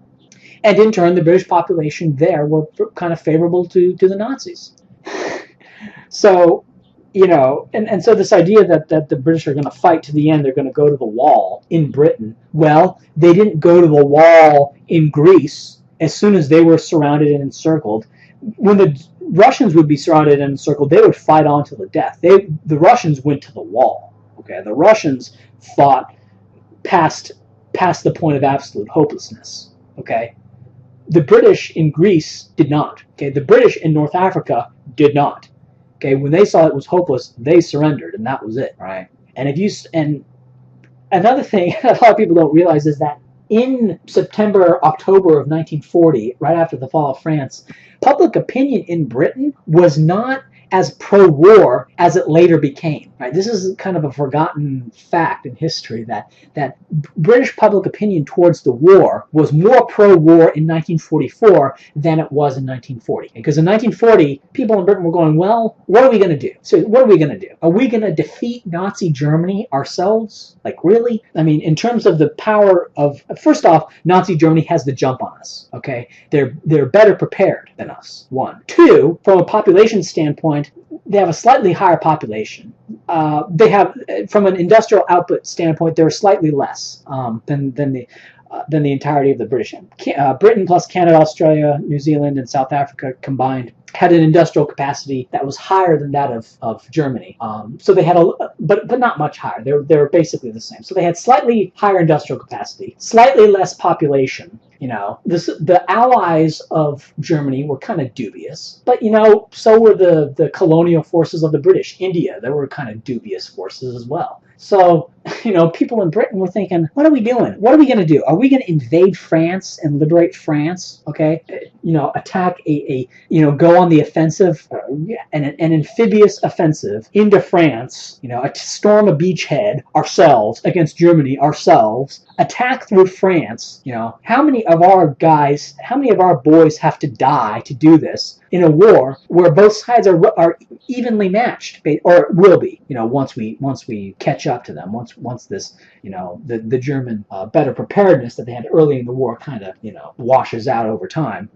And in turn, the British population there were kind of favorable to the Nazis. So, and so this idea that the British are going to fight to the end, they're going to go to the wall in Britain. Well, they didn't go to the wall in Greece as soon as they were surrounded and encircled. When the Russians would be surrounded and encircled, they would fight on to the death. The Russians went to the wall. Okay, the Russians fought past the point of absolute hopelessness. Okay, the British in Greece did not. Okay, the British in North Africa did not. Okay, when they saw it was hopeless, they surrendered, and that was it. Right. And another thing a lot of people don't realize is that in September, October of 1940, right after the fall of France, public opinion in Britain was not as pro-war as it later became. Right? This is kind of a forgotten fact in history that British public opinion towards the war was more pro-war in 1944 than it was in 1940. Because in 1940, people in Britain were going, well, what are we going to do? So what are we going to do? Are we going to defeat Nazi Germany ourselves? Like, really? I mean, in terms of the power of, first off, Nazi Germany has the jump on us. Okay, they're better prepared than us. One. Two, from a population standpoint, they have a slightly higher population. They have, from an industrial output standpoint, they're slightly less than the entirety of the British. Britain plus Canada, Australia, New Zealand, and South Africa combined had an industrial capacity that was higher than that of Germany. So they had but not much higher. They were basically the same. So they had slightly higher industrial capacity, slightly less population. The allies of Germany were kind of dubious, but so were the colonial forces of the British. India, there were kind of dubious forces as well. So, people in Britain were thinking, what are we doing? What are we going to do? Are we going to invade France and liberate France? Okay, attack go on the offensive, an amphibious offensive into France. Storm a beachhead ourselves against Germany ourselves. Attack through France. How many of our boys have to die to do this in a war where both sides are evenly matched, or will be, once we catch up to them, once this, the German better preparedness that they had early in the war kind of, washes out over time.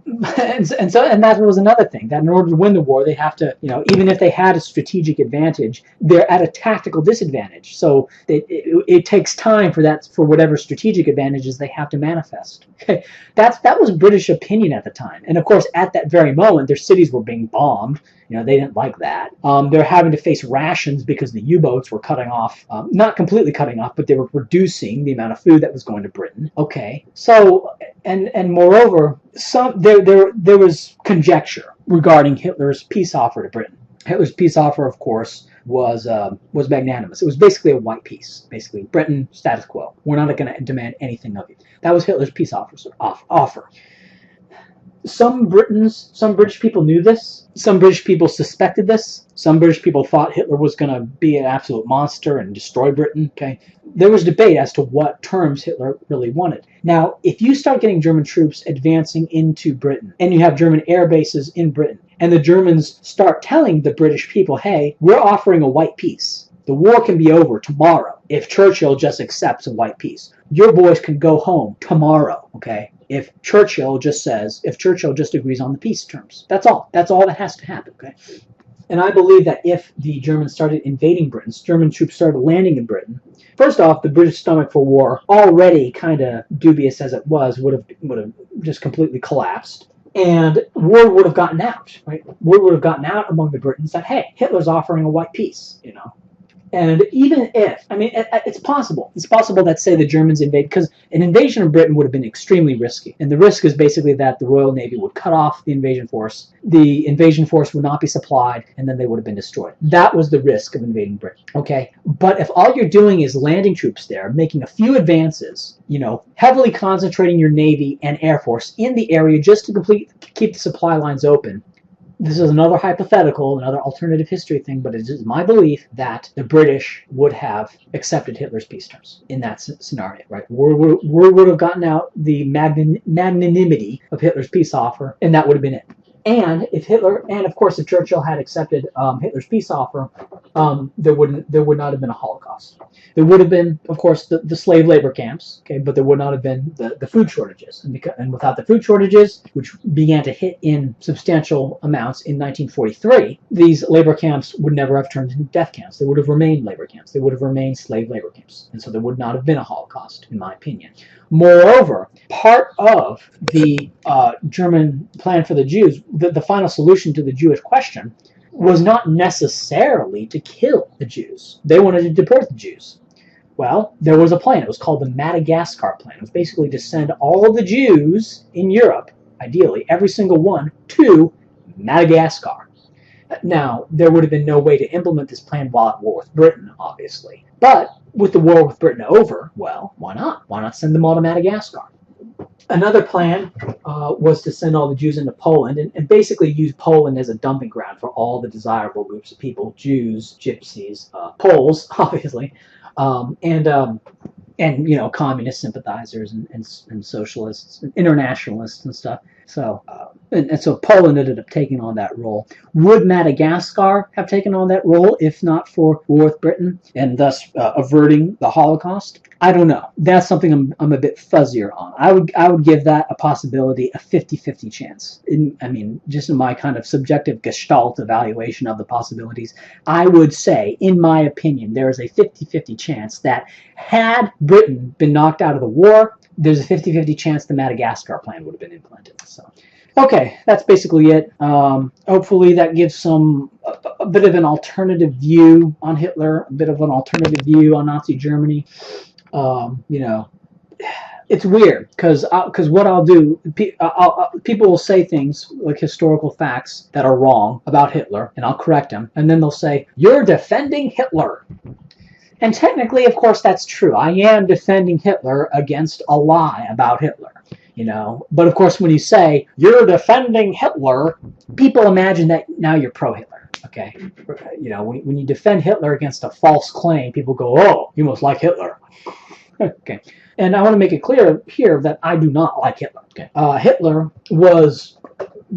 And that was another thing, that in order to win the war, they have to, even if they had a strategic advantage, they're at a tactical disadvantage. So it takes time for whatever strategic advantages they have to manifest. Okay, that was British opinion at the time. And of course, at that very moment, their cities were being bombed. They didn't like that. They're having to face rations because the U-boats were cutting off, not completely cutting off, but they were reducing the amount of food that was going to Britain. Okay, so and moreover, there was conjecture regarding Hitler's peace offer to Britain. Hitler's peace offer, of course, was magnanimous. It was basically a white peace. Basically, Britain, status quo. We're not going to demand anything of you. That was Hitler's peace offer. Some British people knew this. Some British people suspected this. Some British people thought Hitler was going to be an absolute monster and destroy Britain. Okay, there was debate as to what terms Hitler really wanted. Now, if you start getting German troops advancing into Britain, and you have German air bases in Britain, and the Germans start telling the British people, hey, we're offering a white peace. The war can be over tomorrow if Churchill just accepts a white peace. Your boys can go home tomorrow, okay? If Churchill just agrees on the peace terms. That's all. That's all that has to happen, okay? And I believe that if the Germans started invading Britain, German troops started landing in Britain, first off, the British stomach for war, already kind of dubious as it was, would have just completely collapsed. And word would have gotten out, right? Word would have gotten out among the Britons that, hey, Hitler's offering a white peace, And even if, it's possible. It's possible that, say, the Germans invade, because an invasion of Britain would have been extremely risky. And the risk is basically that the Royal Navy would cut off the invasion force. The invasion force would not be supplied, and then they would have been destroyed. That was the risk of invading Britain, okay? But if all you're doing is landing troops there, making a few advances, heavily concentrating your Navy and Air Force in the area just to keep the supply lines open, this is another hypothetical, another alternative history thing, but it is my belief that the British would have accepted Hitler's peace terms in that scenario, right? Word would have gotten out the magnanimity of Hitler's peace offer, and that would have been it. And if Hitler, and of course, if Churchill had accepted Hitler's peace offer, there would not have been a Holocaust. There would have been, of course, the slave labor camps, okay, but there would not have been the food shortages. And without the food shortages, which began to hit in substantial amounts in 1943, these labor camps would never have turned into death camps. They would have remained labor camps. They would have remained slave labor camps. And so there would not have been a Holocaust, in my opinion. Moreover, part of the German plan for the Jews, the final solution to the Jewish question, was not necessarily to kill the Jews. They wanted to deport the Jews. Well, there was a plan. It was called the Madagascar Plan. It was basically to send all of the Jews in Europe, ideally, every single one, to Madagascar. Now, there would have been no way to implement this plan while at war with Britain, obviously. But with the war with Britain over, well, why not? Why not send them all to Madagascar? Another plan was to send all the Jews into Poland and basically use Poland as a dumping ground for all the desirable groups of people: Jews, Gypsies, Poles, obviously, and communist sympathizers and socialists and internationalists and stuff. So and so Poland ended up taking on that role. Would Madagascar have taken on that role if not for war with Britain and thus averting the Holocaust? I don't know. That's something I'm a bit fuzzier on. I would give that a possibility, a 50-50 chance. Just in my kind of subjective gestalt evaluation of the possibilities, I would say, in my opinion, there is a 50-50 chance that had Britain been knocked out of the war, there's a 50-50 chance the Madagascar plan would have been implemented. So, okay, that's basically it. Hopefully that gives a bit of an alternative view on Hitler, a bit of an alternative view on Nazi Germany. It's weird because what I'll do, people will say things like historical facts that are wrong about Hitler, and I'll correct them, and then they'll say, "You're defending Hitler." And technically, of course, that's true. I am defending Hitler against a lie about Hitler, But of course, when you say, "You're defending Hitler," people imagine that now you're pro-Hitler, okay? When you defend Hitler against a false claim, people go, "Oh, you must like Hitler." Okay. And I want to make it clear here that I do not like Hitler. Okay. Hitler was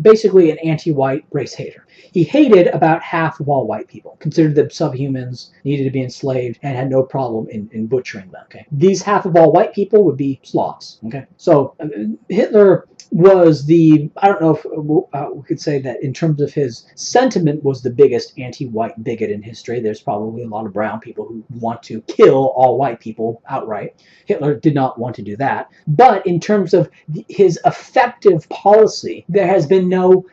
basically an anti-white race hater. He hated about half of all white people, considered them subhumans, needed to be enslaved, and had no problem in butchering them. Okay. These half of all white people would be Slavs. Okay. So Hitler was I don't know if we could say that in terms of his sentiment, was the biggest anti-white bigot in history. There's probably a lot of brown people who want to kill all white people outright. Hitler did not want to do that. But in terms of his effective policy, there has been no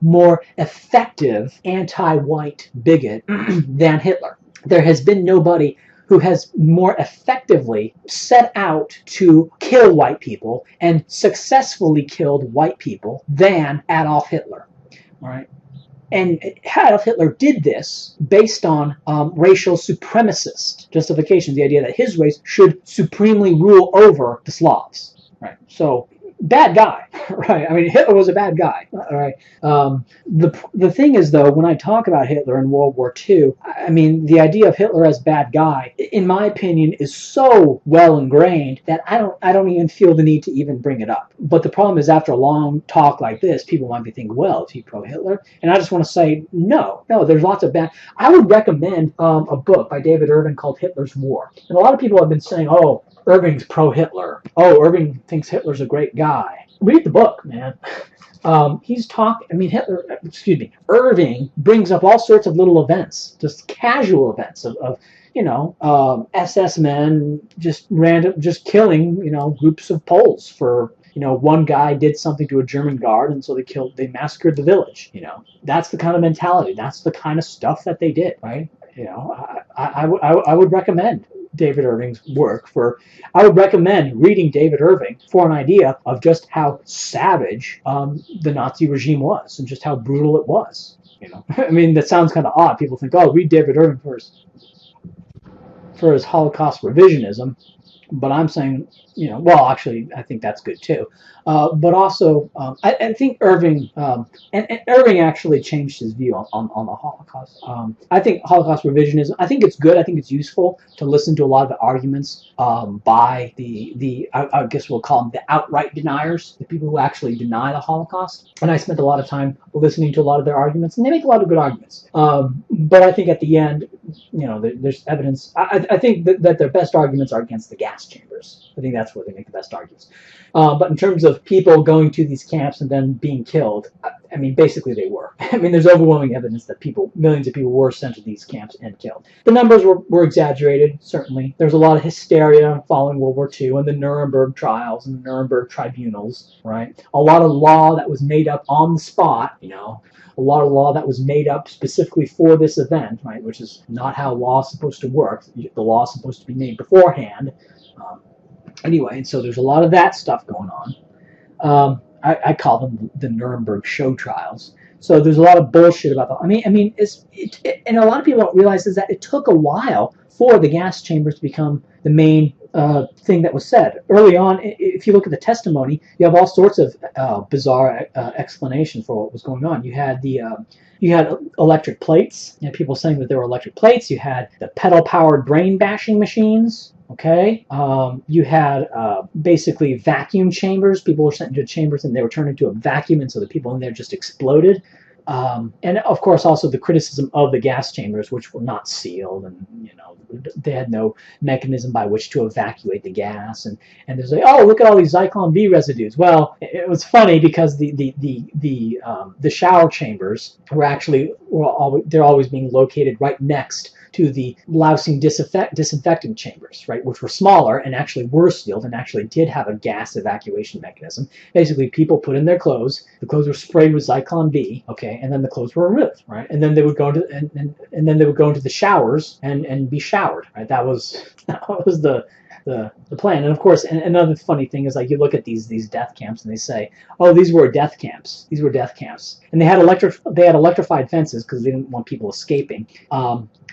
more effective anti-white bigot than Hitler. There has been nobody who has more effectively set out to kill white people and successfully killed white people than Adolf Hitler. All right. And Adolf Hitler did this based on racial supremacist justification, the idea that his race should supremely rule over the Slavs. Right. So, bad guy, right? Hitler was a bad guy, all right? The thing is, though, when I talk about Hitler in World War II, the idea of Hitler as bad guy, in my opinion, is so well ingrained that I don't even feel the need to even bring it up. But the problem is, after a long talk like this, people might be thinking, well, is he pro-Hitler? And I just want to say, no, there's lots of bad. I would recommend a book by David Irving called Hitler's War. And a lot of people have been saying, oh, Irving's pro-Hitler. Oh, Irving thinks Hitler's a great guy. Read the book, man. Irving brings up all sorts of little events, just casual events of SS men just killing, groups of Poles for, one guy did something to a German guard, and so they massacred the village. That's the kind of mentality. That's the kind of stuff that they did, right? I would recommend David Irving's work I would recommend reading David Irving for an idea of just how savage the Nazi regime was and just how brutal it was. That sounds kind of odd. People think, oh, read David Irving first. for his Holocaust revisionism, but I'm saying, well, actually, I think that's good too. But also, I think Irving, and Irving actually changed his view on the Holocaust. I think Holocaust revisionism, I think it's good. I think it's useful to listen to a lot of the arguments by I guess we'll call them the outright deniers, the people who actually deny the Holocaust. And I spent a lot of time listening to a lot of their arguments, and they make a lot of good arguments. But I think at the end, there's evidence. I think that their best arguments are against the gas chambers. I think that's where they make the best arguments. But in terms of people going to these camps and then being killed, I mean, basically they were. I mean, there's overwhelming evidence that millions of people were sent to these camps and killed. The numbers were exaggerated, certainly. There's a lot of hysteria following World War II and the Nuremberg trials and the Nuremberg tribunals, right? A lot of law that was made up on the spot, a lot of law that was made up specifically for this event, right? Which is not how law is supposed to work. The law is supposed to be made beforehand. Anyway, and so there's a lot of that stuff going on. I call them the Nuremberg show trials. So there's a lot of bullshit about that. I mean, and a lot of people don't realize is that it took a while for the gas chambers to become the main thing that was said. Early on, if you look at the testimony, you have all sorts of bizarre explanation for what was going on. You had you had electric plates. You had people saying that there were electric plates. You had the pedal-powered brain-bashing machines. Okay. You had basically vacuum chambers. People were sent into chambers and they were turned into a vacuum, and so the people in there just exploded. And of course, also the criticism of the gas chambers, which were not sealed, and they had no mechanism by which to evacuate the gas. And there's like, oh, look at all these Zyklon B residues. Well, it was funny because the shower chambers they're always being located right next to the lousing disinfecting chambers, right, which were smaller and actually were sealed and actually did have a gas evacuation mechanism. Basically, people put in their clothes, the clothes were sprayed with Zyklon B, okay, and then the clothes were removed, right, and then they would go into and then they would go into the showers and be showered, right. That was the plan. And of course, and another funny thing is, like, you look at these death camps and they say, oh, these were death camps. These were death camps, and they had electrified fences because they didn't want people escaping.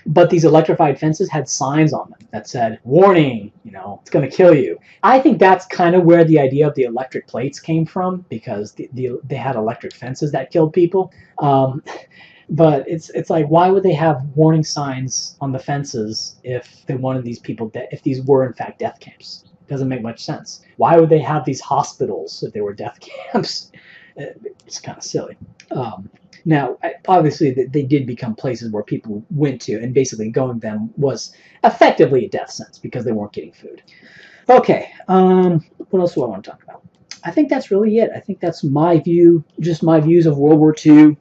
But these electrified fences had signs on them that said, warning, it's going to kill you. I think that's kind of where the idea of the electric plates came from, because they had electric fences that killed people. But it's like, why would they have warning signs on the fences if they wanted these people if these were in fact death camps? It doesn't make much sense. Why would they have these hospitals if they were death camps? It's kind of silly. Now, obviously, they did become places where people went to, and basically going them was effectively a death sentence because they weren't getting food. Okay, what else do I want to talk about? I think that's really it. I think that's my view, just my views of World War II.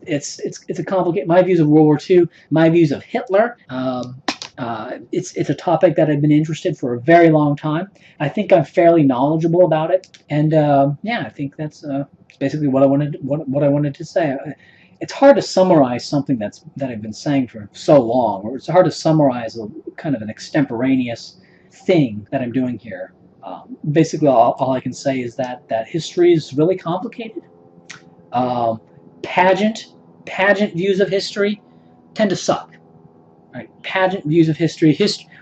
It's a complicated. My views of World War II, my views of Hitler. It's a topic that I've been interested for a very long time. I think I'm fairly knowledgeable about it, and I think that's basically what I wanted to say. It's hard to summarize something that I've been saying for so long, or it's hard to summarize a kind of an extemporaneous thing that I'm doing here. Basically, all I can say is that history is really complicated. Pageant views of history tend to suck. Right? Pageant views of history,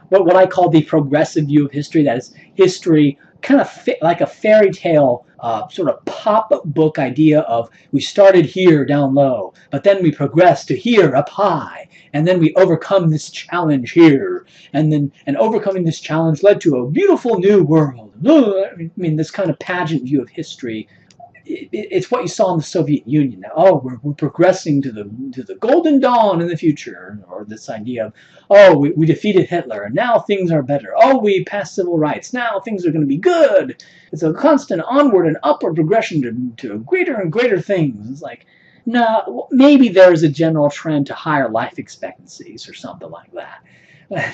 what I call the progressive view of history, that is history kind of like a fairy tale sort of pop-up book idea of, we started here down low, but then we progressed to here up high, and then we overcome this challenge here, and overcoming this challenge led to a beautiful new world. I mean, this kind of pageant view of history, it's what you saw in the Soviet Union. Oh, we're progressing to the golden dawn in the future, or this idea of, oh, we defeated Hitler and now things are better. Oh, we passed civil rights, now things are going to be good. It's a constant onward and upward progression to greater and greater things. It's like, no, maybe there's a general trend to higher life expectancies or something like that.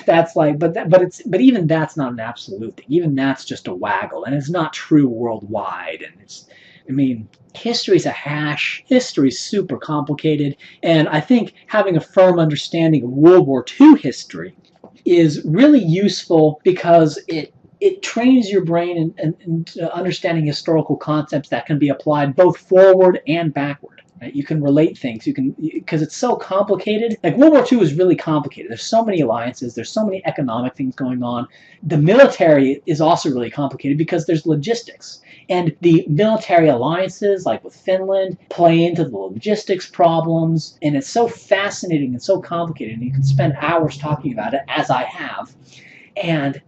That's like, but even that's not an absolute thing. Even that's just a waggle, and it's not true worldwide. And history's a hash. History's super complicated, and I think having a firm understanding of World War II history is really useful because it trains your brain in understanding historical concepts that can be applied both forward and backward. Right? You can relate things. You can, because it's so complicated. Like World War II is really complicated. There's so many alliances. There's so many economic things going on. The military is also really complicated because there's logistics. And the military alliances, like with Finland, play into the logistics problems. And it's so fascinating and so complicated. And you can spend hours talking about it, as I have. And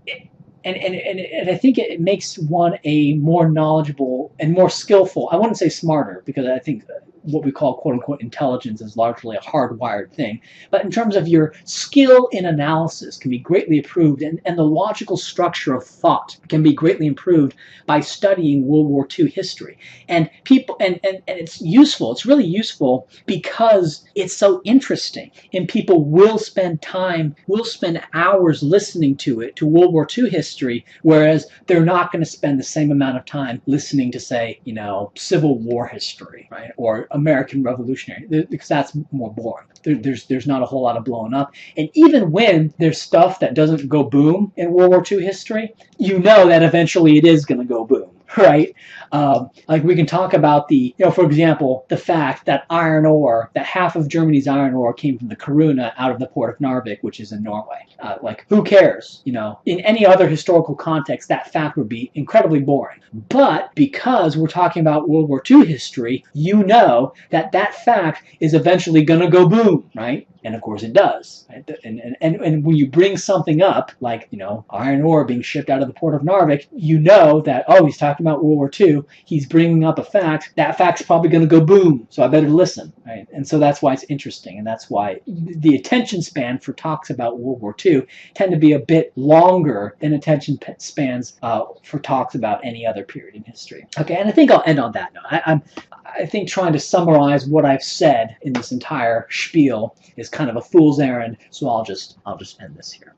I think it makes one a more knowledgeable and more skillful. I wouldn't say smarter, because I think what we call quote unquote intelligence is largely a hardwired thing. But in terms of your skill in analysis can be greatly improved, and the logical structure of thought can be greatly improved by studying World War II history. And people and it's useful. It's really useful because it's so interesting, and people will spend hours listening to World War II history, whereas they're not going to spend the same amount of time listening to, say, Civil War history, right, or American Revolutionary, because that's more boring. There's not a whole lot of blowing up. And even when there's stuff that doesn't go boom in World War II history, you know that eventually it is going to go boom, right? Like we can talk about for example, the fact that that half of Germany's iron ore came from the Karuna out of the port of Narvik, which is in Norway. Like, who cares? In any other historical context, that fact would be incredibly boring. But because we're talking about World War II history, that fact is eventually going to go boom, right? And of course it does. Right? And when you bring something up, like, iron ore being shipped out of the port of Narvik, that, oh, he's talking about World War II, he's bringing up a fact, that fact's probably going to go boom, so I better listen, right? And so that's why it's interesting, and that's why the attention span for talks about World War II tend to be a bit longer than attention spans for talks about any other period in history. Okay, and I think I'll end on that note. I think trying to summarize what I've said in this entire spiel is kind of a fool's errand, so I'll just end this here.